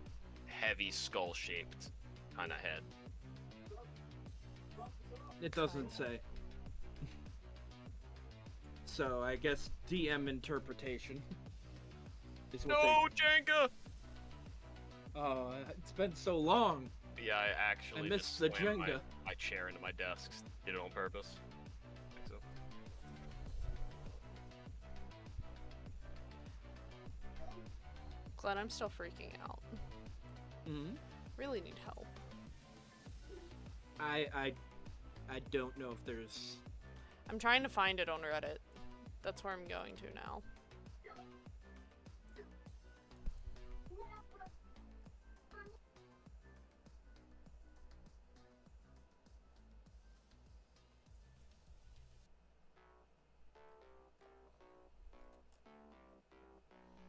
heavy skull-shaped kind of head. It doesn't say. So I guess DM interpretation is what No, Jenga! they... Oh, it's been so long. Yeah, I actually missed just the slammed Jenga. my chair into my desk. Did it on purpose. I think so. Glenn, I'm still freaking out. Hmm. Really need help. I don't know if there's... I'm trying to find it on Reddit. That's where I'm going to now.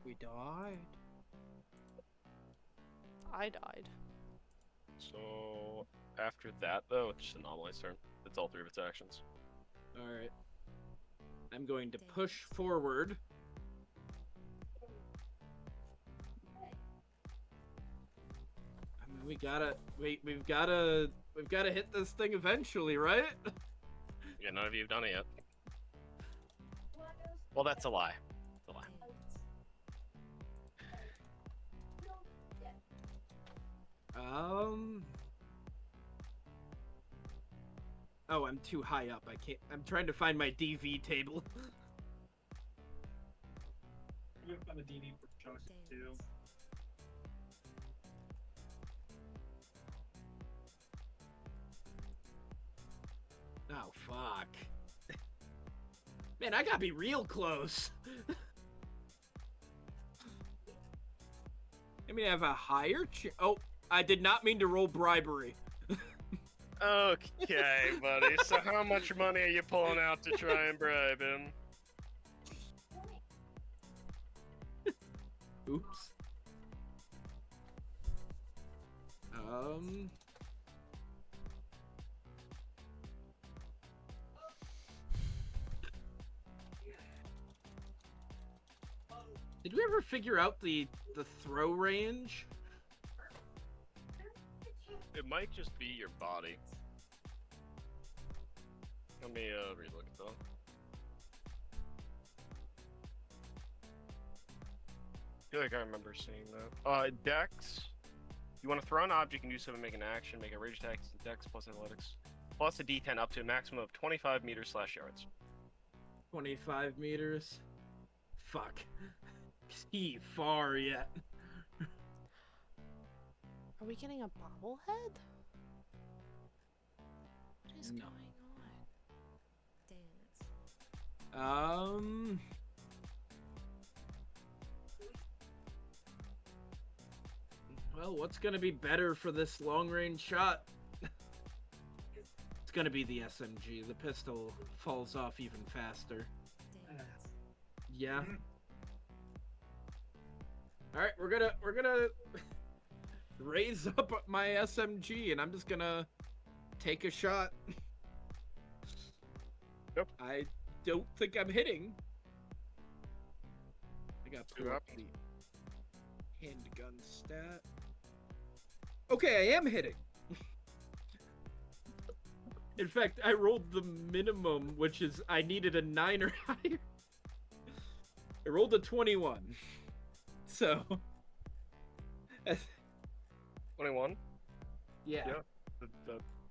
We died. I died. So after that, though, it's just Anomaly's turn. It's all 3 of its actions. Alright. I'm going to push forward. I mean, we've gotta hit this thing eventually, right? Yeah, none of you have done it yet. Well, that's a lie. It's a lie. Oh, I'm too high up. I can't. I'm trying to find my DV table. You have found a DD for chunks too. Oh, fuck. Man, I gotta be real close. I mean, I have a higher oh, I did not mean to roll bribery. Okay, buddy. So how much money are you pulling out to try and bribe him? Oops. Did we ever figure out the throw range? It might just be your body. Let me relook it though. I feel like I remember seeing that. Dex. You want to throw an object and do something, make an action, make a rage attack, Dex plus athletics. Plus a D10 up to a maximum of 25 meters / yards. 25 meters. Fuck. He far yet. Are we getting a bobblehead? What is No. going on? Damn it. Well, what's gonna be better for this long-range shot? It's gonna be the SMG. The pistol falls off even faster. Yeah. All right, we're gonna raise up my SMG, and I'm just gonna take a shot. Yep. I don't think I'm hitting. I got See pull what up the handgun stat. Okay, I am hitting. In fact, I rolled the minimum, which is I needed a 9 or higher. I rolled a 21. So, 21. yeah. Yeah.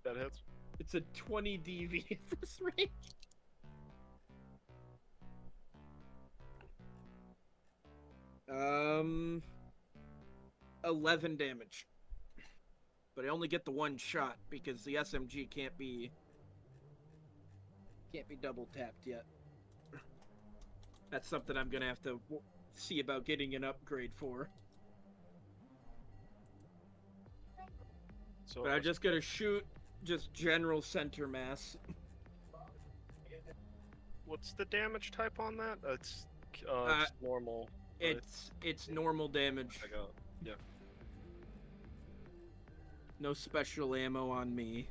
That hits. It's a 20 DV at this range. Um, 11 damage. But I only get the one shot because the SMG can't be double tapped yet. That's something I'm gonna have to see about getting an upgrade for. So But I'm just gonna shoot just general center mass. what's the damage type on that? It's just normal. right? It's normal damage. I got. Yeah. No special ammo on me.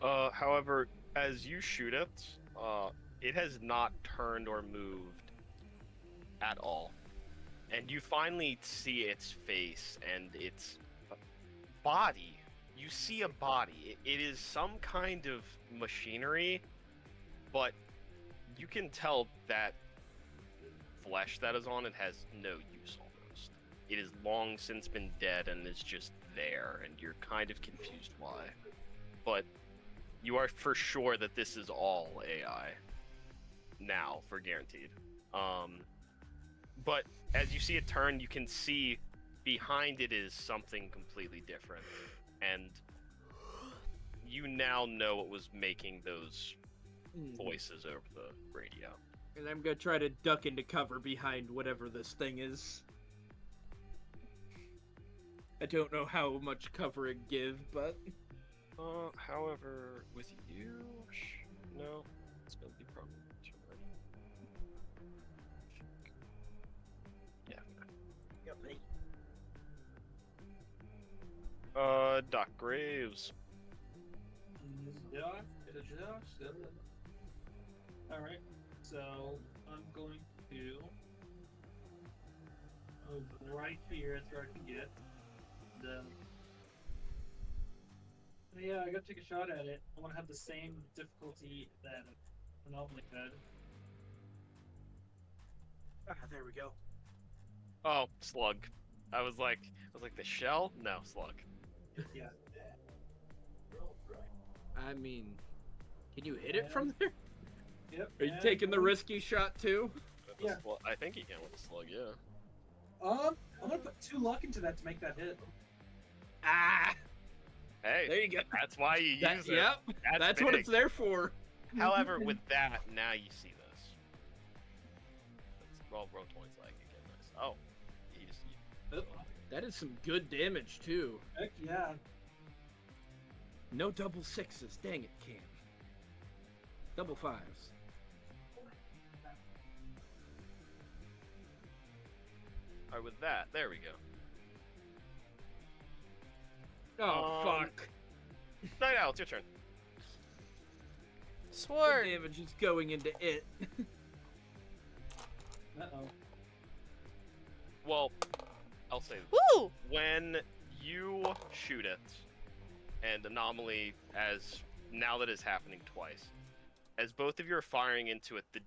However, as you shoot it has not turned or moved at all. And you finally see its face and its body. You see a body. It is some kind of machinery, but you can tell that flesh that is on it has no use almost. It is long since been dead and is just there, and you're kind of confused why. But you are for sure that this is all AI now, for guaranteed. But as you see it turn, you can see behind it is something completely different, and you now know what was making those voices over the radio. And I'm gonna try to duck into cover behind whatever this thing is. I don't know how much cover it give, but However, with you, no, it's gonna be probably too hard. Yeah. Doc Graves. Alright, so I'm going to move right here. That's where I can get. Yeah, I gotta take a shot at it. I want to have the same difficulty that Anomaly had. there we go. Oh, slug. I was like the shell? No, slug. Yeah. I mean, can you hit it from there? Yep. Are you and taking the risky shot too? Yeah. I think he can with a slug, yeah. I'm gonna put 2 luck into that to make that hit. Ah, Hey, there you go. that's why you use it. Yep, that's what big. it's there for. However, with that, now you see this. Well, roll 20's like again. Nice. Oh, he just. That is some good damage too. Heck yeah. No double sixes. Dang it, Cam. Double fives. All right, with that, there we go. Oh fuck. Night Owl, it's your turn. Sword. The damage is going into it. Uh-oh. Well, I'll say this. Woo! When you shoot it, and Anomaly, as now that is happening twice, as both of you are firing into it, the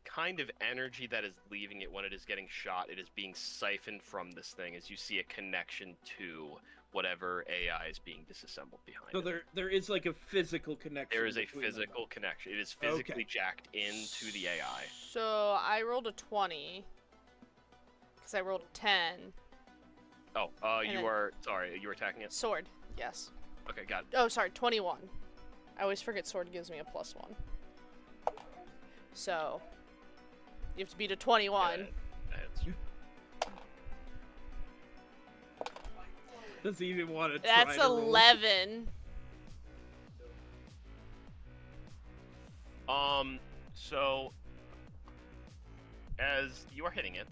kind of energy that is leaving it when it is getting shot, it is being siphoned from this thing as you see a connection to whatever AI is being disassembled behind So it. there is like a physical connection. There is a between them. physical connection. It is physically Okay. jacked into the AI. So I rolled a 20. Because I rolled a 10. Oh, And you then- are, sorry, you were attacking it? Sword. Yes. Okay, got it. Oh, sorry, 21. I always forget sword gives me a +1. So, you have to beat a 21. Yeah, that hits. Doesn't even want to try That's to roll. 11. So as you are hitting it,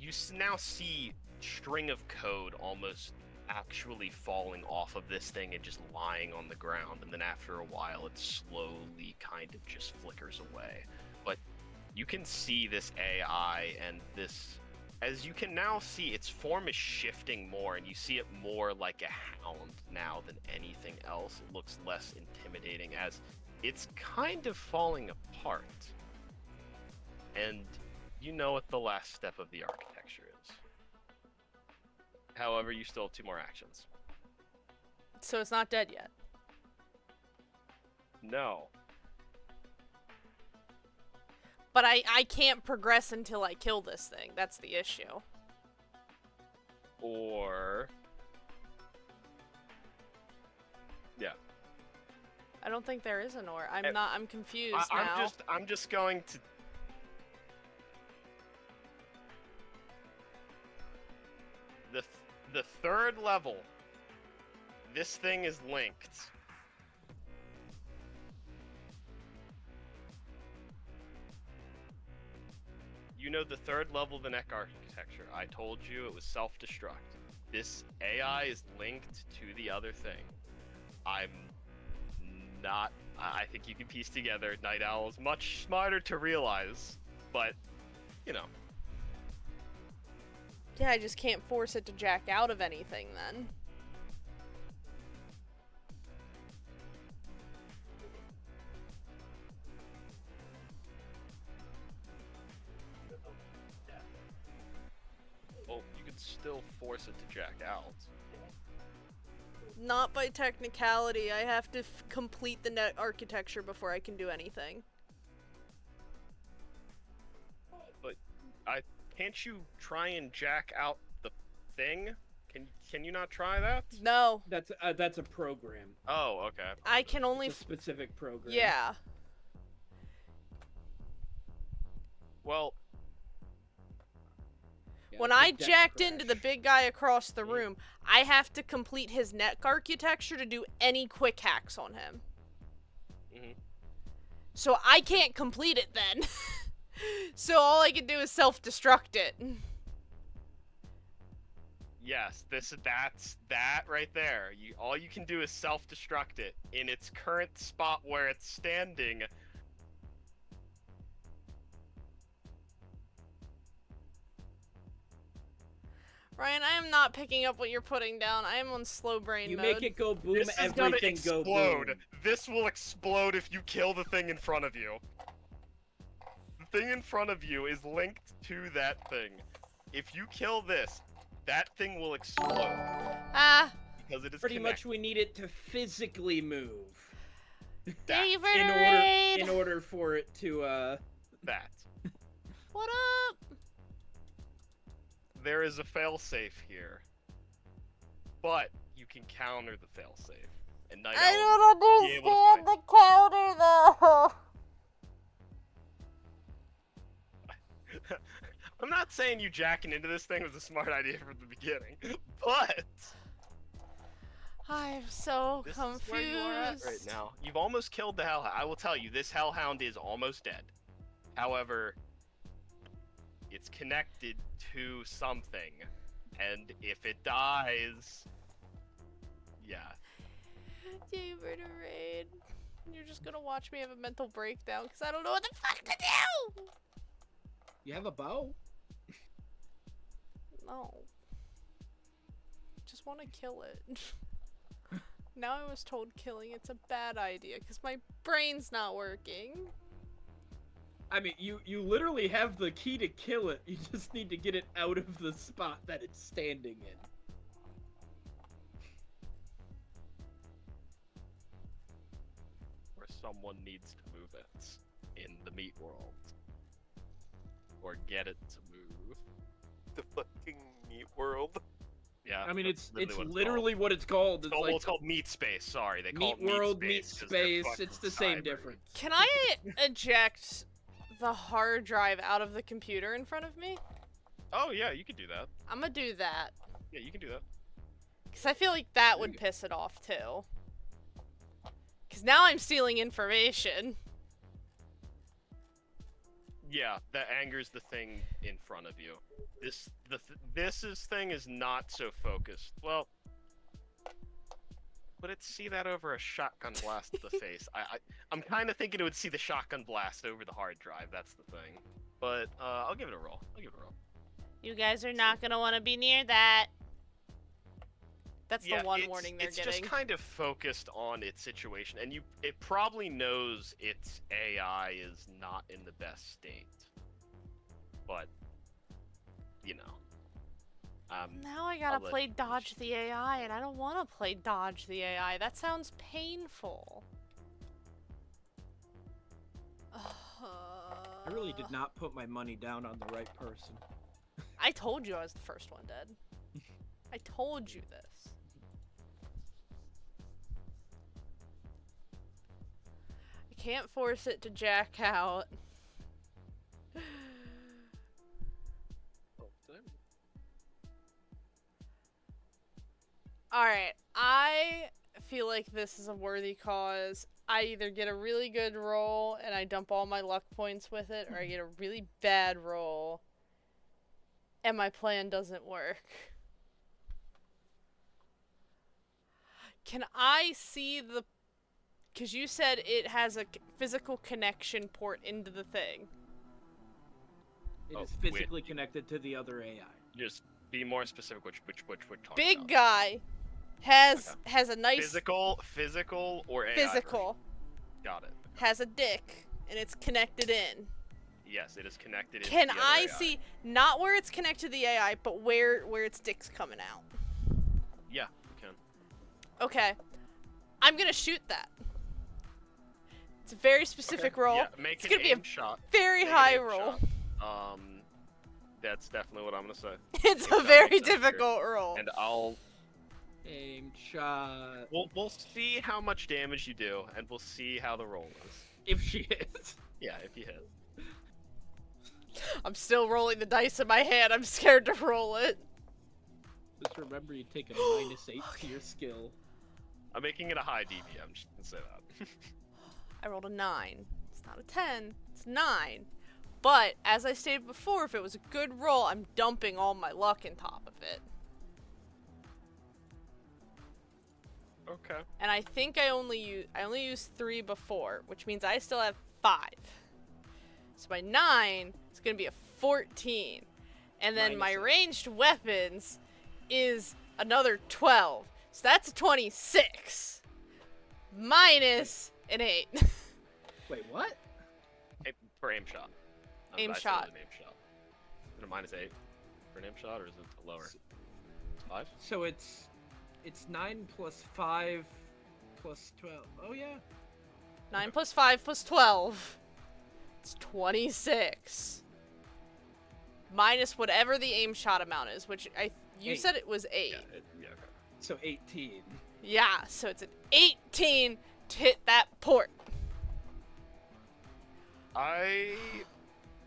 you now see string of code almost actually falling off of this thing and just lying on the ground, and then after a while it slowly kind of just flickers away. But you can see this AI and this, as you can now see, its form is shifting more, and you see it more like a hound now than anything else. It looks less intimidating as it's kind of falling apart. And you know what the last step of the architecture is. However, you still have 2 more actions. So it's not dead yet. No. But I can't progress until I kill this thing. That's the issue. Or... yeah. I don't think there is an or. I'm confused I'm now. I'm just going to... The third level, this thing is linked. You know the third level of the neck architecture. I told you it was self-destruct. This AI is linked to the other thing. I'm not... I think you can piece together Night Owl is much smarter to realize, but, you know. Yeah, I just can't force it to jack out of anything then. Well, you could still force it to jack out. Not by technicality. I have to complete the net architecture before I can do anything. But can't you try and jack out the thing? Can you not try that? No. That's a program. Oh, okay. I can only... It's a specific program. yeah. Well, Yeah, When it's a I deck jacked into the crash. big guy across the room, I have to complete his neck architecture to do any quick hacks on him. Mhm. So I can't complete it then. So all I can do is self-destruct it. yes, that's that right there. All you can do is self-destruct it in its current spot where it's standing. Ryan, I am not picking up what you're putting down. I am on slow brain You mode. make it go boom, This is gonna everything go explode. boom. This will explode if you kill the thing in front of you. The thing in front of you is linked to that thing. If you kill this, that thing will explode Ah, because it is Pretty much connected. we need it to physically move David in order for it to That. What up? There is a failsafe here, but you can counter the failsafe. And Night I Owl don't be able to understand the counter though. I'm not saying you jacking into this thing was a smart idea from the beginning, but I'm so this confused. is where you are at right now. You've almost killed the Hellhound. I will tell you, this Hellhound is almost dead. However, it's connected to something, and if it dies, yeah. David Raid. You're just gonna watch me have a mental breakdown because I don't know what the fuck to do. you have a bow. No. Just want to kill it. Now I was told killing it's a bad idea because my brain's not working. I mean, you literally have the key to kill it. You just need to get it out of the spot that it's standing in. Or someone needs to move it in the meat world. Or get it to move. The fucking meat world. Yeah. I mean, that's it's what literally what it's called. It's called. like Well, it's called meat space. Sorry, they call meat it meat world, space. meat 'cause they're space. fucking It's the same cyber. difference. Can I eject the hard drive out of the computer in front of me? Oh yeah, you can do that. I'm gonna do that. Yeah, you can do that. Because I feel like that There would you go. piss it off too. Because now I'm stealing information. Yeah, that angers the thing in front of you. This thing is not so focused. Well, would it see that over a shotgun blast to the face? I'm kind of thinking it would see the shotgun blast over the hard drive. That's the thing. But I'll give it a roll. You guys are not gonna want to be near that. That's the one warning they're getting. It's just kind of focused on its situation, and it probably knows its AI is not in the best state. But, you know. Now I gotta I'll let play you dodge the AI, and I don't want to play dodge the AI. That sounds painful. I really did not put my money down on the right person. I told you I was the first one dead. I told you this. I can't force it to jack out. Alright, I feel like this is a worthy cause. I either get a really good roll and I dump all my luck points with it, or I get a really bad roll and my plan doesn't work. Can I see the... Because you said it has a physical connection port into the thing. It is physically connected to the other AI. Just be more specific which we're talking Big about. guy has a nice... Physical or AI? Physical. Got it. Has a dick, and it's connected in. Yes, it is connected. Can into the I other AI. see, not where it's connected to the AI, but where its dick's coming out? Yeah, you can. Okay. I'm gonna shoot that. It's a very specific roll. Yeah, make It's an gonna be aim a shot. very Make an high aim roll. shot. That's definitely what I'm gonna say. It's If a that very makes sense here. difficult roll. And I'll. Aim shot. We'll see how much damage you do, and we'll see how the roll is. If she hits. Yeah, if you hit. I'm still rolling the dice in my hand. I'm scared to roll it. Just remember you take a -8 to your skill. I'm making it a high DB. I'm just gonna say that. I rolled a 9. It's not a 10. It's 9. But, as I stated before, if it was a good roll, I'm dumping all my luck on top of it. Okay. And I think I only used 3 before, which means I still have 5. So my 9 is going to be a 14. And then my -8. ranged weapons is another 12. So that's a 26. Minus an 8. Wait, what? For aim shot. Aim I said shot. an aim shot. Is it a -8 for an aim shot, or is it lower? 5? So it's 9 plus 5 plus 12. Oh yeah. 9 plus 5 plus 12. It's 26. Minus whatever the aim shot amount is, which you 8. said it was 8. Yeah, okay. So 18. Yeah, so it's an 18 to hit that port.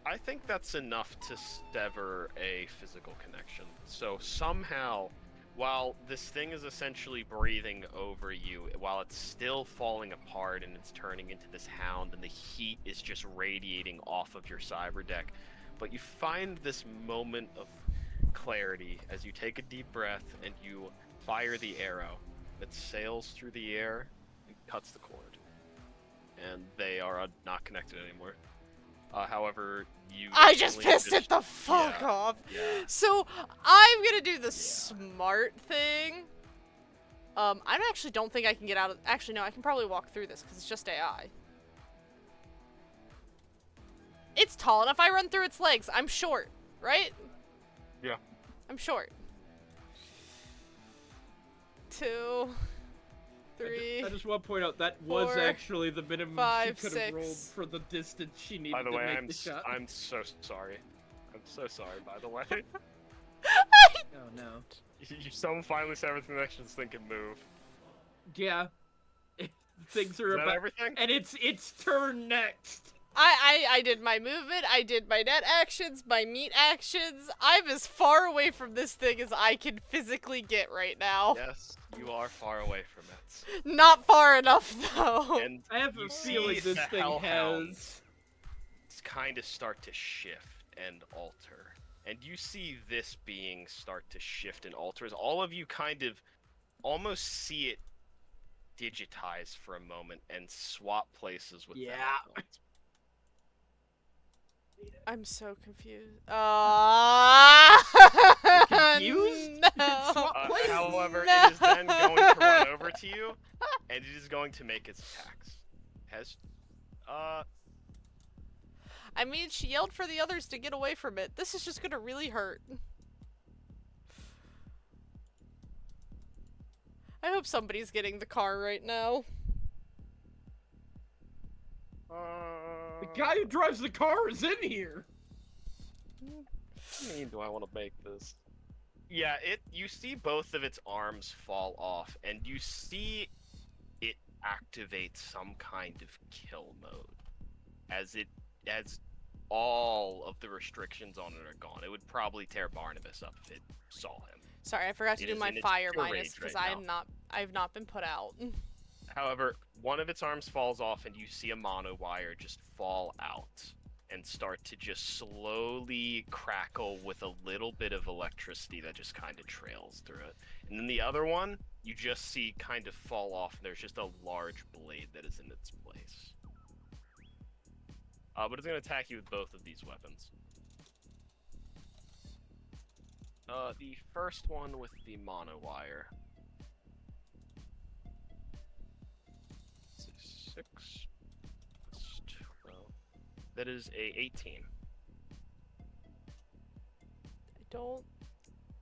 I think that's enough to sever a physical connection. So somehow, while this thing is essentially breathing over you, while it's still falling apart and it's turning into this hound and the heat is just radiating off of your cyber deck, but you find this moment of clarity as you take a deep breath and you fire the arrow that sails through the air and cuts the cord. And they are not connected anymore. However, I just instantly pissed it the fuck yeah, off. Yeah. So I'm gonna do the smart thing. I actually don't think I can get out of. Actually, no, I can probably walk through this because it's just AI. It's tall enough. I run through its legs. I'm short, right? Yeah. I'm short. 2, 3. I just want to point out that was 4, actually the minimum 5, she could have 6. rolled for the distance she needed By the to way, make the shot. I'm so sorry. I'm so sorry, by the way. Oh no. Someone finally said everything that this thing can move. Yeah. Things are Is that about everything? and it's turn next. I did my movement, I did my net actions, my meat actions. I'm as far away from this thing as I can physically get right now. Yes, you are far away from it. Not far enough, though. And I have a you feeling see this the thing hellhound has kind of start to shift and alter. And you see this being start to shift and alter as all of you kind of almost see it digitize for a moment and swap places with Yeah. them. I'm so confused. Confused? No. Swap places? However, No. it is then going to run over to you, and it is going to make its attacks. I mean, she yelled for the others to get away from it. This is just gonna really hurt. I hope somebody's getting the car right now. The guy who drives the car is in here. How mean do I want to make this? Yeah, you see both of its arms fall off, and you see it activate some kind of kill mode. As all of the restrictions on it are gone. It would probably tear Barnabas up if it saw him. Sorry, I forgot to It do is my in its fire pure minus rage because right I've not been put out. However, one of its arms falls off, and you see a mono wire just fall out and start to just slowly crackle with a little bit of electricity that just kind of trails through it. And then the other one, you just see kind of fall off, and there's just a large blade that is in its place. But it's going to attack you with both of these weapons. The first one with the mono wire. 6 plus 12. That is a 18.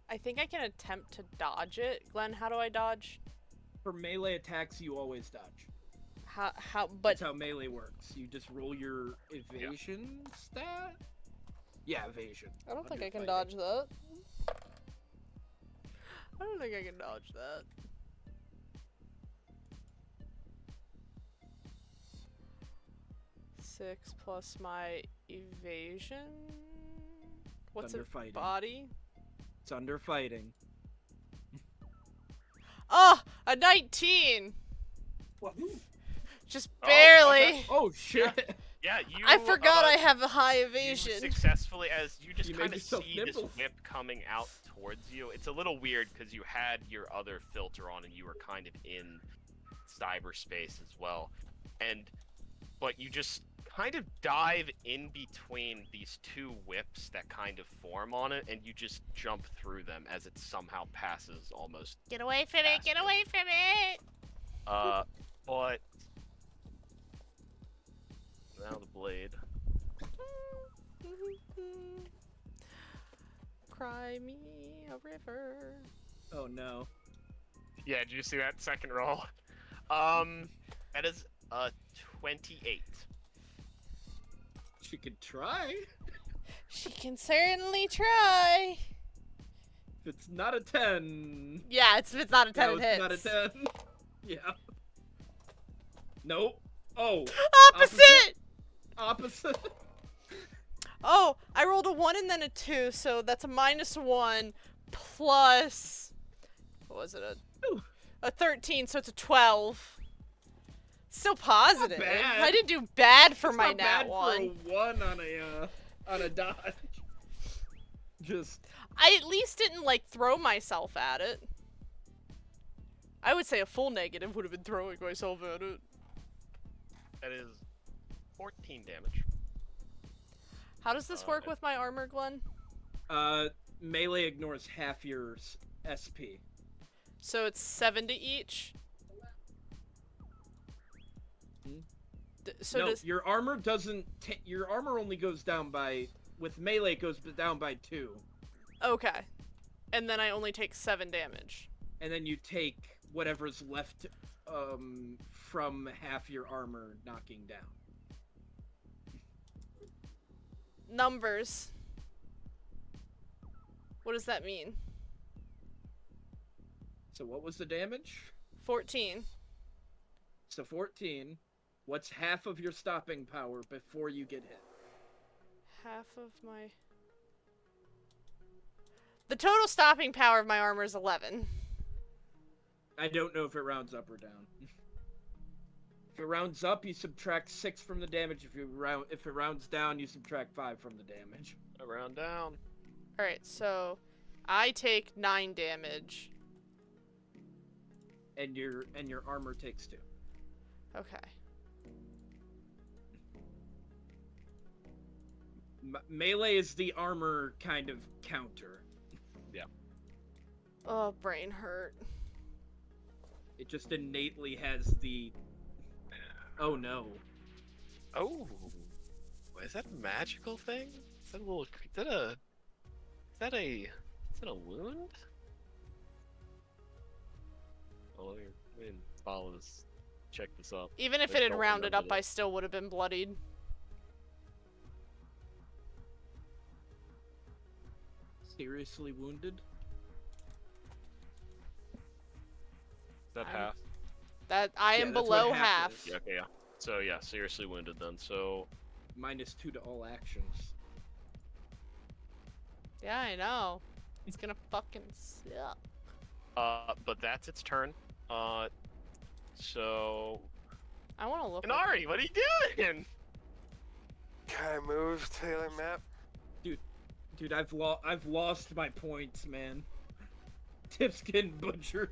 I think I can attempt to dodge it. Glenn, how do I dodge? For melee attacks, you always dodge. But That's how melee works. You just roll your evasion stat? Yeah, evasion. I don't think under I can fighting. dodge that. I don't think I can dodge that. Six plus my evasion. What's under it? fighting. Body? It's under fighting. Oh, a 19. Wahoo! Just Oh, barely. okay. Oh shit! Yeah, you. I forgot I I have a high You evasion. successfully, as you just You made kind of yourself see this nimble. whip coming out towards you. It's a little weird because you had your other filter on and you were kind of in cyberspace as well, but you just kind of dive in between these two whips that kind of form on it, and you just jump through them as it somehow passes almost. Get away from it! Get away from it! But now the blade. Cry me a river. Oh no. Yeah, did you see that second roll? That is a 28. She could try. She can certainly try. If it's not a 10. Yeah, it's not a 10, That it was hits. not a 10. Yeah. Nope. Oh. Opposite! Opposite. Oh, I rolled a 1 and then a 2, so that's a -1 plus. What was it? A 13, so it's a 12. Still positive. bad. I didn't do bad for It's my not nat bad 1. for a 1 on a dodge. Just. I at least didn't like throw myself at it. I would say a full negative would have been throwing myself at it. That is 14 damage. How does this work with my armor, Glenn? Melee ignores half your SP. So it's 7 to each? So no, does... your armor doesn't. Your armor only goes down by. With melee, it goes down by 2. Okay. And then I only take 7 damage. And then you take whatever's left from half your armor knocking down. Numbers. What does that mean? So what was the damage? 14. So 14. What's half of your stopping power before you get hit? Half of my... The total stopping power of my armor is 11. I don't know if it rounds up or down. If it rounds up, you subtract 6 from the damage. If it rounds down, you subtract 5 from the damage. A round down. Alright, so I take 9 damage. And your armor takes 2. Okay. Melee is the armor kind of counter. Oh, brain hurt. It just innately has the. Oh no. Oh, is that a magical thing? Is that a little? Is that a wound? Oh, let me follow this. Check this up. Even if I it had don't rounded remember up, I still would have been bloodied. Seriously wounded? Is that I'm- half? That I Yeah, am that's what below half half. is. Yeah. Okay. Yeah. So yeah, seriously wounded then. So -2 to all actions. Yeah, I know. It's gonna fucking suck. but that's its turn. So I want to look. Inari, what are you doing? Can I move to the other map? Dude, I've lost my points, man. Tip's getting butchered.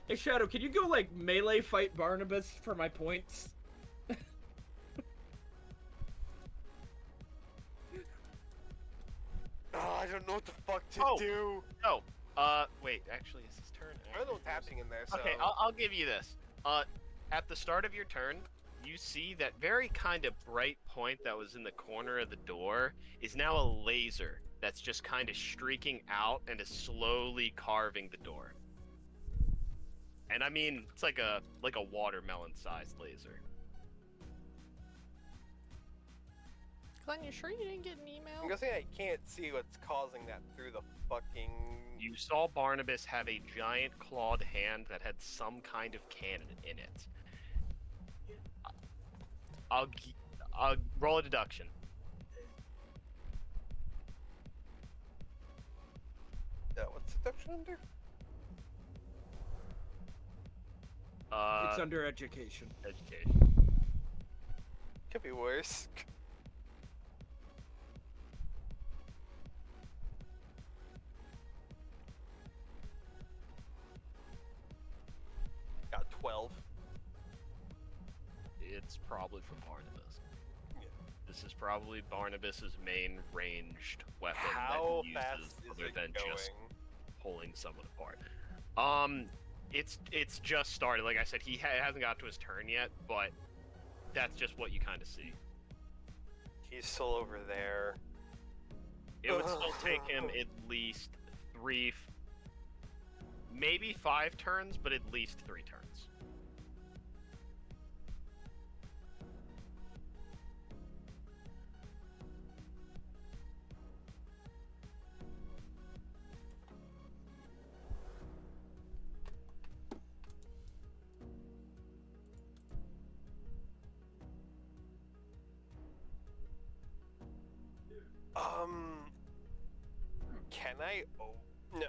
Hey Shadow, can you go like melee fight Barnabas for my points? Oh, I don't know what the fuck to Oh. do. Oh. Wait. Actually, is his turn? I don't know what's happening in there. So. Okay, I'll give you this. At the start of your turn, you see that very kind of bright point that was in the corner of the door is now a laser that's just kind of streaking out and is slowly carving the door. And I mean, it's like a watermelon-sized laser. Glenn, you sure you didn't get an I'm email? guessing I can't see what's causing that through the fucking. You saw Barnabas have a giant clawed hand that had some kind of cannon in it. I'll roll a deduction. What's deduction under? It's under education. Education. Could be worse. Got 12. It's probably from Barnabas. Yeah. This is probably Barnabas's main ranged weapon How that he fast uses is other it than going? just pulling someone apart. It's just started. Like I said, he hasn't got to his turn yet, but that's just what you kind of see. He's still over there. It would still take him at least 3, maybe 5 turns, but at least 3 turns. Can I? Oh, no.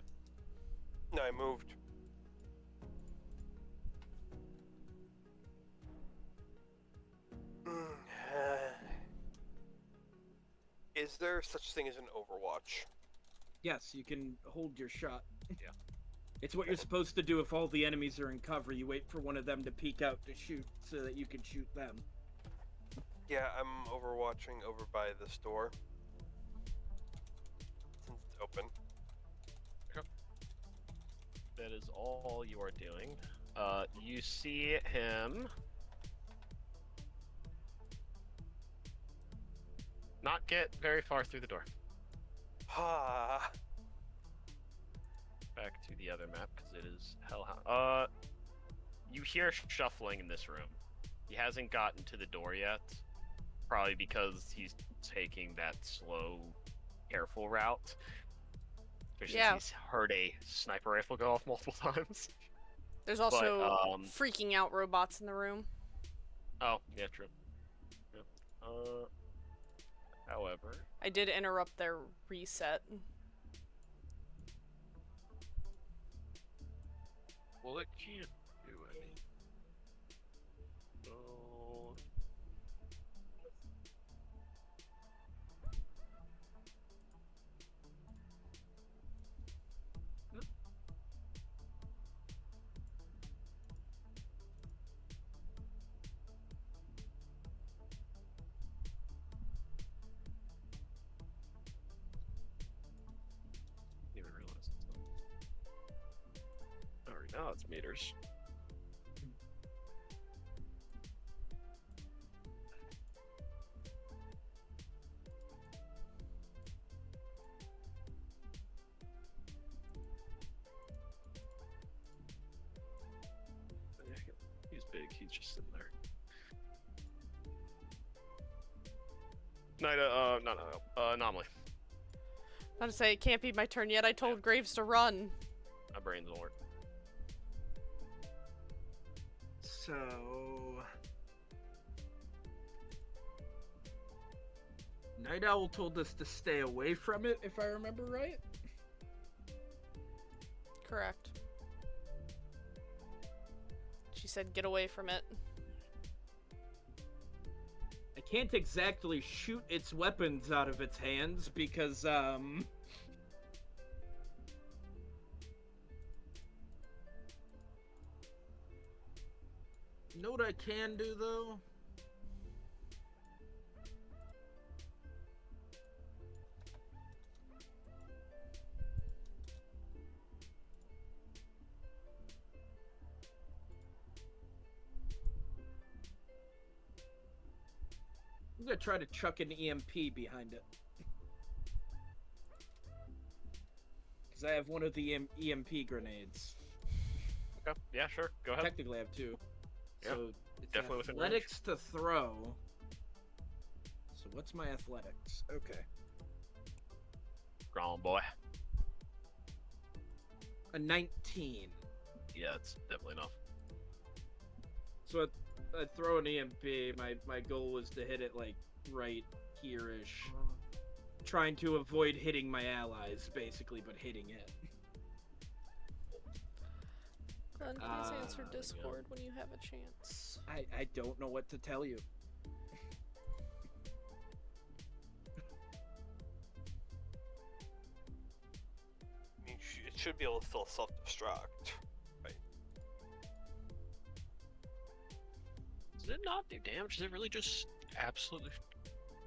No, I moved. Is there such thing as an Overwatch? Yes, you can hold your shot. Yeah. It's what you're supposed to do if all the enemies are in cover. You wait for one of them to peek out to shoot so that you can shoot them. Yeah, I'm overwatching over by the store. Since it's open. That is all you are doing. You see him not get very far through the door. Ha. Back to the other map because it is hellhound. You hear shuffling in this room. He hasn't gotten to the door yet, probably because he's taking that slow, careful route. Especially Yeah. since he's heard a sniper rifle go off multiple times. There's also But, freaking out robots in the room. Oh, yeah, true. Yeah. However, I did interrupt their reset. well, it can't do any. now it's meters. He's big. He's just sitting there. Anomaly. I was to say, it can't be my turn yet. I told Graves to run. My brain doesn't work. So... Night Owl told us to stay away from it, if I remember right. Correct. She said get away from it. I can't exactly shoot its weapons out of its hands because, You know what I can do, though? I'm gonna try to chuck an EMP behind it. Because I have one of the EMP grenades. Okay. Yeah, sure. Go ahead. Technically, I have two. Yeah, So it's definitely within athletics to throw. So what's my athletics? Okay. Grown boy. A 19. Yeah, it's definitely enough. So I throw an EMP. My goal was to hit it like right here-ish. Trying to avoid hitting my allies, basically, but hitting it. Glenn, please answer Discord when you have a chance. I don't know what to tell you. I mean, it should be able to still self-destruct. Right. Does it not do damage? Does it really just absolutely...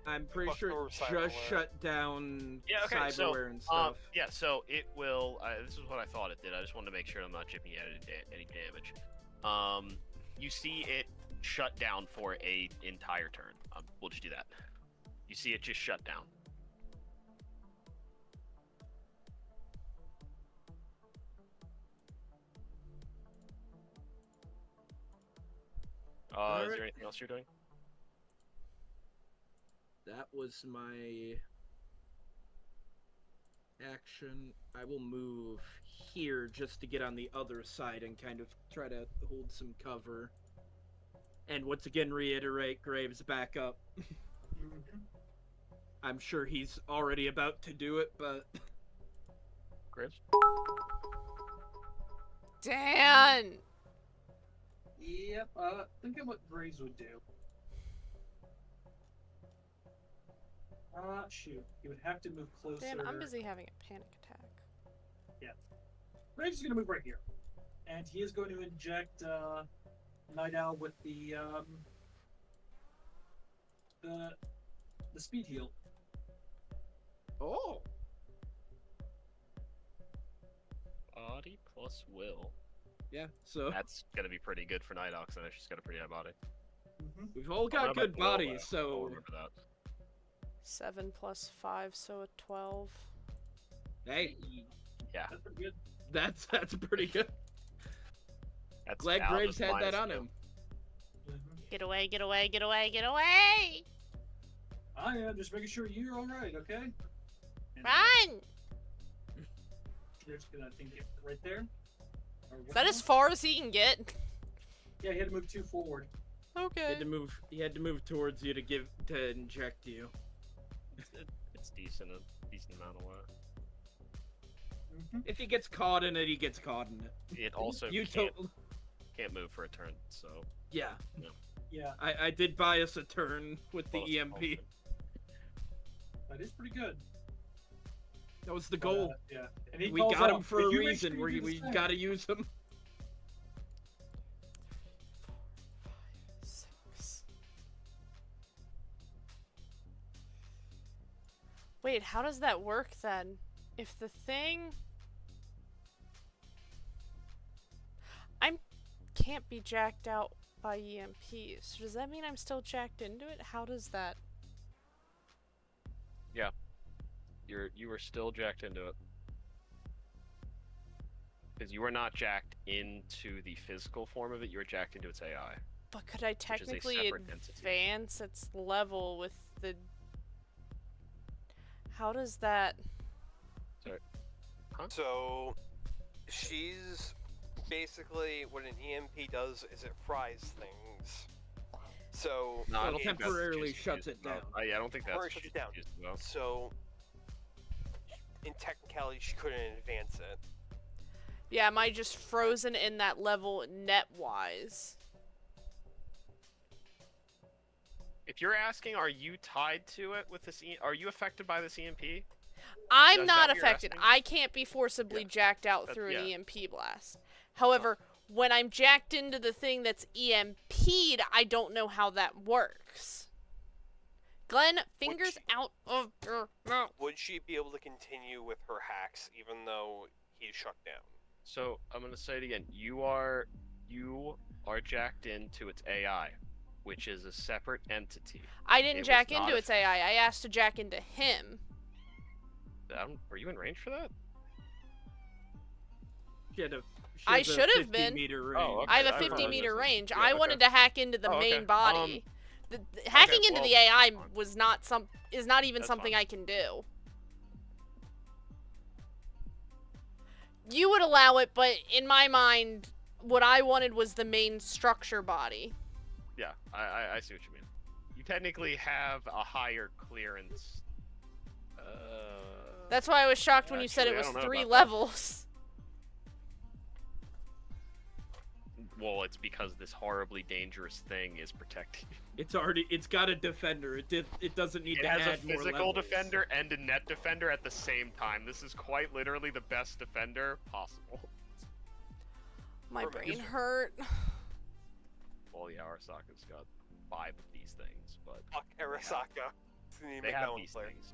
I'm pretty Fuck sure over it cyberware. just shut down Yeah, okay, cyberware and stuff. yeah, so it will... this is what I thought it did. I just wanted to make sure I'm not chipping any damage. You see it shut down for a entire turn. We'll just do that. You see it just shut down. Is Alright. there anything else you're doing? That was my action. I will move here just to get on the other side and kind of try to hold some cover. And once again, reiterate, Graves back up. I'm sure he's already about to do it, but... Graves? Dan! Yep, think of what Graves would do. Shoot. He would have to move closer. Dan, I'm busy having a panic attack. Graves is going to move right here. And he is going to inject, Night Owl with the speed heal. Oh! Body plus will. Yeah, so That's gonna be pretty good for Night Owl, 'cause I know she's got a pretty high body. we've all I'll got remember good the will, bodies, though. I'll so... remember that. 7 plus 5, so a 12. Hey, Yeah, That's pretty good. that's pretty good. that's Glad Al Graves just had that minus on two. him. Get away, get away, get away, get away! I am just making sure you're alright, okay? And, Run! There's gonna, I think, get right there. Or Is that as far as he can get? Yeah, he had to move 2 forward. He Okay. had to move towards you to inject you. It's decent, a decent amount of work. If he gets caught in it, he gets caught in it. It also You can't move for a turn, so... Yeah. Yeah, I did buy us a turn with the Well, it's EMP. also- that is pretty good. That was the goal. Yeah. And he We calls got out, him for "Did a you make reason. sure you do We the same?" gotta use him. 6. Wait, how does that work then? If the thing... can't be jacked out by EMPs. So does that mean I'm still jacked into it? How does that... You were still jacked into it. Because you were not jacked into the physical form of it, you were jacked into its AI. But could I is a technically separate entity. advance its level with the... How does that... So, she's basically what an EMP does is it fries things. So No, I don't think that's temporarily what she's shuts confused it down. about. Yeah, I don't think that's Temporarily what shuts she's it down. confused about. So, in technicality, she couldn't advance it. Yeah, am I just frozen in that level net-wise? If you're asking, are you tied to it with this? Are you affected by this EMP? I'm Is not that what you're affected. asking? I can't be forcibly jacked out That- through an yeah. EMP blast. However, when I'm jacked into the thing that's EMP'd, I don't know how that works. Glenn, fingers out of your mouth. Would she be able to continue with her hacks even though he's shut down? So I'm gonna say it again. You are jacked into its AI, which is a separate entity. I didn't It was jack not into its AI. I asked to jack into him. Were you in range for that? She had a, I has a should have 50 meter meter range. range. Oh, okay. I have a I 50-meter apologize. range. Yeah, I okay. wanted to hack into the Oh, okay. main body. Hacking into well, the AI that's fine. was not is not even That's something fine. I can do. You would allow it, but in my mind, what I wanted was the main structure body. Yeah, I see what you mean. You technically have a higher clearance. That's why I was shocked when you said it Actually, I was don't know 3 about that. levels. Well, it's because this horribly dangerous thing is protecting you. It's got a defender. It doesn't need It to has a add more physical levels. defender and a net defender at the same time. This is quite literally the best defender possible. My Perfect. brain hurt. Well, yeah, Arasaka's got 5 of these things, but Fuck Arasaka. they have these things.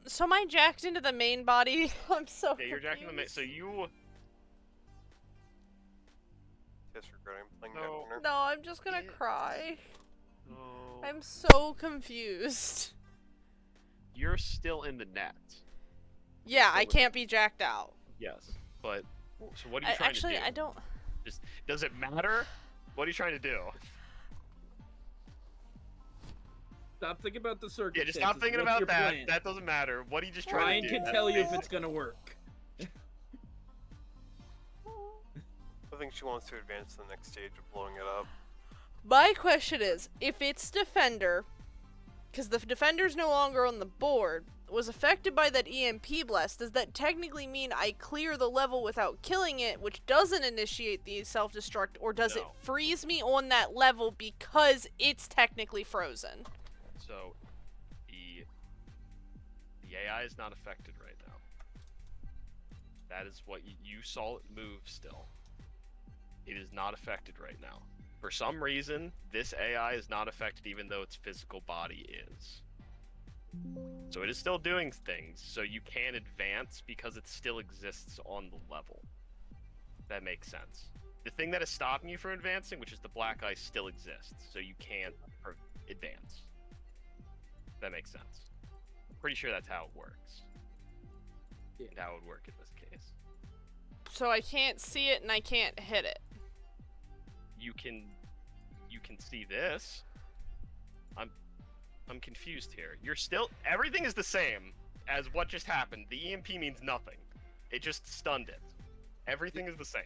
So am I jacked into the main body? I'm so Yeah, you're jacking the confused. So you... Disregarding playing No. Netrunner. No, I'm just gonna cry. Oh, I'm so confused. you're still in the net. Yeah, still I in- can't be jacked out. Yes, but... So what are you trying Actually, to do? I don't... Just, does it matter? What are you trying to do? Stop thinking about the Yeah, circumstances. just stop thinking What's about your that. plan? That doesn't matter. What are you just trying Ryan to do? can That's tell you if basic. it's gonna work. I think she wants to advance to the next stage of blowing it up. My question is, if its defender, because the defender's no longer on the board, was affected by that EMP blast, does that technically mean I clear the level without killing it, which doesn't initiate the self-destruct, or does it No. freeze me on that level because it's technically frozen? So, the AI is not affected right now. That is what you saw it move still. It is not affected right now. For some reason, this AI is not affected even though its physical body is. So it is still doing things, so you can advance because it still exists on the level. That makes sense. The thing that is stopping you from advancing, which is the black ice, still exists, so you can't advance. That makes sense. I'm pretty sure that's how it works. Yeah. How it would work in this case. So I can't see it and I can't hit it. You can see this. I'm confused here. You're still everything is the same as what just happened. The EMP means nothing. It just stunned it. Everything is the same.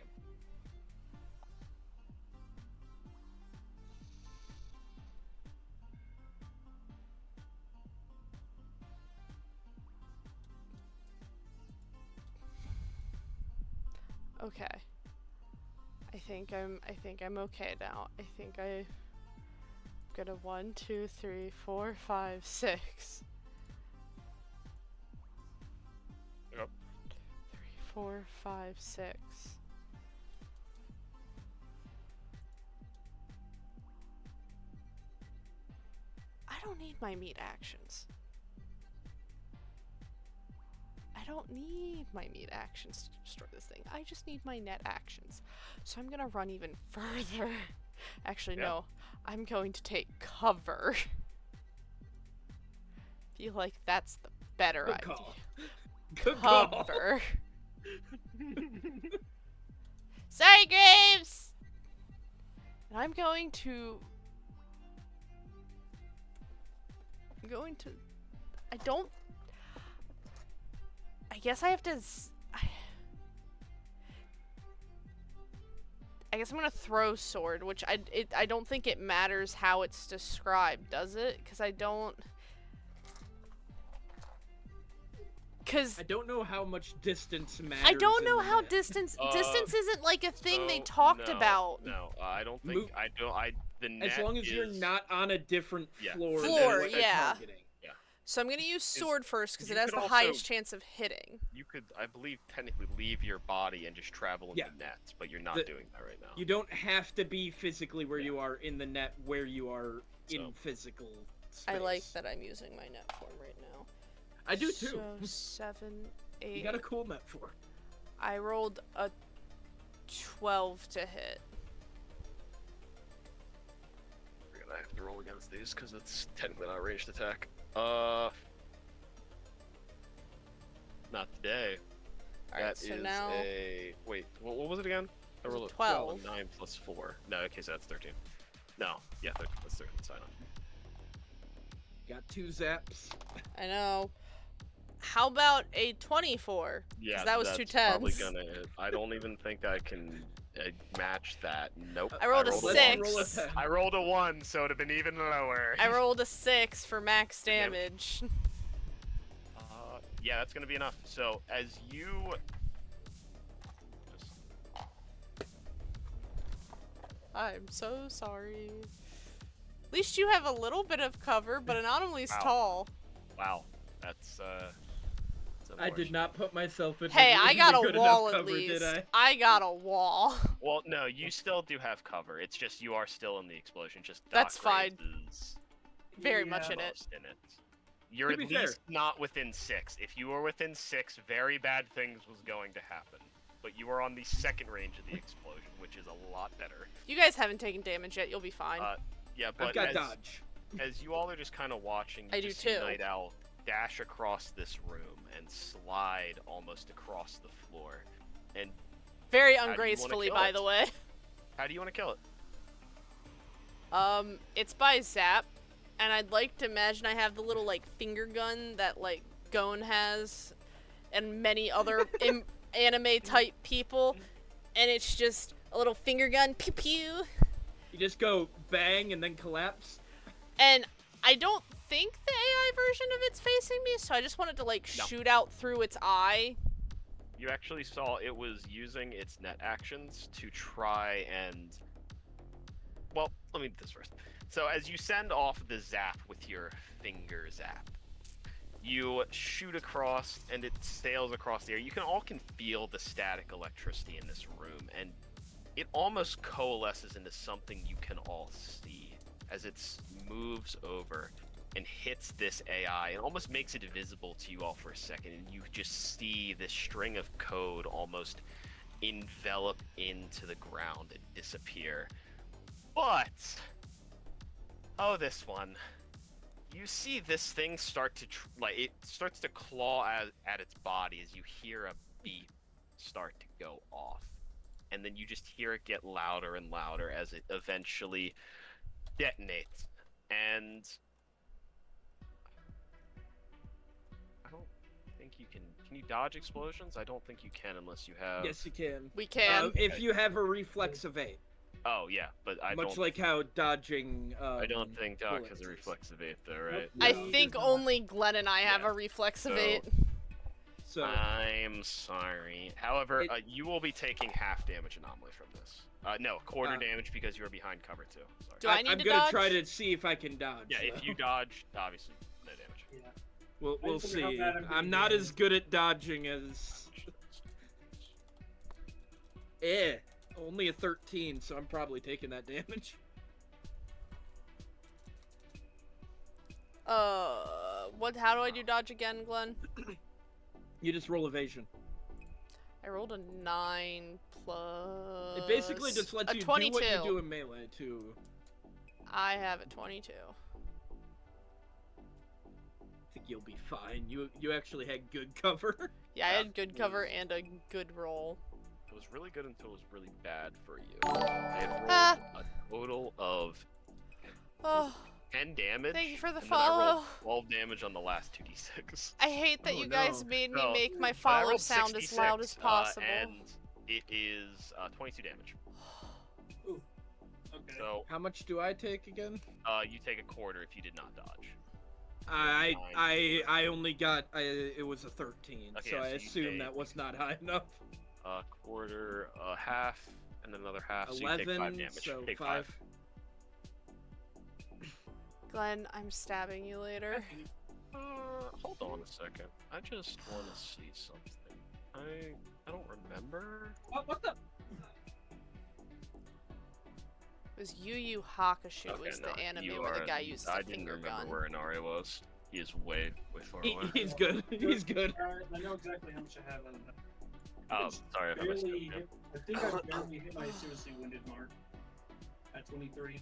Okay. I think I'm okay now. I think I got a 1, 2, 3, 4, 5, 6. Yep. 3, 4, 5, 6. I don't need my meat actions. I don't need my meat actions to destroy this thing. I just need my net actions. So I'm gonna run even further. Actually, Yeah. no. I'm going to take cover. Feel like that's the better Good idea. call. Good call. Cover. Sorry, Graves! And I'm going to... I don't... I guess I have to... I guess I'm gonna throw sword, which I don't think it matters how it's described, does it? Because I don't... Because I don't know how much distance matters. I don't in know the how net. distance isn't like a thing they So, talked no, about. No, I don't think Move- the net As long as you're is- not on a different Yeah. floor. than Floor, what they're yeah. targeting. So I'm gonna use sword first because you it has could the also- highest chance of hitting. You could, I believe, technically leave your body and just travel in Yeah. the net, but you're not The- doing that right now. You don't have to be physically where Yeah. you are in the net where you are in So- physical space. I like that I'm using my net form right now. I do too. So 7, 8. You got a cool net for. I rolled a 12 to hit. We're gonna have to roll against these because it's technically not a ranged attack. Not today. Alright, That so is now a wait. What was it again? I was a rolled a 12. 9 plus 4. No, okay, so that's 13. No, yeah, that's 13. Sign on. Got 2 zaps. I know. How about a 24? Yeah, that was that's 2 tens. probably gonna hit. I don't even think I can match that. Nope. I rolled a Let's 6. roll a 10. I rolled a 1, so it'd have been even lower. I rolled a 6 for max Damage. damage. Yeah, that's gonna be enough. So as you just I'm so sorry. At least you have a little bit of cover, but Anomalies Wow. tall. wow, that's I did not put myself in. Hey, I got good a wall enough at cover, least. Did I got a wall. Well, no, you still do have cover. It's just you are still in the explosion. Just That's Doc fine. Graves is Very Yeah. much in it. most in it. You're To at be least fair. not within 6. If you were within 6, very bad things was going to happen. But you are on the second range of the explosion, which is a lot better. You guys haven't taken damage yet. You'll be fine. Yeah, but I've got as, dodge. as you all are just kind of watching, you I do just see too. Night Owl dash across this room and slide almost across the floor. And Very do you wanna ungracefully, kill by it? the way. how do you want to kill it? It's by Zap, and I'd like to imagine I have the little, like, finger gun that, like, Gon has, and many other anime-type people, and it's just a little finger gun, pew-pew. You just go bang and then collapse. And I don't think the AI version of it's facing me, so I just wanted to, like, No. shoot out through its eye. You actually saw it was using its net actions to try and... Well, let me do this first. So as you send off the zap with your finger zap, you shoot across and it sails across the air. You can feel the static electricity in this room, and it almost coalesces into something you can all see as it moves over and hits this AI and almost makes it visible to you all for a second, and you just see this string of code almost envelop into the ground and disappear. But this one, you see this thing start to it starts to claw at its body as you hear a beep start to go off, and then you just hear it get louder and louder as it eventually detonates. And I don't think you can you dodge explosions? I don't think you can unless you have... Yes, you can. We can. If you have a reflex evade. Oh yeah, but I Much don't like how dodging. I don't think Doc bullets has a is. reflex evade though, right? I No, think there's not. only Glenn and I have Yeah. a reflex So- evade. So I'm sorry. However, It- you will be taking half damage anomaly from this. No, quarter Uh, damage because you are behind cover too. Sorry. Do I need I'm to gonna dodge? try to see if I can dodge. Yeah, if though. you dodge, obviously no damage. Yeah. we'll I figure how see. bad I'm gonna I'm not be. as good at dodging as. Only a 13, so I'm probably taking that damage. What? How do I do dodge again, Glenn? You just roll evasion. I rolled a 9 plus. It basically just lets a you 22. do what you do in melee too. I have a 22. I think you'll be fine. You actually had good cover. Yeah, I had good cover and a good roll. It was really good until it was really bad for you. I had rolled a total of Oh, 10 damage. thank you for the and then I rolled follow. 12 damage on the last 2d6. I hate that Oh, you guys no. made me No, make my But I follow rolled sound as loud as 66, possible. and it is 22 damage. Ooh. Okay. So How much do I take again? you take a quarter if you did not dodge. I only got it was a 13, Okay, so yeah, I so you assume take- that was not high enough. A quarter, half, and then another half. So you take 5 11, damage. so take 5. Glenn, I'm stabbing you later. Hold on a second. I just want to see something. I don't remember. What the? It was Yu Yu Hakusho Okay, was no, the anime you where the are- guy uses I a didn't finger remember gun. where Inari was. He is way far away. He's good. He's good. I know exactly how much I have. Oh, sorry if I missed Barely it. hit, I think I barely hit my seriously wounded mark at 23.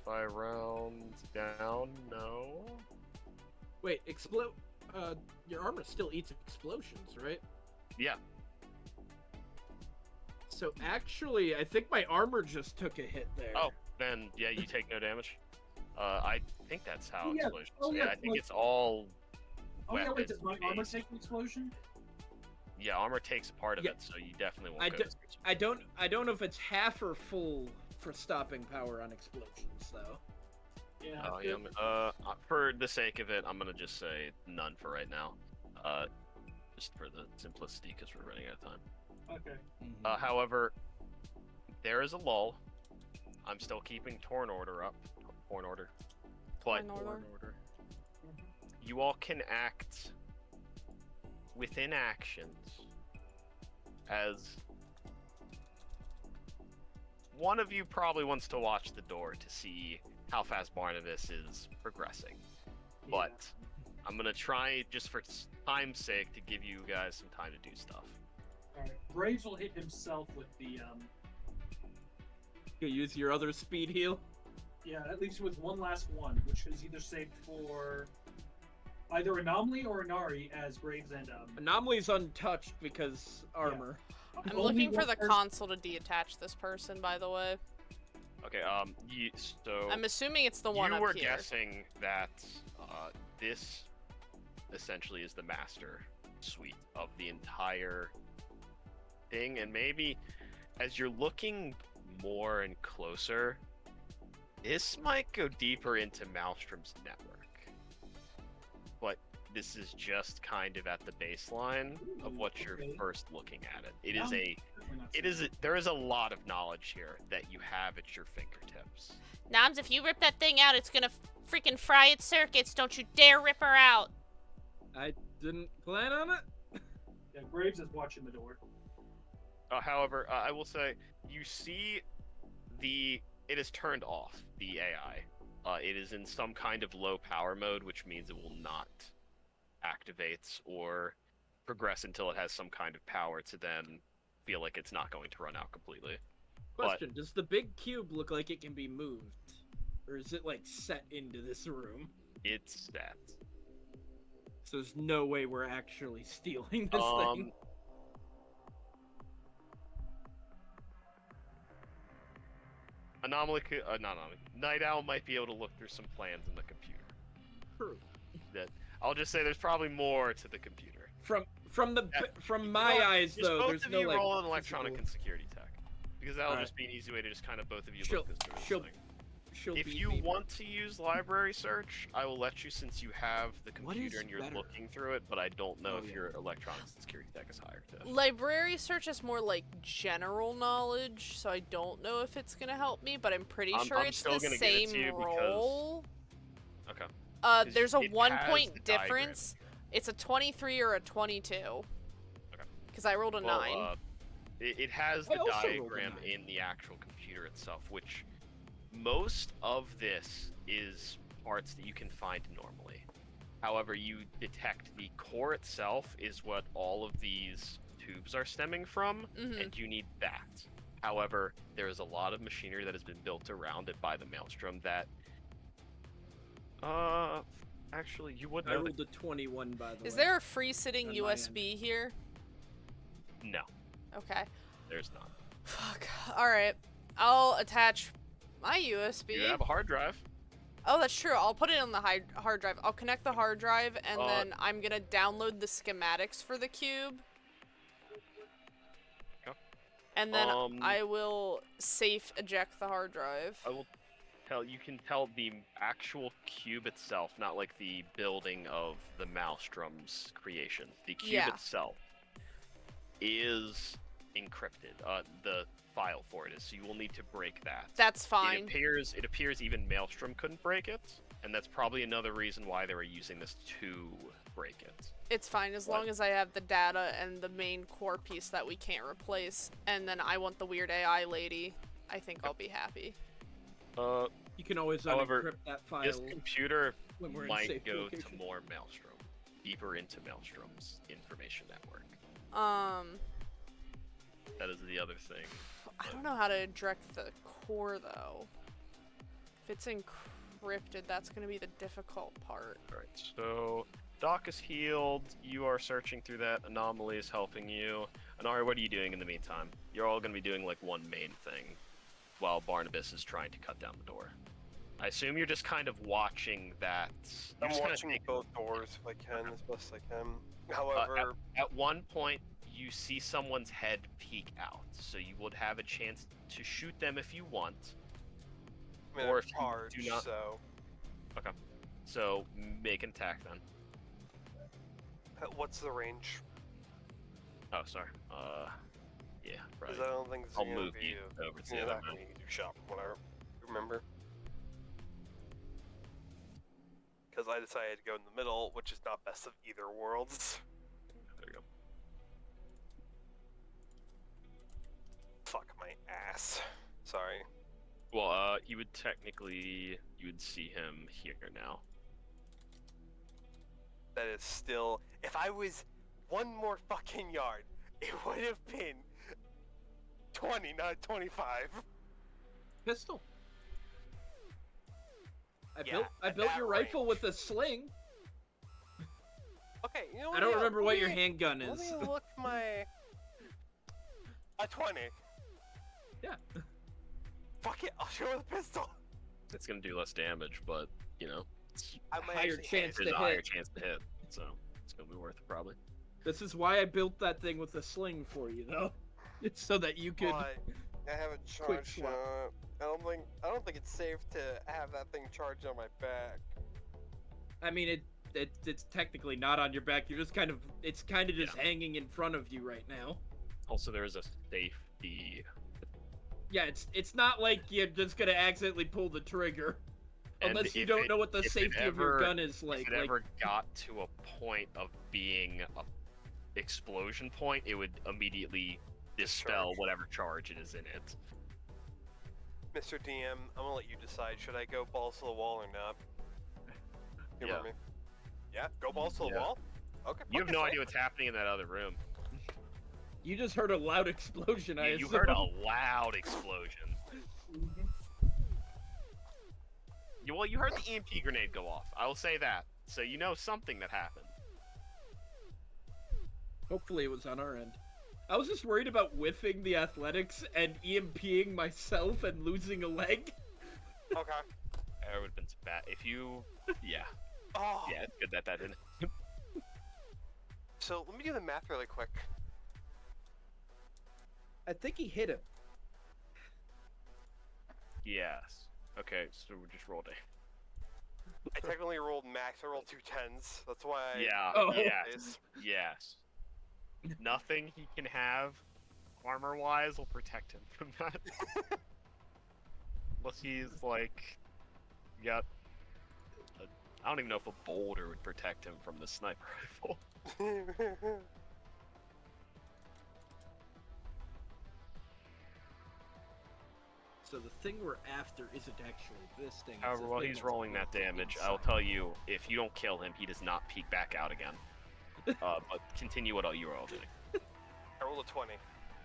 5 rounds down. No. Wait, explode. Your armor still eats explosions, right? Yeah. So actually, I think my armor just took a hit there. Oh, then yeah, you take no damage. I think that's how Yeah. explosions. Oh, yeah, yeah, I think like- it's all. Oh yeah, wait, does my armor weapon-based. take an explosion? Yeah, armor takes a part of Yeah. it, so you definitely won't I go. do- to I don't know if it's half or full for stopping power on explosions, though. Yeah. Oh, yeah. For the sake of it, I'm gonna just say none for right now. Just for the simplicity, because we're running out of time. Okay. However, there is a lull. I'm still keeping Torn Order up. Torn Order. But Torn Order. Order. you all can act within actions as one of you probably wants to watch the door to see how fast Barnabas is progressing. But I'm gonna try, just for time's sake, to give you guys some time to do stuff. Alright. Graves will hit himself with the You use your other speed heal. yeah, that leaves you with one last one, which is either saved for either Anomaly or Inari as Graves and Anomaly's untouched because armor. I'm only looking for one the person- console to detach this person, by the way. Okay, so I'm assuming it's the one you up were here. guessing that this essentially is the master suite of the entire thing, and maybe as you're looking more and closer, this might go deeper into Maelstrom's network. But this is just kind of at the baseline of what you're Okay. first looking at it. It Yeah. is a Definitely not there is a lot of knowledge here that you have at your fingertips. Noms, if you rip that thing out, it's gonna freaking fry its circuits. Don't you dare rip her out. I didn't plan on it. Yeah, Graves is watching the door. However, I will say you see it is turned off, the AI. It is in some kind of low power mode, which means it will not activate or progress until it has some kind of power to then feel like it's not going to run out completely. Question: does the big cube look like it can be moved, or is it like set into this room? It's that. So there's no way we're actually stealing this thing. Not Anomaly. Night Owl might be able to look through some plans in the computer. True. I'll just say there's probably more to the computer. From my eyes Just though, both there's of no you like. roll an electronic physical- and security tech, because that'll Alright. just be an easy way to just kind of both of you She'll- look through this she'll- thing. she'll If beat you me, but- want to use library search, I will let you since you have the What computer is and you're better? looking through it, but I don't know Oh, if yeah. your electronics and security tech is higher. To... Library search is more like general knowledge, so I don't know if it's gonna help me, but I'm pretty sure I'm it's still the gonna give it to same you because- roll. Okay. 'Cause There's a it 1-point has the diagram difference. in here. It's a 23 or a 22. Okay. Because I rolled a 9. It has I the also rolled a diagram 9. in the actual computer itself, which most of this is parts that you can find normally. However, you detect the core itself is what all of these tubes are stemming from, Mhm. and you need that. However, there is a lot of machinery that has been built around it by the Maelstrom that, actually, you would I know. rolled a 21, by the way. Is there a free sitting On my end. USB here? No, Okay. there's not. Fuck. Alright. I'll attach my USB. You have a hard drive. Oh, that's true. I'll put it on the hard drive. I'll connect the hard drive, and then I'm gonna download the schematics for the cube. Okay. And then I will safe eject the hard drive. I will tell you can tell the actual cube itself, not like the building of the Maelstrom's creation. The cube itself is encrypted. The file for it is, so you will need to break that. That's fine. It appears even Maelstrom couldn't break it, and that's probably another reason why they were using this to break it. It's fine as long as I have the data and the main core piece that we can't replace, and then I want the weird AI lady. I think I'll be happy. You can always However, unencrypt that file. This computer when we're in might safe go location. to more Maelstrom, deeper into Maelstrom's information network. That is the other thing. I don't know how to eject the core though. If it's encrypted, that's gonna be the difficult part. Alright, so Doc is healed. You are searching through that. Anomaly is helping you. Anari, what are you doing in the meantime? You're all going to be doing like one main thing while Barnabas is trying to cut down the door. I assume you're just kind of watching that. I'm watching both doors if I can, as best I can. However, at one point, you see someone's head peek out, so you would have a chance to shoot them if you want. I mean, or I'm if charged, you do not. so Okay. So make an attack then. what's the range? Oh, sorry. Yeah, right. Because I don't think it's I'll gonna move be you over to the yeah, other that map. you do shop when I remember. Because I decided to go in the middle, which is not best of either worlds. There you go. Fuck my ass. Sorry. Well, you would see him here now. That is still. If I was one more fucking yard, it would have been 20, not 25. Pistol. I Yeah, built at your that rifle range. with a sling. Okay, you know what? I don't yeah, remember let what your me- handgun Let is. me look my. A 20. Yeah. Fuck it, I'll show her the pistol. It's gonna do less damage, but you know, it's I might Higher actually chance hit. there's to a higher hit. chance to hit, so it's gonna be worth it probably. This is why I built that thing with a sling for you, though. It's so that you could. But I haven't quick charged. swap. I don't think it's safe to have that thing charged on my back. I mean, it's technically not on your back. You're just kind of. It's kind of just hanging in front of you right now. Also, there is a safety. Yeah, it's not like you're just gonna accidentally pull the trigger, And unless you if don't it- know what the if it safety of your ever- gun is like. If it ever got to a point of being a explosion point, it would immediately dispel Discharge. whatever charge it is in it. Mr. DM, I'm gonna let you decide. Should I go balls to the wall or not? You remember me? Yeah, go balls to the Yeah. wall. Okay. You have fuck no it, idea what's happening in that other room. You just heard a loud explosion. I You assume. heard a loud explosion. Well, you heard the EMP grenade go off. I will say that. So you know something that happened. Hopefully, it was on our end. I was just worried about whiffing the athletics and EMPing myself and losing a leg. Okay. That would have been bad. If you, yeah, Oh. yeah, it's good that didn't. So let me do the math really quick. I think he hit him. Yes. Okay, so we just rolled a. I technically rolled max. I rolled 2 10s. That's why. Yeah. Oh. Yes. Yes. Nothing he can have, armor-wise, will protect him from that. Unless he's like, got. I don't even know if a boulder would protect him from the sniper rifle. So the thing we're after isn't actually this thing. it's However, this while thing he's that's rolling that built damage, I'll inside. tell you, if you don't kill him, he does not peek back out again. But continue what you were all doing. I rolled a 20.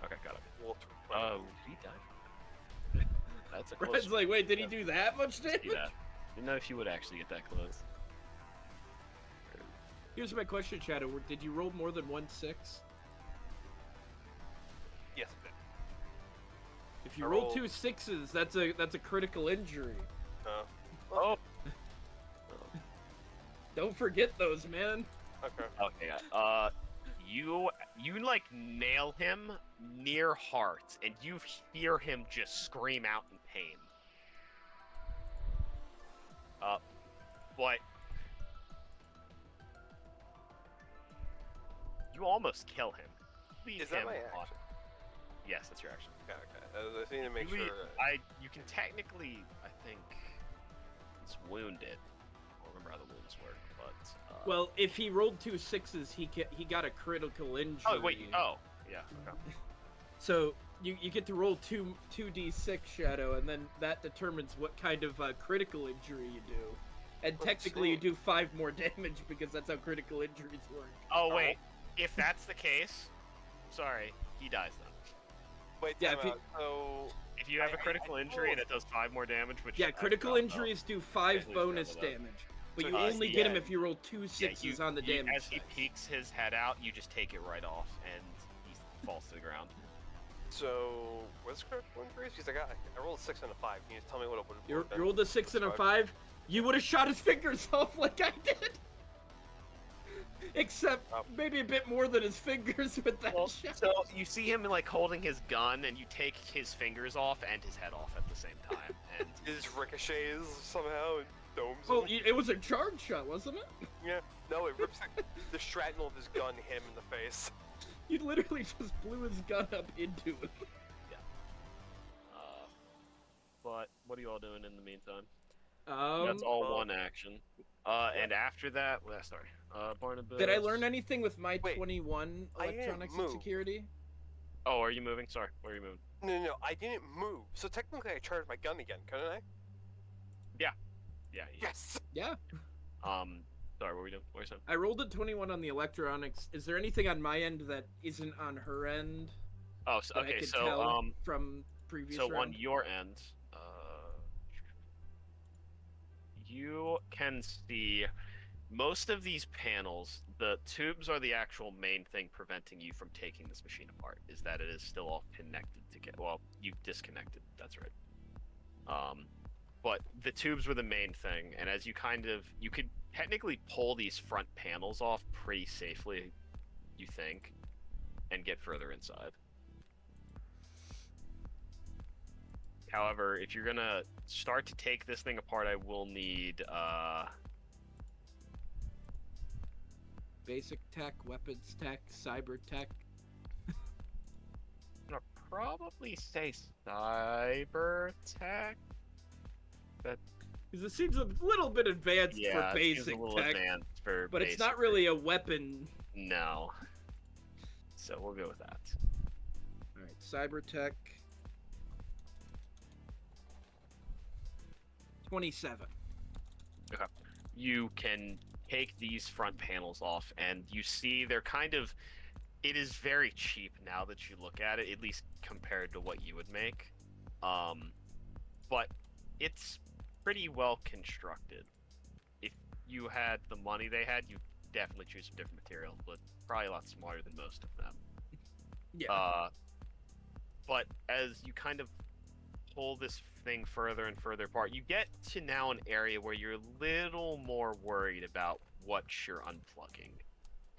Okay, got it. Rolled 20. Oh, he died. That's a close Brad's like, wait, did he do that much damage? Yeah. Didn't know if you would actually get that close. Here's my question, Shadow. Did you roll more than 1 6? Yes, it did. If you I roll rolled- 2 6s, that's a critical injury. Oh. Don't forget those, man. Okay. Okay. You like nail him near heart, and you hear him just scream out in pain. But you almost kill him. Leave Is that him my on- action? Yes, that's your action. Okay. I just need to make You sure. leave- you can technically, I think, he's wounded. I don't remember how the wounds work, but. Well, if he rolled 2 6s, he got a critical injury. Oh wait. Oh, yeah. Okay. So you get to roll 2d6 Shadow, and then that determines what kind of critical injury you do. And Let's technically, you see. do 5 more damage because that's how critical injuries work. Oh wait. If that's the case, sorry, he dies then. Wait, Yeah, time if you- out. So If you have a critical injury rolled- that does 5 more damage, which Yeah, I critical don't know. injuries do 5 Who's bonus covered up? damage, but So you he's only the get him end. if you roll 2 6s on the damage. As he dice. peeks his head out, you just take it right off, and he falls to the ground. So what's critical injuries? Because I rolled a 6 and a 5. Can you just tell me what it would have You been? rolled a 6 and a 5. You would have shot his fingers off like I did. Except Oh. maybe a bit more than his fingers with that Well, shot. so you see him like holding his gun, and you take his fingers off and his head off at the same time, and It just ricochets somehow and domes Well, him. it was a charge shot, wasn't it? Yeah. No, it rips the shrapnel of his gun him in the face. You literally just blew his gun up into it. but what are you all doing in the meantime? Um, That's all well- one action. And after that, well, sorry, Barnabas. did I learn anything with my Wait, 21 I didn't electronics and move. security? Oh, are you moving? Sorry, where are you moving? No, I didn't move. So technically, I charged my gun again, couldn't I? Yeah. Yes. Yeah. Sorry, what were we doing? What were you saying? I rolled a 21 on the electronics. Is there anything on my end that isn't on her end Oh, so, that I okay. could So, tell from previous so on round? your end, you can see most of these panels. The tubes are the actual main thing preventing you from taking this machine apart. Is that it is still all connected together? Well, you disconnected. That's right. But the tubes were the main thing, and as you could technically pull these front panels off pretty safely, you think, and get further inside. However, if you're gonna start to take this thing apart, I will need Basic tech, weapons tech, cyber tech. I'm gonna probably say cyber tech. Because it seems a little bit advanced Yeah, for it seems basic a little tech, advanced for but it's not basic. really a weapon. No. So we'll go with that. All right, cyber tech. 27. You can take these front panels off, and you see they're kind of. It is very cheap now that you look at it, at least compared to what you would make. But it's pretty well constructed. If you had the money they had, you'd definitely choose some different materials, but probably a lot smarter than most of them. Yeah. But as you kind of pull this thing further and further apart, you get to now an area where you're a little more worried about what you're unplugging.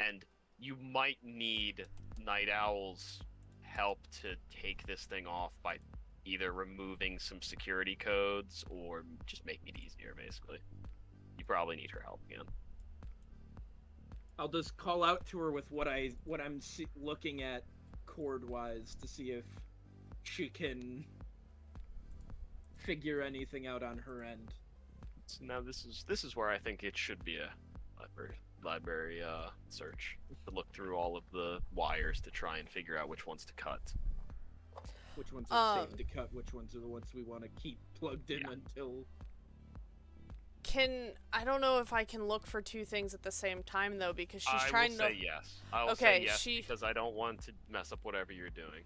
And you might need Night Owl's help to take this thing off by either removing some security codes or just making it easier, basically. You probably need her help again. I'll just call out to her with what I'm looking at chord wise to see if she can figure anything out on her end. So now this is where I think it should be a library search to look through all of the wires to try and figure out which ones to cut. Which ones are safe Um, to cut? Which ones are the ones we want to keep plugged in Yeah. until? I don't know if I can look for two things at the same time though, because she's I trying will to. say yes. I will Okay, say yes she- because I don't want to mess up whatever you're doing.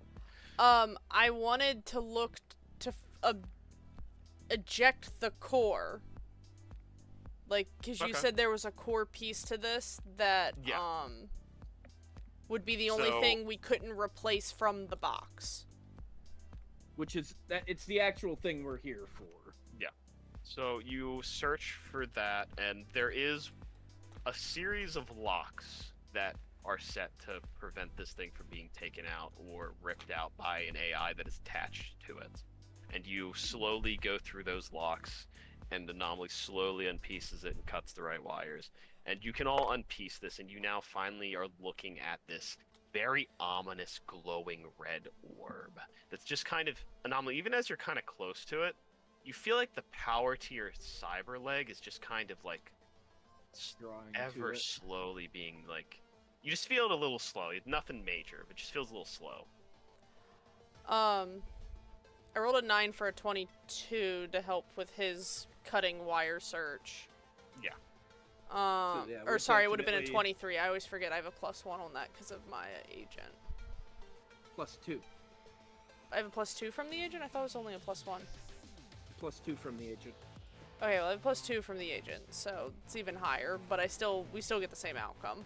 I wanted to look to eject the core. Like, because you Okay. said there was a core piece to this that, Yeah. would be the only So- thing we couldn't replace from the box. Which is that it's the actual thing we're here for. So you search for that, and there is a series of locks that are set to prevent this thing from being taken out or ripped out by an AI that is attached to it. And you slowly go through those locks, and the anomaly slowly unpieces it and cuts the right wires. And you can all unpiece this, and you now finally are looking at this very ominous glowing red orb that's just kind of anomaly. Even as you're kind of close to it, you feel like the power to your cyber leg is just kind of like Drawing to ever it. slowly being like, you just feel it a little slow. Nothing major, but just feels a little slow. I rolled a 9 for a 22 to help with his cutting wire search. Yeah. yeah, we're Or sorry, it would have been a definitely- 23. I always forget I have a +1 on that because of my agent. +2. I have a +2 from the agent? I thought it was only a +1. +2 from the agent. Okay, well I have +2 from the agent, so it's even higher, but we still get the same outcome.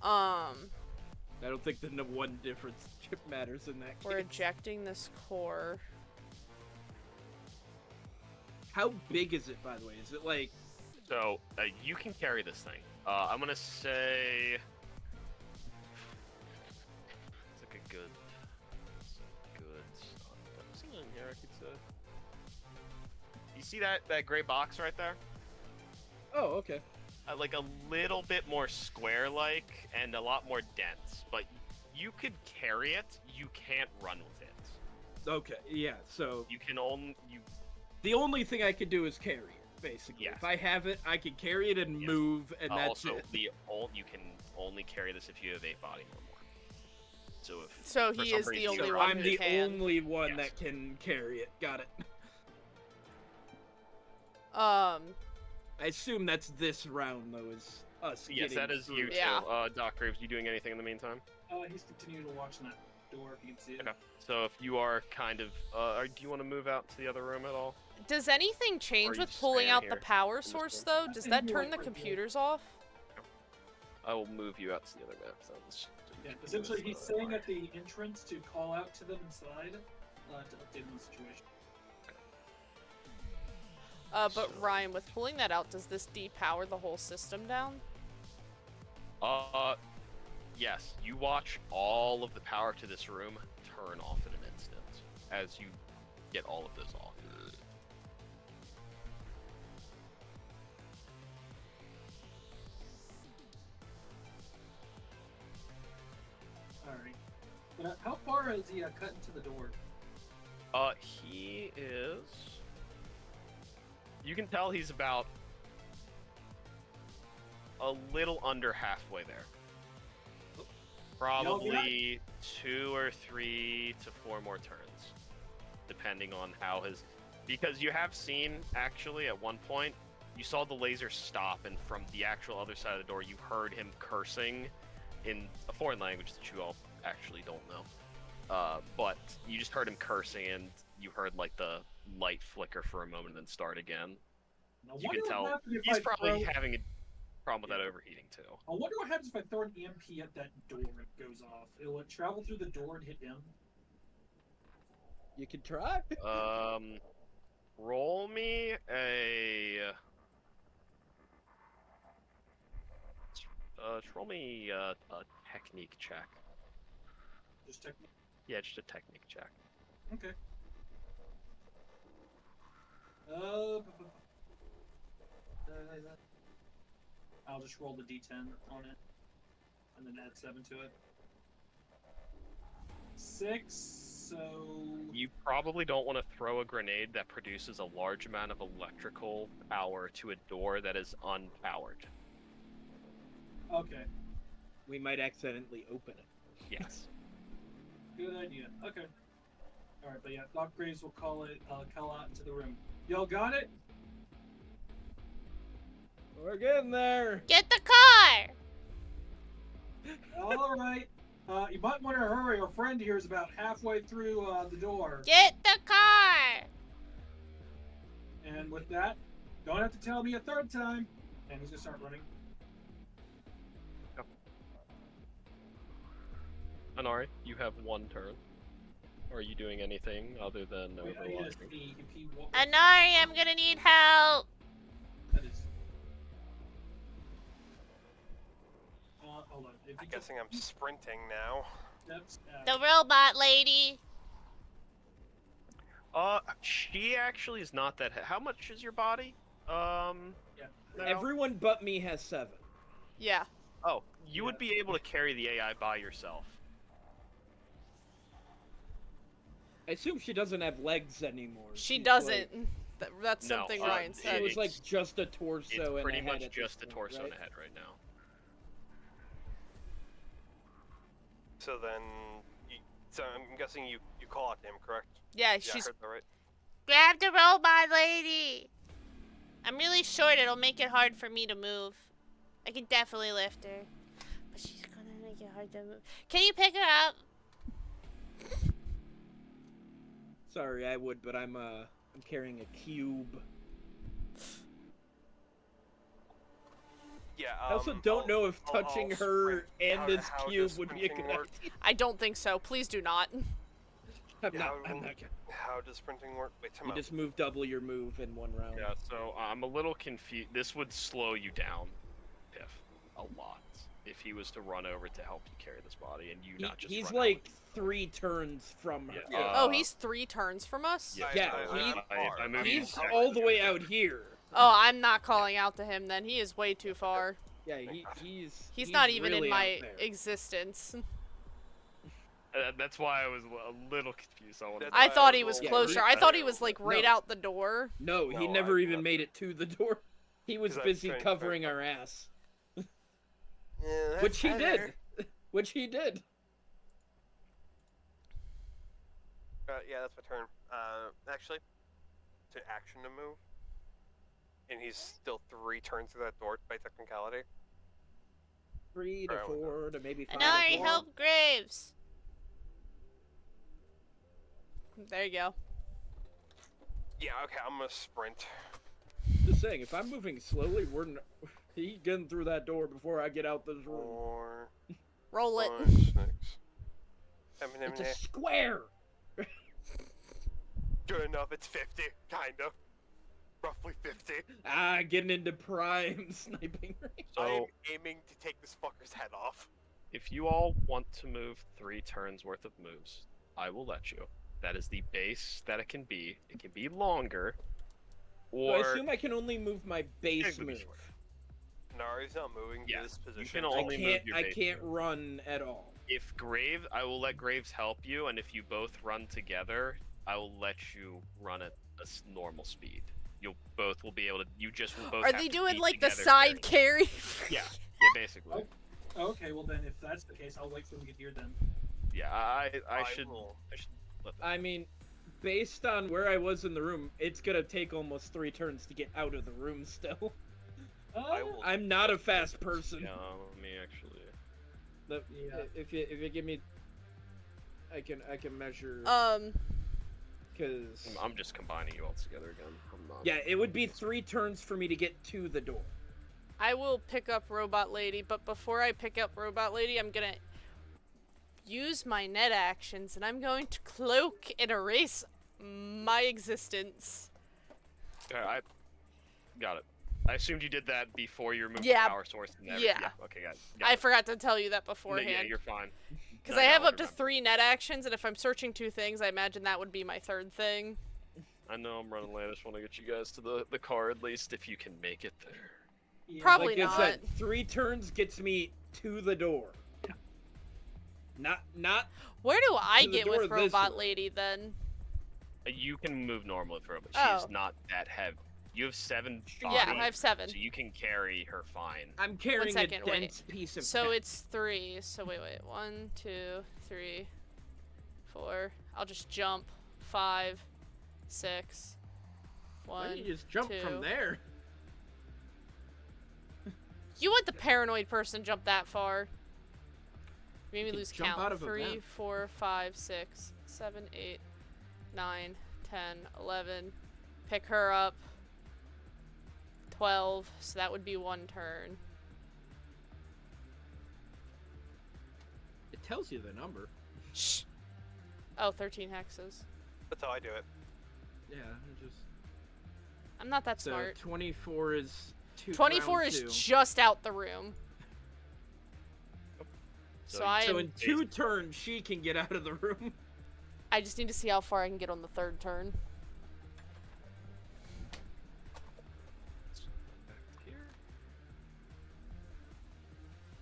I don't think the one difference matters in that We're case. ejecting this core. How big is it, by the way? Is it like So you can carry this thing. I'm gonna say it's like a good. What's in here? I could say. You see that gray box right there? Oh, okay. Like a little bit more square-like and a lot more dense, but you could carry it. You can't run with it. Okay, yeah. So You can only the only thing I could do is carry it, basically. Yes. If I have it, I can carry it and Yes. move, and that's also it. you can only carry this if you have 8 body or more. So if So for he some is the reason only you're one I'm who the can. only one Yes. that can carry it. Got it. I assume that's this round, though, is us. Yes, getting that is you through. too. Yeah. Doc Graves, you doing anything in the meantime? He's continuing to watch that door, if you can see it. Okay. So if you are kind of, do you want to move out to the other room at all? Does anything change you with just pulling stand out here the power in this source, room? though? I Does think that you turn like the pretty good. computers off? I will move you out to the other map. Sounds Yeah, essentially he's staying at the entrance to call out to them inside to update on the situation. But So- Ryan, with pulling that out, does this depower the whole system down? Yes. You watch all of the power to this room turn off in an instant as you get all of those off. Alright. How far is he cut into the door? He is. You can tell he's about a little under halfway there. Probably 2 or 3 to 4 more turns, depending on how his. Because you have seen, actually, at one point, you saw the laser stop, and from the actual other side of the door, you heard him cursing in a foreign language that you all actually don't know. But you just heard him cursing, and you heard like the light flicker for a moment and then start again. I You wonder can what tell happens if he's I probably throw- having a problem with that overheating too. I wonder what happens if I throw an EMP at that door and it goes off. Will it travel through the door and hit him? You can try. Roll me a. Roll me a technique check. Just technique. Yeah, just a technique check. Okay. I'll just roll the d10 on it, and then add 7 to it. 6, so... You probably don't want to throw a grenade that produces a large amount of electrical power to a door that is unpowered. Okay, We might accidentally open it. Yes. good idea. Okay. All right, but yeah, Doc Graves will call out into the room. Y'all got it? We're getting there. Get the car! All right. You might want to hurry. Our friend here is about halfway through the door. Get the car! And with that, don't have to tell me a third time. And he's gonna start running. Anari, you have one turn. Are you doing anything other than Wait, I need to overwatching? see if he wa- Anari, I'm gonna need help! That is. Hold on. If I'm you guessing I'm sprinting now. steps, The robot lady! She actually is not that. How much is your body? yeah. now? Everyone but me has 7. Yeah. Oh, you would be able to carry the AI by yourself. I assume she doesn't have legs anymore. She She's doesn't. like- That's No, something uh, Ryan She said. was like It's- just a torso It's and pretty a head much at just a this torso point, and a head right now. So then, so I'm guessing you call out to him, correct? Yeah, Yeah, she's. I heard that right. Grab the robot lady! I'm really short, it'll make it hard for me to move. I can definitely lift her. But she's gonna make it hard to move. Can you pick her up? Sorry, I would, but I'm carrying a cube. Yeah. I also don't know if I'll touching her sprint. and How- this how cube does would be a sprinting good work? idea. I don't think so. Please do not. I'm Yeah, not. how- I'm not. How does sprinting work? Wait, time You out. just move double your move in one round. Yeah, so I'm a little confused. This would slow you down, Piff, a lot. If he was to run over to help you carry this body and you not just He's run like 3 turns from her. Yeah. Oh, he's 3 turns from us? Yeah, Yeah, so he- if I move you He's back- all the way out here. Oh, I'm not calling out to him then. He is way too far. Yeah, he's He's not even really in my out there. existence. That's why I was a little confused. That's I why thought I he was was closer. I I thought he don't was know. like right No. out the door. No, he No, never I- even made it to the door. He was 'Cause I'm busy trying to covering find- our ass, Yeah, which he that's did. Which he did. Yeah, that's my turn. Actually, to action to move, and he's still 3 turns through that door by technicality. 3 to Alright, 4 to maybe 5. Anari, to 4. help Graves! There you go. Yeah, okay, I'm gonna sprint. Just saying, if I'm moving slowly, he's getting through that door before I get out this room. 4, Roll it. 5, 6, 7, It's a square. Good enough. It's 50, kind of, roughly 50. Getting into prime sniping range. I am So aiming to take this fucker's head off. if you all want to move 3 turns worth of moves, I will let you. That is the base that it can be. It can be longer, So or I assume I can only move my base Yeah, move. Nari's not moving Yeah, to this you position. can I only move can't. your I base can't move. run at all. If I will let Graves help you, and if you both run together, I will let you run at a normal speed. You'll both will be able to. You just will both. Are have they to doing be like the together side carrying- carry? Yeah, basically. Okay, well then, if that's the case, I'll wait for him to get here then. Yeah, I should. will. I should let that. I mean, based on where I was in the room, it's gonna take almost 3 turns to get out of the room. Still, I will. I'm not a fast person. Yeah, let me actually. Yeah. If you give me, I can measure. Because I'm just combining you all together again. I'm not. yeah, it would be 3 turns for me to get to the door. I will pick up Robot Lady, but before I pick up Robot Lady, I'm gonna use my net actions, and I'm going to cloak and erase my existence. I got it. I assumed you did that before you removed Yeah. the power source. And everything. Yeah. Okay, got it. I forgot to tell you that No, beforehand. yeah, you're fine. Because No, I have I'll up to remember. 3 net actions, and if I'm searching 2 things, I imagine that would be my 3rd thing. I know I'm running late. I just want to get you guys to the car at least if you can make it there. Yeah. Probably Like I said, not. 3 turns gets me to the door. Not. Where do I To the get door with this Robot way. Lady then? You can move normally for her, but Oh. she's not that heavy. You have 7 body, Yeah, I have 7. so you can carry her fine. I'm carrying second, a wait. dense piece of. So tech. it's 3. So wait. 1, 2, 3, 4. I'll just jump. 5, 6. Why 1, don't you just jump 2. from there? You let the paranoid person jump that far. Made me can lose jump count. out of a 3, vent. 4, 5, 6, 7, 8, 9, 10, 11. Pick her up. 12. So that would be 1 turn. It tells you the number. Shh. Oh, 13 hexes. That's how I do it. Yeah, it just I'm not that so smart. 24 is 24 round is two. just out the room. So I So am, in 2 turns, she can get out of the room. I just need to see how far I can get on the 3rd turn.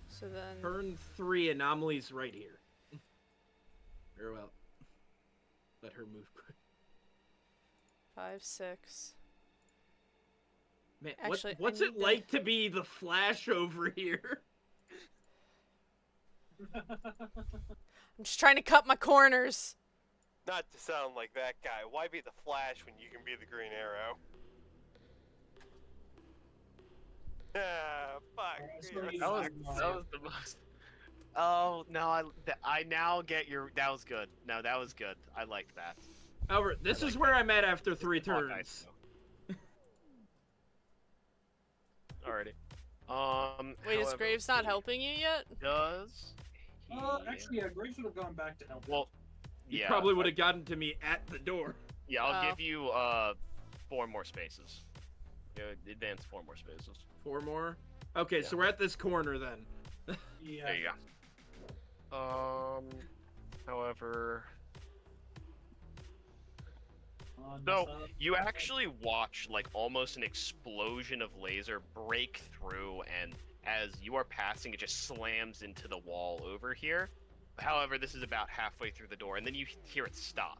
So then Turn 3, Anomaly's right here. Very well. Let her move quick. 5, 6. Man, Actually, I what's need it to- like to be the Flash over here? I'm just trying to cut my corners. Not to sound like that guy. Why be the Flash when you can be the Green Arrow? Ah, fuck. That was the most. Oh no! I now get your. That was good. No, that was good. I liked that. However, this like is where that. I'm at after 3 Fuck, I turns. know. Alrighty. Wait, is however, Graves not helping you yet? Does he... Actually, yeah, Graves would have gone back to help. Well, You yeah. probably would have gotten to me at the door. Yeah, I'll Oh. give you 4 more spaces. Yeah, advance 4 more spaces. 4 more? Okay, so Yeah. we're at this corner then. Yeah. There you go. However, No, so you actually watch like almost an explosion of laser break through, and as you are passing, it just slams into the wall over here. However, this is about halfway through the door, and then you hear it stop.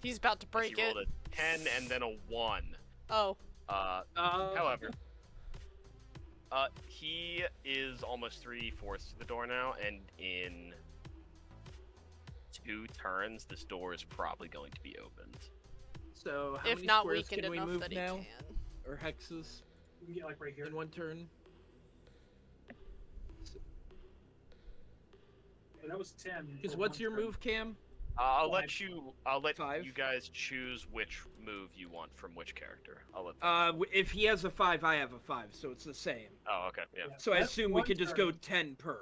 He's about to As break you it. rolled a 10 and then a 1. Oh. However, he is almost 3/4 to the door now, and in 2 turns, this door is probably going to be opened. So how If many not squares weakened can we enough move that he now? can. Or hexes we can get like right here. in 1 turn? Yeah, that was 10. Because for what's one your turn. move, Cam? I'll Five. let 5? you guys choose which move you want from which character. I'll let. If he has a 5, I have a 5, so it's the same. Oh, okay, yeah. Yeah, So I that's assume we one could just go turn. 10 per.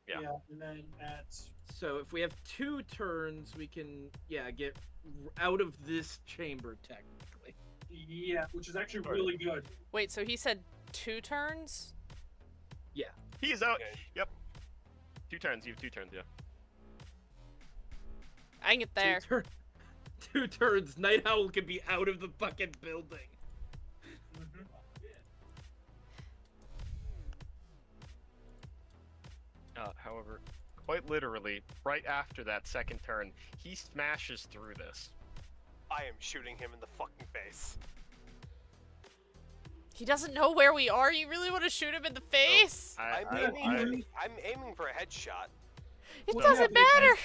Yeah. And then at So if we have 2 turns, we can, get out of this chamber, technically. which is actually Alright. really good. Wait, so he said 2 turns? He's out. Okay. Yep. 2 turns. You have 2 turns. Yeah. I can get there. 2 turns, Night Owl can be out of the fucking building. However, quite literally, right after that second turn, he smashes through this. I am shooting him in the fucking face. He doesn't know where we are? You really want to shoot him in the face? I'm aiming for a headshot. It So, doesn't matter!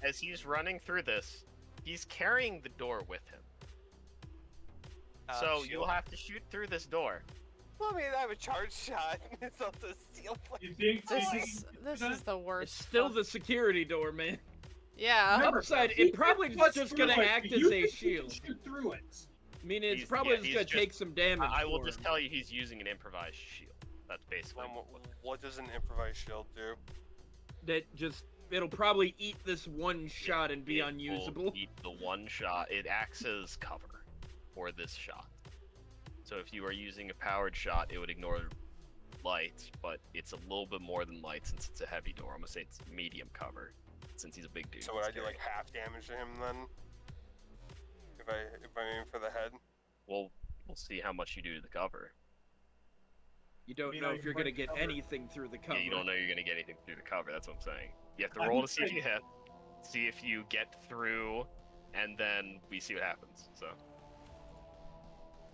As he's running through this, he's carrying the door with him. So you'll have to shoot through this door. Well, I mean, I have a charge shot. It's also a steel plate. You think? This is the It's worst. still fuck- the security door, man. Yeah. Remember, Upside, you it probably can is punch just through gonna it, act but as you a think you shield. can shoot through it. I mean, it's He's- probably yeah, just he's gonna just- take some damage. I will for just him. tell you he's using an improvised shield. That's basically. What does an improvised shield do? That just it'll probably eat this one shot and be It will unusable. eat the one shot. It acts as cover for this shot. So if you are using a powered shot, it would ignore light, but it's a little bit more than light since it's a heavy door. I'm gonna say it's medium cover, since he's a big dude. So would I do like half damage to him then? If I aim for the head? We'll see how much you do to the cover. You don't You know know, if you you're gonna break get cover. anything through the cover. Yeah, you don't know you're gonna get anything through the cover. That's what I'm saying. You have to I roll would to see if say- you hit, see if you get through, and then we see what happens. So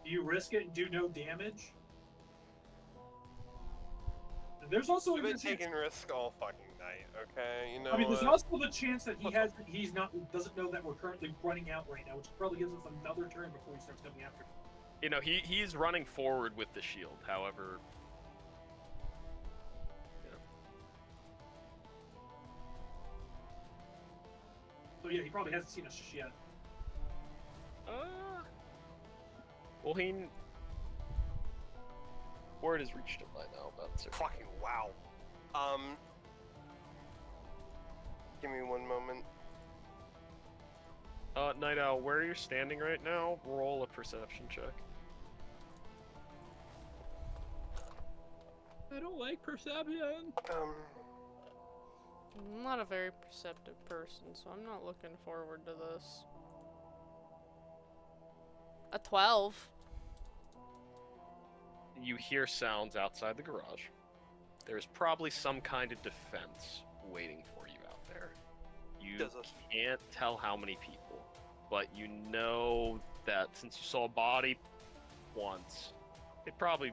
Do you risk it and do no damage? And there's also a I've been good chance. taking risks all fucking night. Okay, you know. I mean, there's what? also the chance that doesn't know that we're currently running out right now, which probably gives us another turn before he starts coming after us. You know, he's running forward with the shield. However, So yeah, he probably hasn't seen us just yet. well, word has reached him by now about it. Fucking wow. Give me one moment. Night Owl, where you're standing right now, roll a perception check. I don't like perception. I'm not a very perceptive person, so I'm not looking forward to this. A 12. You hear sounds outside the garage. There's probably some kind of defense waiting for you out there. You can't tell how many people, but you know that since you saw a body once, it probably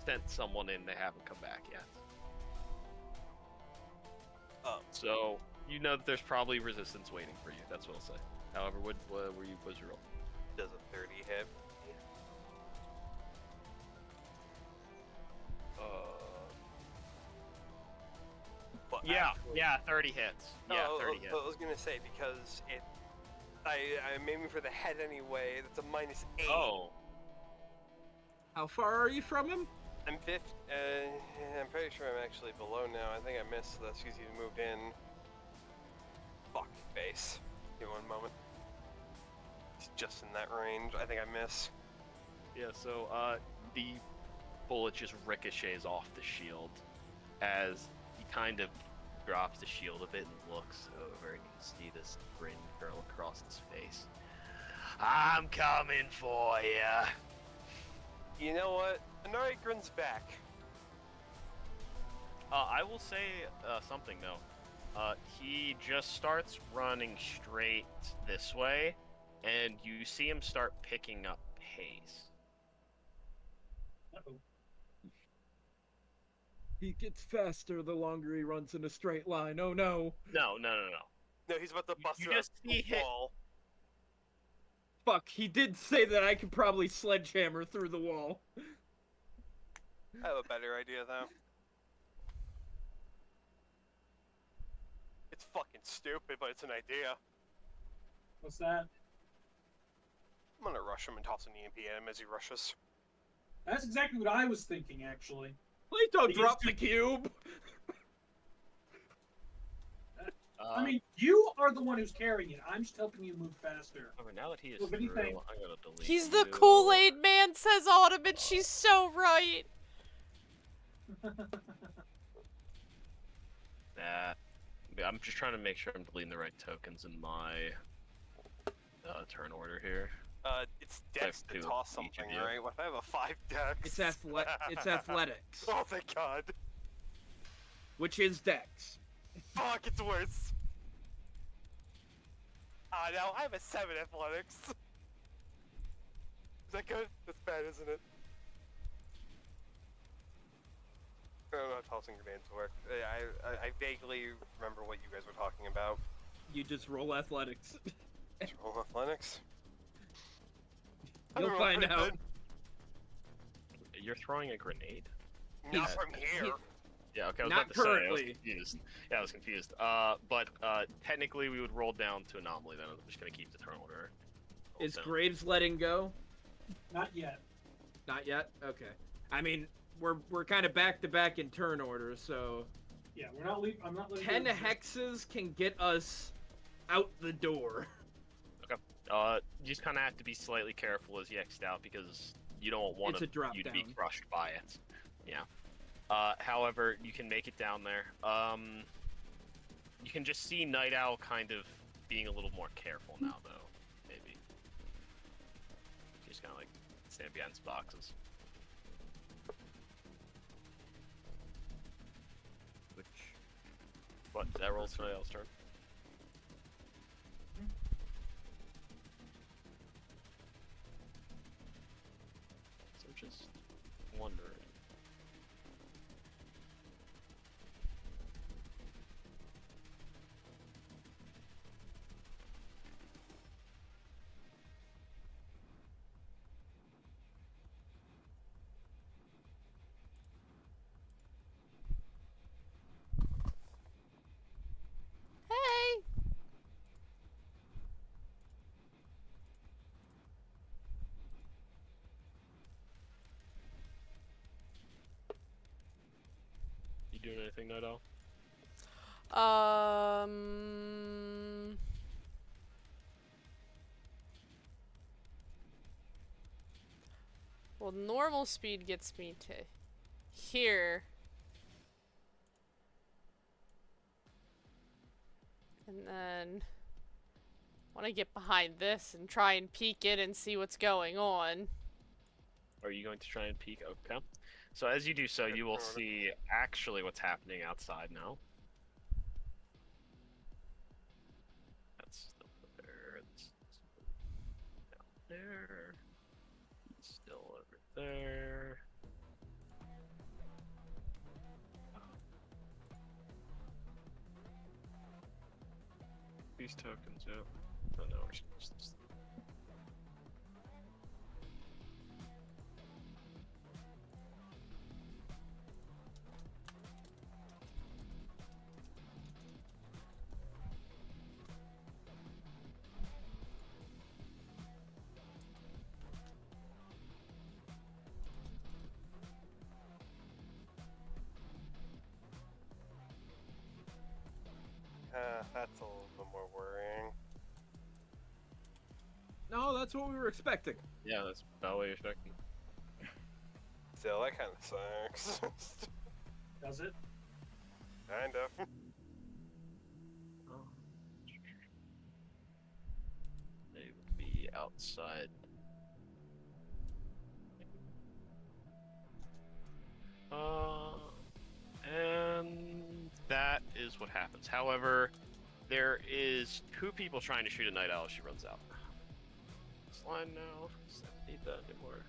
sent someone in. They haven't come back yet. Oh. So you know that there's probably resistance waiting for you. That's what I'll say. However, what was your roll? Does a 30 hit? But Yeah, actually, yeah, 30 hits. Yeah, 30 hits. I was gonna say because I'm aiming for the head anyway. That's a -8. Oh, How far are you from him? I'm fifth. I'm pretty sure I'm actually below now. I think I missed. That's because you moved in. Fuck face. Give me one moment. He's just in that range. I think I miss. yeah. So the bullet just ricochets off the shield as he kind of drops the shield a bit and looks over, and you can see this grin curl across his face. I'm coming for ya. You know what? Anari grins back. I will say something though. He just starts running straight this way, and you see him start picking up pace. Uh-oh. He gets faster the longer he runs in a straight line. Oh no. No. No, he's about to bust You it just up the see him- wall. Fuck, he did say that I could probably sledgehammer through the wall. I have a better idea though. It's fucking stupid, but it's an idea. What's that? I'm gonna rush him and toss an EMP at him as he rushes. That's exactly what I was thinking, actually. Please don't He's drop too- the cube. I mean, you are the one who's carrying it. I'm just helping you move faster. now that he is So if through, anything- I'm gonna delete He's you. the Kool-Aid man, says Autumn, and she's so right. I'm just trying to make sure I'm deleting the right tokens in my turn order here. It's dex Two to of toss each of something, you. right? What if I have a 5 dex? It's athletics, Oh, thank God. which is dex. Fuck, it's worse. No, I have a 7 athletics. Is that good? That's bad, isn't it? I don't know how tossing grenades work. I vaguely remember what you guys were talking about. You just roll athletics. Just roll athletics. I You'll don't find know, out. You're throwing a grenade? Not He's- from here. Yeah, okay, I was Not about to say, I was currently. confused. Yeah, I was confused. But technically we would roll down to anomaly then. I'm just gonna keep the turn order. Is down. Graves letting go? Not yet. Not yet? Okay. I mean, we're kind of back to back in turn order, so Yeah, we're not leaving. I'm not letting 10 go. hexes can get us out the door. You just kind of have to be slightly careful as you exit out because you don't want It's a drop you to be down. crushed by it. Yeah. However, you can make it down there. You can just see Night Owl kind of being a little more careful now, though. Maybe. Just kind of like stand behind his boxes. What? That rolls Night Owl's turn. So just wondering. doing anything, Night Owl? Well, normal speed gets me to here. And then want to get behind this and try and peek it and see what's going on. Are you going to try and peek? Okay. So as you do so, you will see actually what's happening outside now. That's still there. It's down there. Still over there. These tokens, yeah. Oh no, we're supposed to. That's a little bit more worrying. No, that's what we were expecting. Yeah, that's about what you're expecting. Still, that kind of sucks. Does it? Kind of. They would be outside. And that is what happens. However, there is 2 people trying to shoot a Night Owl as she runs out. This line now. Does that need that anymore?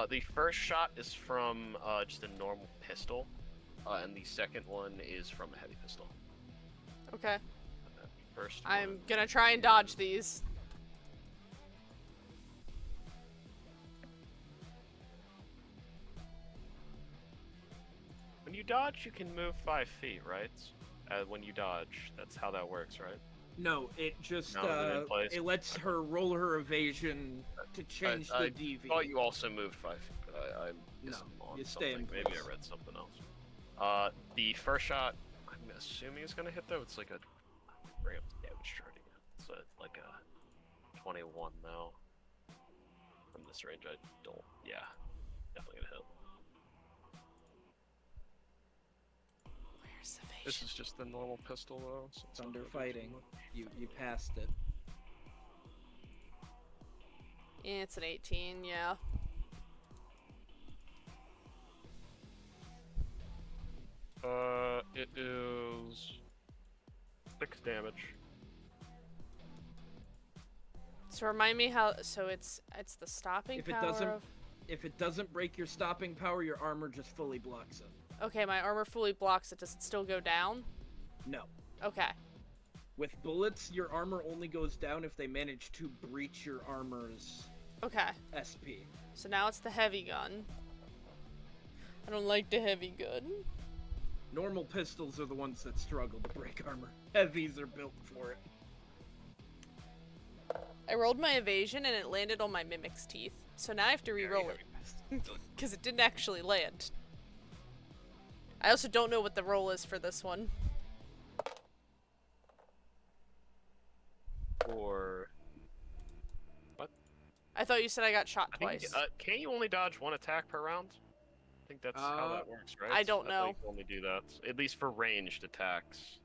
The first shot is from just a normal pistol, and the second one is from a heavy pistol. Okay. First I'm one. gonna try and dodge these. When you dodge, you can move 5 feet, right? When you dodge, that's how that works, right? No, it just No, they're in place. it lets her roll her evasion to change I the DV. thought you also moved 5 feet, but I'm No, on you stay in something. Maybe place. I read something else. The first shot, I'm assuming is gonna hit though. It's like a ramp damage charting. It's like a 21 now. From this range, I don't. Yeah, definitely gonna hit. Where's the This vision? is just the normal pistol though. So it's not Thunder gonna do fighting. too much. You passed it. Yeah, it's an 18, yeah. It is 6 damage. So remind me how. So it's the stopping If it power doesn't- of. If it doesn't break your stopping power, your armor just fully blocks it. Okay, my armor fully blocks it. Does it still go down? No. Okay. With bullets, your armor only goes down if they manage to breach your armor's Okay. SP. So now it's the heavy gun. I don't like the heavy gun. Normal pistols are the ones that struggle to break armor. Heavies are built for it. I rolled my evasion and it landed on my mimic's teeth. So now I have to re-roll it. Because it didn't actually land. I also don't know what the roll is for this one. Or I thought you said I got shot I think, twice. can't you only dodge 1 attack per round? I think that's how that works, right? I don't thought know. you can only do that, at least for ranged attacks.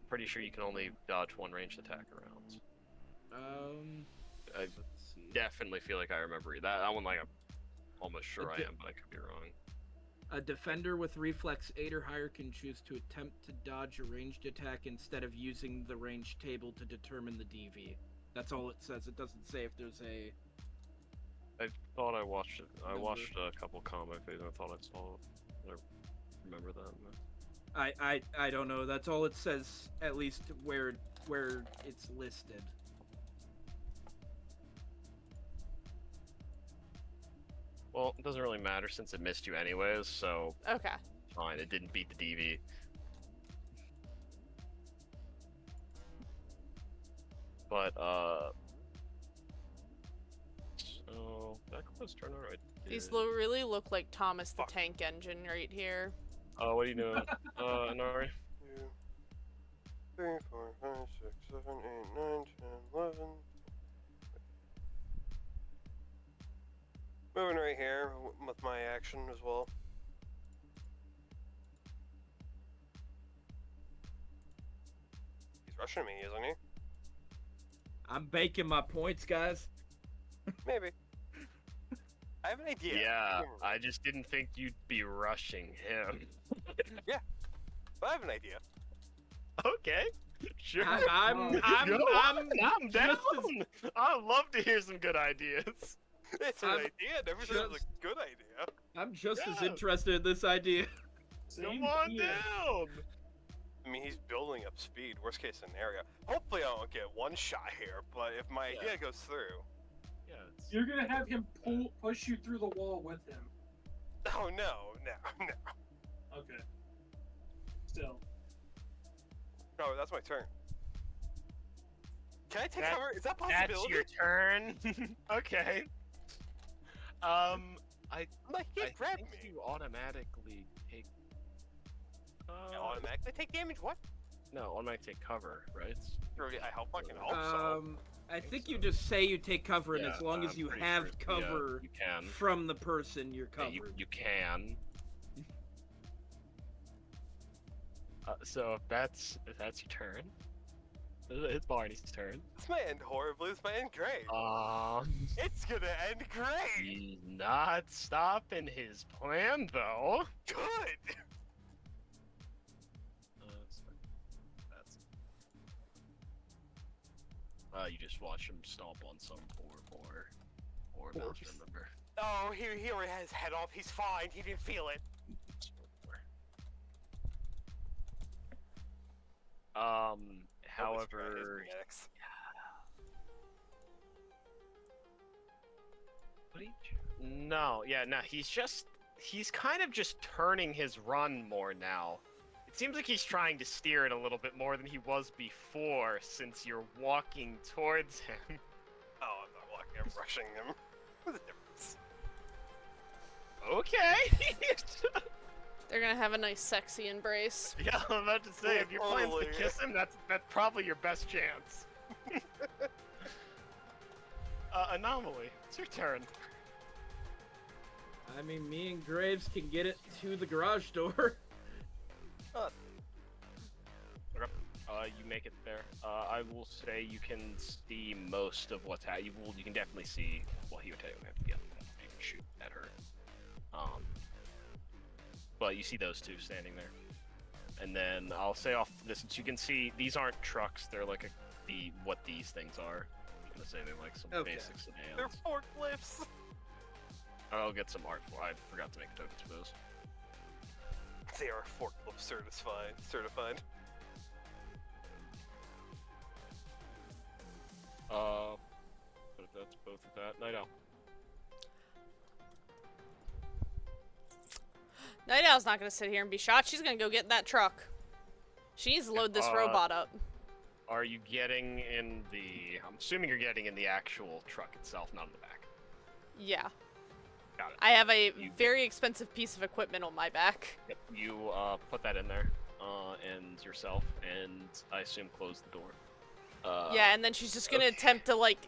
Pretty sure you can only dodge 1 ranged attack a round. I Let's see. definitely feel like I remember that one. Like I'm almost sure I Okay. am, but I could be wrong. A defender with reflex 8 or higher can choose to attempt to dodge a ranged attack instead of using the range table to determine the DV. That's all it says. It doesn't say if there's a... I thought I watched it. I Number. watched a couple comic videos. I thought I saw it. I remember that. I don't know. That's all it says, at least where it's listed. Well, it doesn't really matter since it missed you anyways, so Okay. fine. It didn't beat the DV. But, so, that was turn right. These really look like Thomas the Tank Engine right here. What are you doing? Nori? 2, 3, 4, 5, 6, 7, 8, 9, 10, 11. Moving right here with my action as well. He's rushing me, isn't he? I'm baking my points, guys. Maybe. I have an idea. Yeah, I just didn't think you'd be rushing him. But I have an idea. Okay, sure. I'm Go on, I'm down. just as- I'd love to hear some good ideas. It's an I'm idea. Never said it was just- a good idea. I'm just as Yeah. interested in this idea. Same Come on here. down. I mean, he's building up speed. Worst case scenario. Hopefully, I don't get one shot here. But if my idea goes through, Yeah, it's... You're gonna have him push you through the wall with him. oh no. Okay. Still. No, that's my turn. Can I take That- cover? Is that a That's possibility? your turn. Okay. I Like, he I grabbed think me. you automatically take. Automatically take damage? What? No, automatically take cover, right? I hope I can hope so. I think you just say you take cover, and Yeah, as long as I'm you pretty have sure- yeah, cover you can. from the person, you're Yeah, covered. you can. So if that's your turn, it's Barney's turn. This might end horribly. This might end great. It's gonna end great. He's not stopping his plan though. Good. That's. You just watch him stomp on some poor mouse Corpse. member. Oh, he already had his head off. He's fine. He didn't feel it. However, Next. no, he's kind of just turning his run more now. It seems like he's trying to steer it a little bit more than he was before, since you're walking towards him. Oh, I'm not walking. I'm rushing him. What's the difference? Okay. They're gonna have a nice, sexy embrace. Yeah, I'm about to say, if your plan's to Totally. kiss him, that's probably your best chance. Anomaly, it's your turn. I mean, me and Graves can get it to the garage door. You make it there. I will say you can see most of what's happening. You can definitely see. Well, he would tell you we have to be up. You can shoot at her. But you see those two standing there. And then I'll say off the distance, you can see these aren't trucks. They're like what these things are. I'm gonna say they're like some Okay. basic They're sedans. forklifts. I'll get some art for. I forgot to make a token for those. They are forklift certified. But that's both of that. Night Owl. Night Owl's not gonna sit here and be shot. She's gonna go get in that truck. She needs to load this robot up. Are you getting in the? I'm assuming you're getting in the actual truck itself, not in the back. Yeah. Got it. I have a You- very expensive piece of equipment on my back. Yep. You put that in there, and yourself, and I assume close the door. Yeah, and then she's just gonna okay. attempt to, like...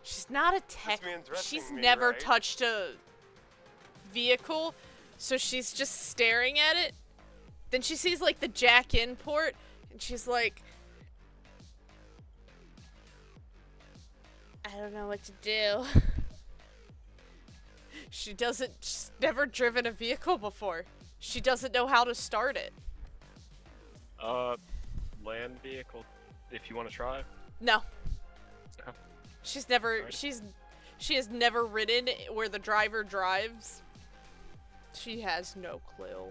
She's not a tech... man's resting She's me, never right? touched a vehicle, so she's just staring at it. Then she sees, like, the jack-in port, and she's like... I don't know what to do. She's never driven a vehicle before. She doesn't know how to start it. Land vehicle, if you want to try. No. Okay. She's never, Alright. she has never ridden where the driver drives. She has no clue.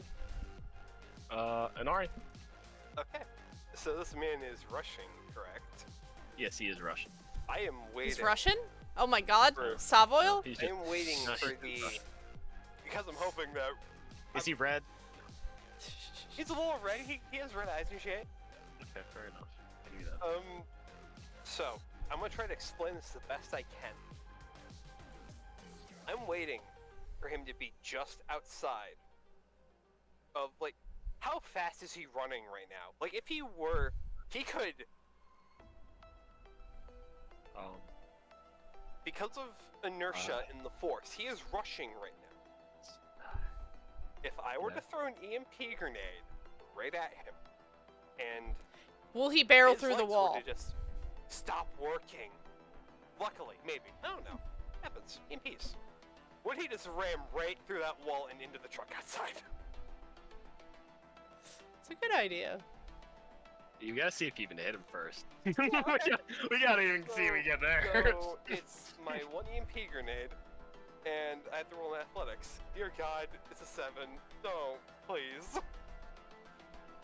Anari. Okay. So this man is rushing, correct? Yes, he is Russian. I am waiting. He's Russian? Oh my god, For- Savoil? He's I am waiting No, for he's the. Russian. Because I'm hoping that Is he red? he's a little red. He has red eyes and shit. Okay, fair enough. I knew that. So I'm gonna try to explain this the best I can. I'm waiting for him to be just outside of like how fast is he running right now? Like if he could because of inertia in the force, he is rushing right now. If I were to throw an EMP grenade right at him, and Will he barrel his through the legs wall? were to just stop working. Luckily, maybe. I don't know. Happens. EMPs. Would he just ram right through that wall and into the truck outside? It's a good idea. You gotta see if you even hit him first. we gotta even see we get there. So it's my one EMP grenade, and I have to roll in athletics. Dear God, it's a 7. No, please.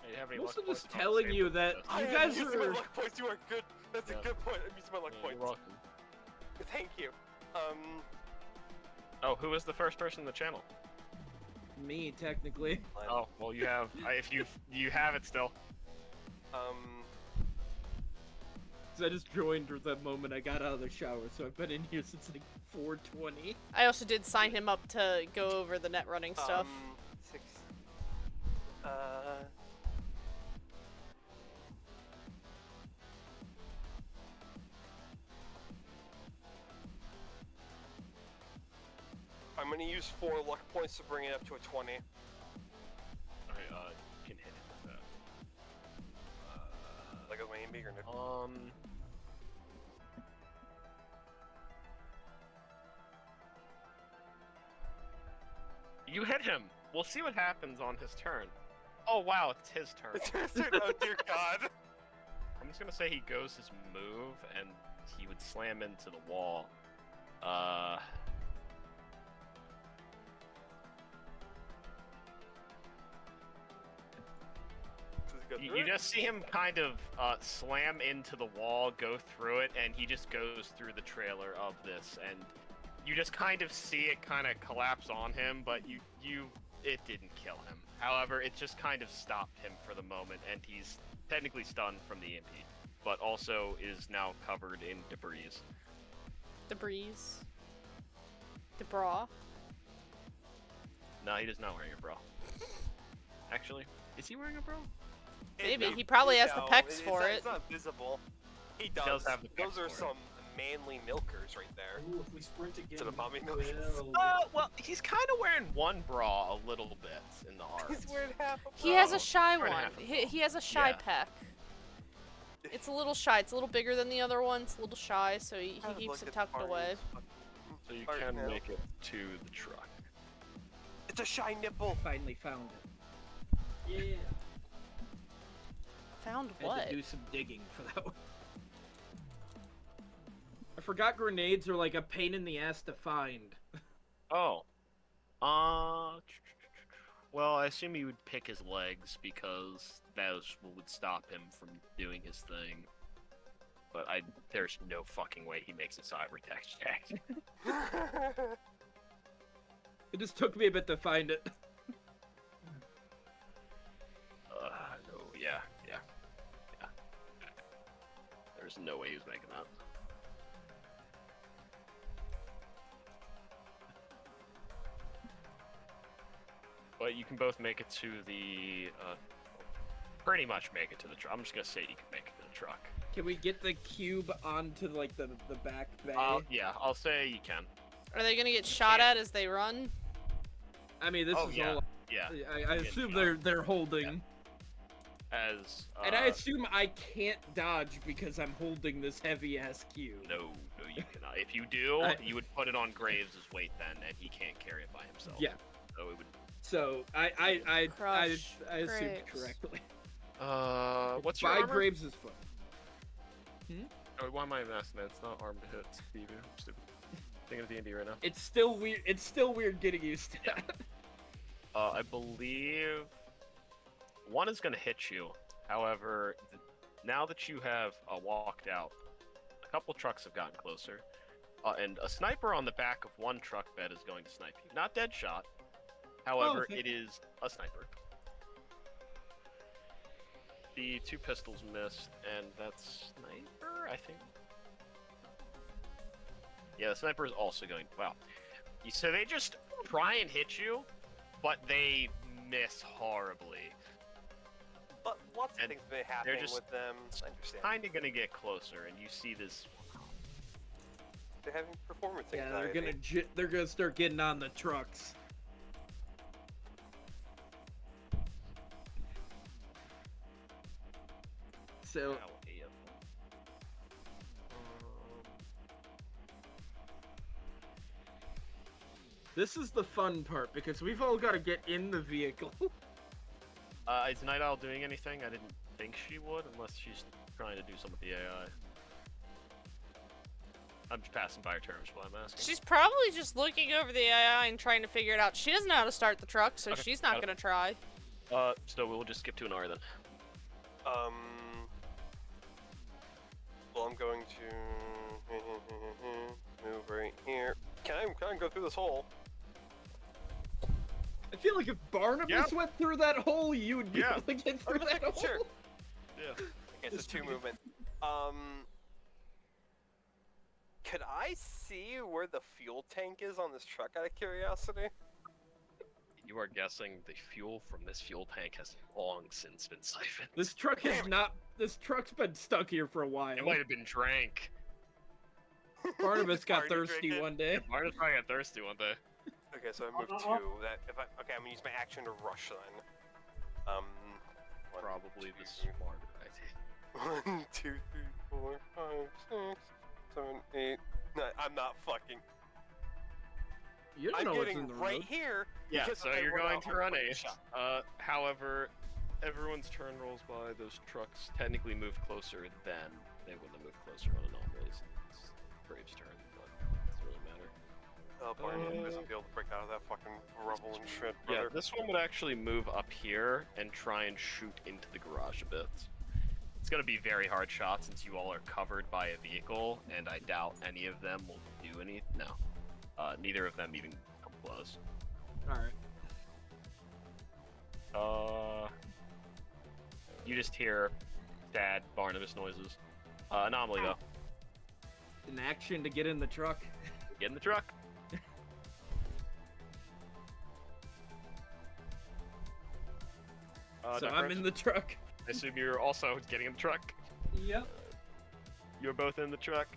Hey, you have any I'm luck also points just on the telling table? you that I you am guys using my are. luck points. You are good. That's Yeah. a good point. I'm using my luck Yeah, points. you're welcome. Thank you. Oh, who was the first person in the channel? Me, technically. Oh, well, you have. If you have it still. Because I just joined the moment I got out of the shower, so I've been in here since like 4:20. I also did sign him up to go over the net running stuff. 6. I'm gonna use 4 luck points to bring it up to a 20. Alright, you can hit it with that. Like a main big or no? You hit him. We'll see what happens on his turn. Oh wow, it's his turn. Oh dear God. I'm just gonna say he goes his move, and he would slam into the wall. You just see him kind of slam into the wall, go through it, and he just goes through the trailer of this, and you just kind of see it kind of collapse on him, but it didn't kill him. However, it just kind of stopped him for the moment, and he's technically stunned from the EMP, but also is now covered in debris. Debris. Debra. No, he is not wearing a bra. Actually, is he wearing a bra? Maybe. He probably has the pecs it's for not, it. It's not visible. He does does. have the pecs Those are for it. some manly milkers right there. Ooh, if we sprint again, To the mommy we milkers. will. Well, he's kind of wearing one bra a little bit in the arms. He's wearing half a He has Oh, a shy try to one. have it. He has a shy Yeah. pec. It's a little shy. It's a little bigger than the other one. It's a little shy, so he Kind of keeps look it at tucked Barney's away. fucking So you art can now. make it to the truck. It's a shy nipple. Finally found it. Yeah. Found I had what? to do some digging for that one. I forgot grenades are like a pain in the ass to find. Oh. Well, I assume he would pick his legs because that was what would stop him from doing his thing. But there's no fucking way he makes a cyber text check. It just took me a bit to find it. No, yeah. There's no way he was making that. But you can both make it to the, pretty much make it to the truck. I'm just gonna say you can make it to the truck. Can we get the cube onto like the back bay? Yeah, I'll say you can. Are they gonna get shot at as they run? I mean, this Oh, is yeah. all. Yeah. I Get assume shot. they're holding, Yeah. As, and I assume I can't dodge because I'm holding this heavy ass cube. No, you cannot. If you do, you would put it on Graves' weight then, and he can't carry it by himself. Yeah. So it would. So I Crush assumed Graves. correctly. What's your By armor? Graves' foot. Oh, why am I asking that? It's not armed to hit, Stevie. I'm stupid. Thinking of D&D right now. It's still weird. It's still weird getting used to that. I believe one is going to hit you. However, now that you have walked out, a couple trucks have gotten closer, and a sniper on the back of one truck bed is going to snipe you. Not dead shot. However, okay. it is a sniper. The 2 pistols missed, and that's sniper, I think. Yeah, the sniper is also going. Wow. So they just try and hit you, but they miss horribly. But lots of And things have been happening just with them. I understand. Kind of gonna get closer, and you see this. They're having performance Yeah, anxiety. they're gonna start getting on the trucks. So this is the fun part because we've all got to get in the vehicle. Is Night Owl doing anything? I didn't think she would, unless she's trying to do some with the AI. I'm just passing by her terms while I'm asking. She's probably just looking over the AI and trying to figure it out. She doesn't know how to start the truck, so Okay, she's not got it. gonna try. So we'll just skip to Inari then. Well, I'm going to move right here. Can I go through this hole? I feel like if Barnabas went through that hole, you would be able to get through that hole. Sure. Yeah. Okay, so 2 movement. Could I see where the fuel tank is on this truck out of curiosity? You are guessing the fuel from this fuel tank has long since been siphoned. This truck is not. This truck's been stuck here for a while. It might have been drank. Barnabas got Already thirsty drinking. one day. Barnabas probably got thirsty one day. Okay, so I moved 2. That if I I'm gonna use my action to rush then. Probably 2, the smarter idea. 1, 2, 3, 4, 5, 6, 7, 8. No, I'm not fucking. You don't I'm know what's getting in the road. right here. Yeah, because so I you're run going out to on run quick ace. shot. However, everyone's turn rolls by. Those trucks technically moved closer than they wouldn't have moved closer on anomalies. It's Brave's turn, but it doesn't really matter. Oh, Barney doesn't be able to break out of that fucking rubble and shit. Yeah, Brother. this one would actually move up here and try and shoot into the garage a bit. It's gonna be very hard shot since you all are covered by a vehicle, and I doubt any of them will do any. No, neither of them even come close. All right. You just hear sad Barnabas noises. Anomaly though. An action to get in the truck. Get in the truck. So Doc I'm Rose, in the truck. I assume you're also getting in the truck. Yep. You're both in the truck.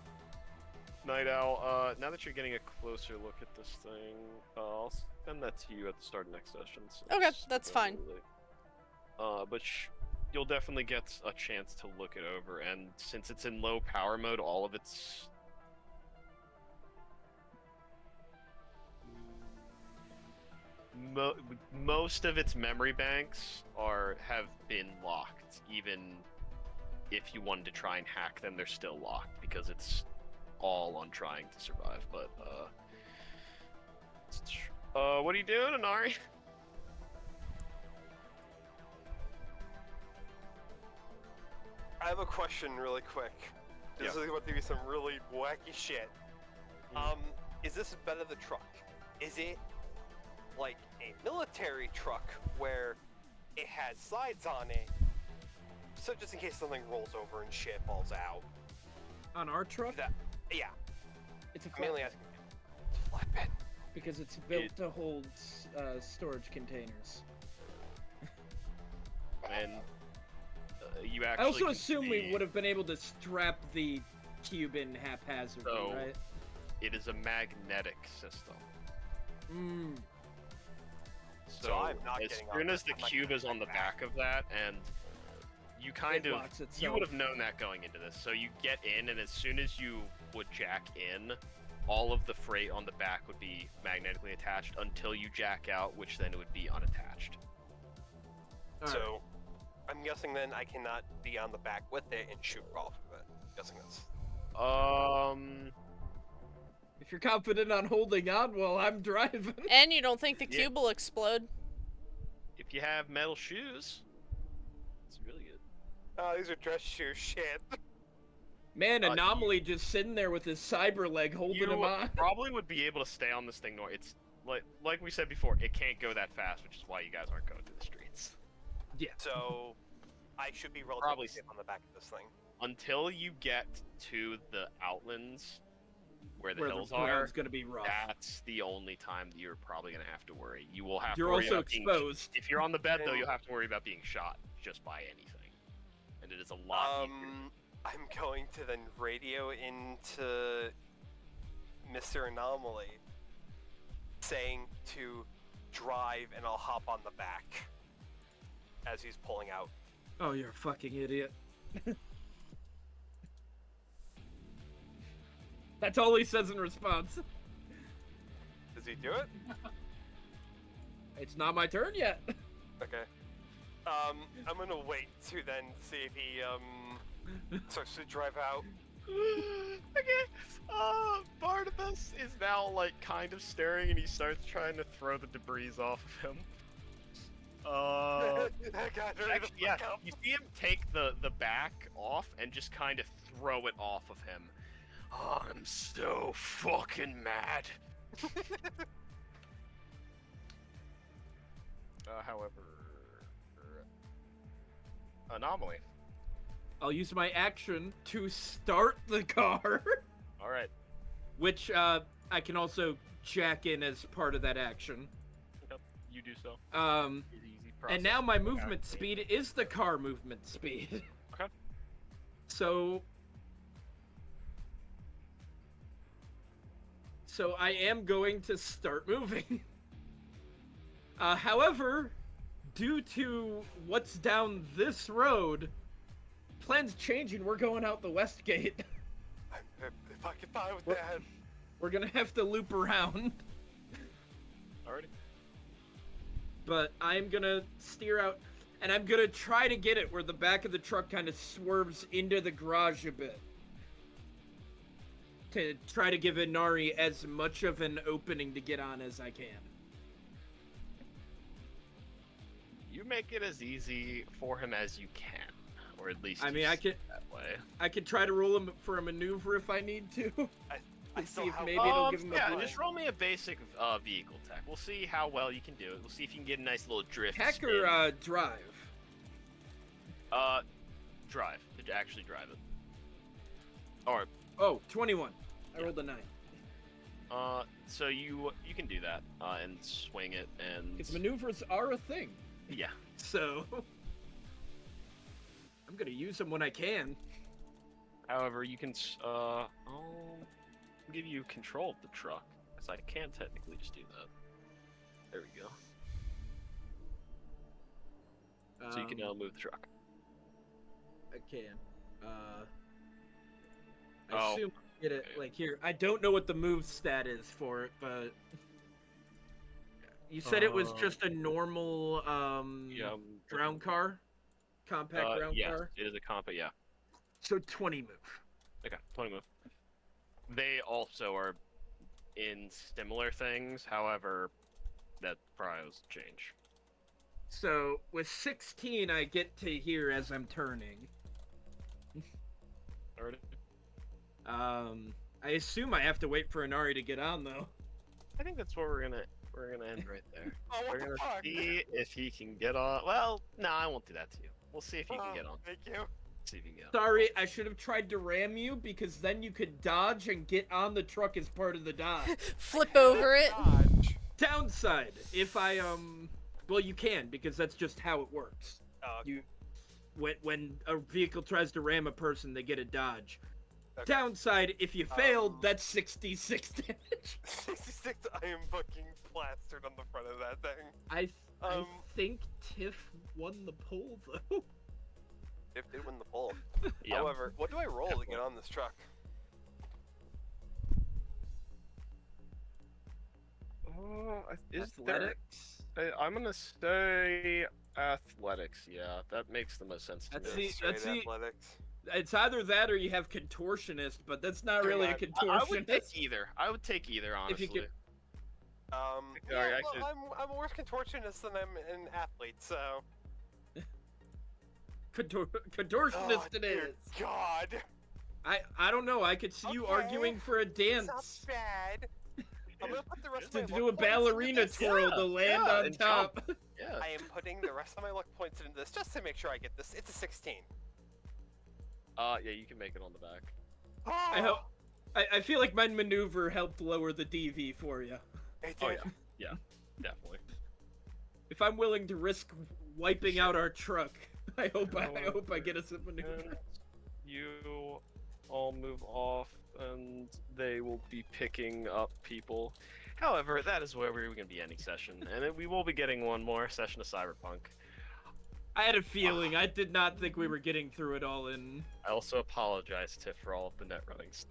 Night Owl, now that you're getting a closer look at this thing, I'll send that to you at the start of next session. Okay, it's that's fine. But you'll definitely get a chance to look it over, and since it's in low power mode, all of its most of its memory banks have been locked. Even if you wanted to try and hack them, they're still locked because it's all on trying to survive. But what are you doing, Inari? I have a question really quick. This is about to be some really wacky shit. Is this better the truck? Is it like a military truck where it has sides on it, so just in case something rolls over and shit falls out? On our truck? Yeah. It's a I'm mainly flatbed asking. It's a flatbed. because it's built to hold storage containers. And you I actually. also can assume see we would have been able to strap the cube in haphazardly, So- right? It is a magnetic system. Mm. So I'm not as getting on soon that. as the I'm not cube getting is on the back. back of that, and you kind It of locks you itself. would have known that going into this. So you get in, and as soon as you would jack in, all of the freight on the back would be magnetically attached until you jack out, which then it would be unattached. Alright. So I'm guessing then I cannot be on the back with it and shoot off of it. I'm guessing that's. If you're confident on holding on while I'm driving. And you don't think the Yeah. cube will explode? If you have metal shoes, it's really good. Oh, these are dress shoe shit. Man, Anomaly just sitting there with his cyber leg holding You him on. probably would be able to stay on this thing. It's like we said before, it can't go that fast, which is why you guys aren't going through the streets. Yeah. So I should be relatively Probably safe on the back of this thing. Until you get to the Outlands, where the where hills the are, ground's gonna be rough. that's the only time that you're probably gonna have to worry. You will have You're to worry also about being exposed. if you're on the bed though, And- you'll have to worry about being shot just by anything, and it is a lot easier. I'm going to then radio into Mr. Anomaly, saying to drive, and I'll hop on the back as he's pulling out. Oh, you're a fucking idiot. That's all he says in response. Does he do it? It's not my turn yet. Okay. I'm gonna wait to then see if he starts to drive out. Okay. Barnabas is now like kind of staring, and he starts trying to throw the debris off of him. God, hurry Actually, the yeah, fuck up. you see him take the back off and just kind of throw it off of him. Oh, I'm so fucking mad. However, anomaly. I'll use my action to start the car, All right. which I can also jack in as part of that action. You do so. Easy process. And now my Okay. movement speed is the car movement speed. Okay. So I am going to start moving. However, due to what's down this road, plans changing. We're going out the west gate. If I can fine with What? that. We're gonna have to loop around. Alrighty. But I'm gonna steer out, and I'm gonna try to get it where the back of the truck kind of swerves into the garage a bit. To try to give Inari as much of an opening to get on as I can. You make it as easy for him as you can, or at least I mean, you I see could- it that way. I could try to roll him for a maneuver if I need to. I To still see if have maybe it'll give him a yeah, boost. just roll me a basic vehicle tech. We'll see how well you can do it. We'll see if you can get a nice little drift. Hacker spin. drive. Drive. To actually drive it. Or Oh, 21. I Yeah. rolled a 9. so you can do that and swing it and Because maneuvers are a thing. yeah. So I'm gonna use them when I can. However, you can I'll give you control of the truck, because I can technically just do that. There we go. So you can now move the truck. I can. I Oh. assume I get it like here. I don't know what the move stat is for it, but you said it was just a normal Yeah. ground car, compact ground yes, car. it is a compa. Yeah. So 20 move. Okay, 20 move. They also are in similar things, however, that probably was a change. So with 16, I get to here as I'm turning. Already? I assume I have to wait for Inari to get on though. I think that's where we're gonna end right there. Oh, We're what gonna the fuck? see if he can get on. Well, no, I won't do that to you. We'll see if he can Oh, get on. Thank you. See if he can get on. Sorry, I should have tried to ram you because then you could dodge and get on the truck as part of the dodge. Flip over it. Dodge. Downside, if I well, you can because that's just how it works. Oh, You when a vehicle tries to ram a person, they get a dodge. okay. Downside, if you failed, Um, that's 66 damage. 66. I am fucking plastered on the front of that thing. I Um, think Tiff won the poll though. If did win the poll. Yeah. However, what do I roll to get on this truck? Is there? Athletics. I'm gonna say athletics. Yeah, that makes the most sense to That's me. the- Straight that's the- athletics. It's either that or you have contortionist, but that's not They're really a not- I would take contortionist. either. I would take either, honestly. If you could- Yeah, I well, could- I'm a worse contortionist than I'm an athlete, so. Contortionist Oh, it dear is. God. I don't know. I could see you Okay. arguing for a It's dance. not bad. I'm gonna put the rest of To my do luck a points into ballerina this. twirl to land yeah, on and top. Yeah. I am putting the rest of my luck points into this just to make sure I get this. It's a 16. Yeah, you can make it on the back. Oh, I hope I feel like my maneuver helped lower the DV for you. It Oh did. yeah, definitely. If I'm willing to risk wiping out our truck, I hope I get us a And maneuver. you all move off, and they will be picking up people. However, that is where we're going to be ending session, and we will be getting one more session of Cyberpunk. I had a feeling. I did not think we were getting through it all in. I also apologize, Tiff, for all of the net runnings.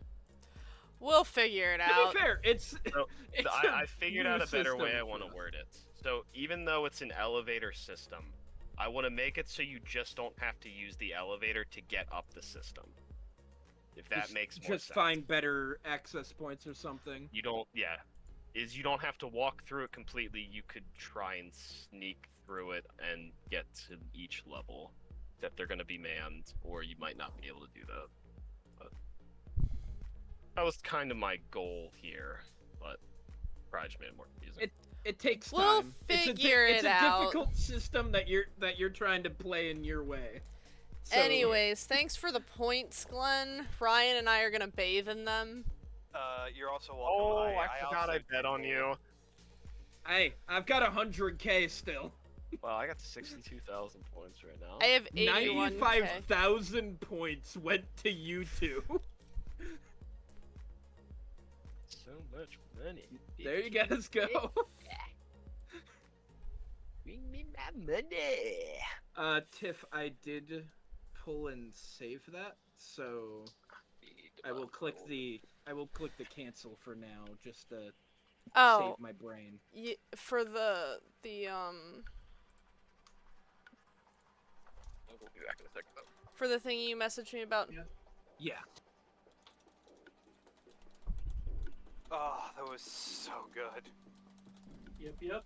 We'll figure it To out. be fair, it's. So, it's I figured new out a better way system I want to for word it. So even though it's an elevator system, I want to make it so you just don't have to use the elevator to get up the system. If that Just- makes more Just sense. find better access points or something. You don't, yeah. You don't have to walk through it completely. You could try and sneak through it and get to each level. That they're going to be manned, or you might not be able to do that. But that was kind of my goal here, but probably just made it more confusing. It takes We'll time. figure it's it a out. difficult system that you're trying to play in your way. So, Anyways, thanks for the points, Glenn. Ryan and I are gonna bathe in them. You're also welcome. Oh, I forgot also I bet on you. hey, I've got 100K still. Well, I got 62,000 points right now. I have 81K. 95,000 points went to you two. So much money. There you guys go. Bring me my money. Tiff, I did pull and save that, so I will click the cancel for now, just to Oh, save my brain. for the We'll be back in a second though. for the thing you messaged me about. Yeah. Oh, that was so good. Yep.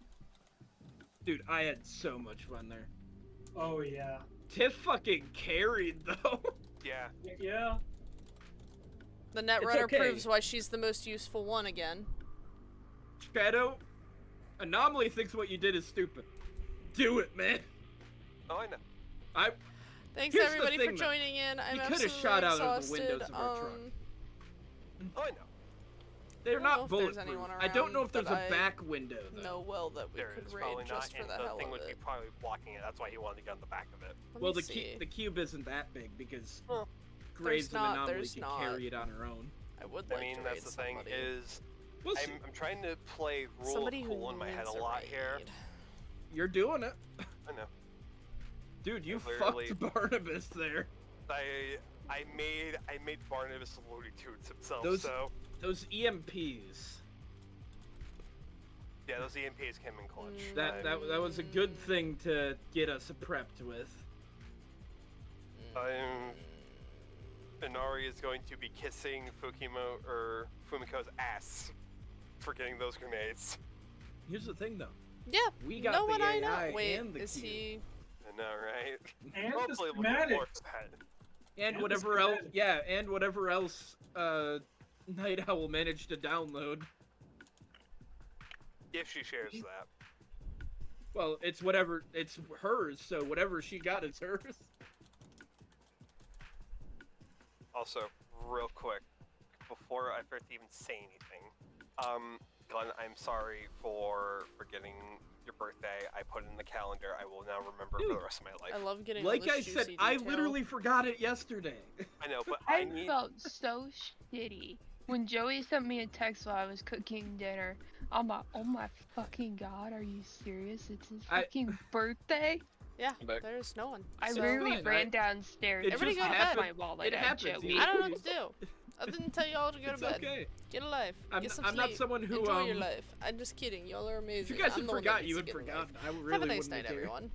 Dude, I had so much fun there. Oh yeah. Tiff fucking carried though. Yeah. Yeah. The Netrunner It's okay. proves why she's the most useful one again. Shadow, Anomaly thinks what you did is stupid. Do it, man. Oh, I know. Thanks Here's the everybody thing, for though. joining in. I'm You coulda absolutely shot out of the exhausted. windows of our truck. Oh, I know. They're I don't know not if there's bulletproof. anyone I don't know around if there's that a I back window though. know well that we There could is raid probably not, just for and the the hell thing of would be it. probably blocking it. That's why he wanted to get on the back of it. Let Well, me the see. cube isn't that big because Well, Graves and not- Anomaly there's can not. carry it on her own. I would I like mean, to that's raid the thing somebody. is, We'll see. I'm trying to play rule Somebody of who cool in my head needs a lot here. raid. You're doing it. I know. Dude, you Literally- fucked Barnabas there. I made Barnabas Looney Tunes himself. Those- So Those EMPs. yeah, those EMPs came in clutch. That was a good thing to get us prepped with. Inari is going to be kissing Fumiko's ass for getting those grenades. Here's the thing though. Yeah, We got no the one I AI know. Wait, and the is cube. he? I know, right? And the Hopefully we'll get more schematics. for that. And And whatever the else, schematic. yeah, and whatever else Night Owl managed to download. If she shares that. Well, it's hers, so whatever she got is hers. Also, real quick, before I forget to even say anything, Glenn, I'm sorry for forgetting your birthday. I put it in the calendar. I will now remember for the rest of my life. I love getting all Like this I said, juicy I detail. literally forgot it yesterday. I know, but I I need. felt so shitty when Joey sent me a text while I was cooking dinner. I'm like, oh my fucking god, are you serious? It's his fucking birthday? Yeah, Back. there's no one. I So- literally fine. ran downstairs. It Everybody just go to bed. happened. My wallet It at happens. Joey. You- I don't know what to do. Other than tell y'all to go It's to bed. okay. Get a life. Get some I'm sleep. not someone who Enjoy your life. I'm just kidding. Y'all are amazing. If you guys I'm had the one that forgot, needs you to had get a life. forgotten. I really Have a nice wouldn't night, care. everyone.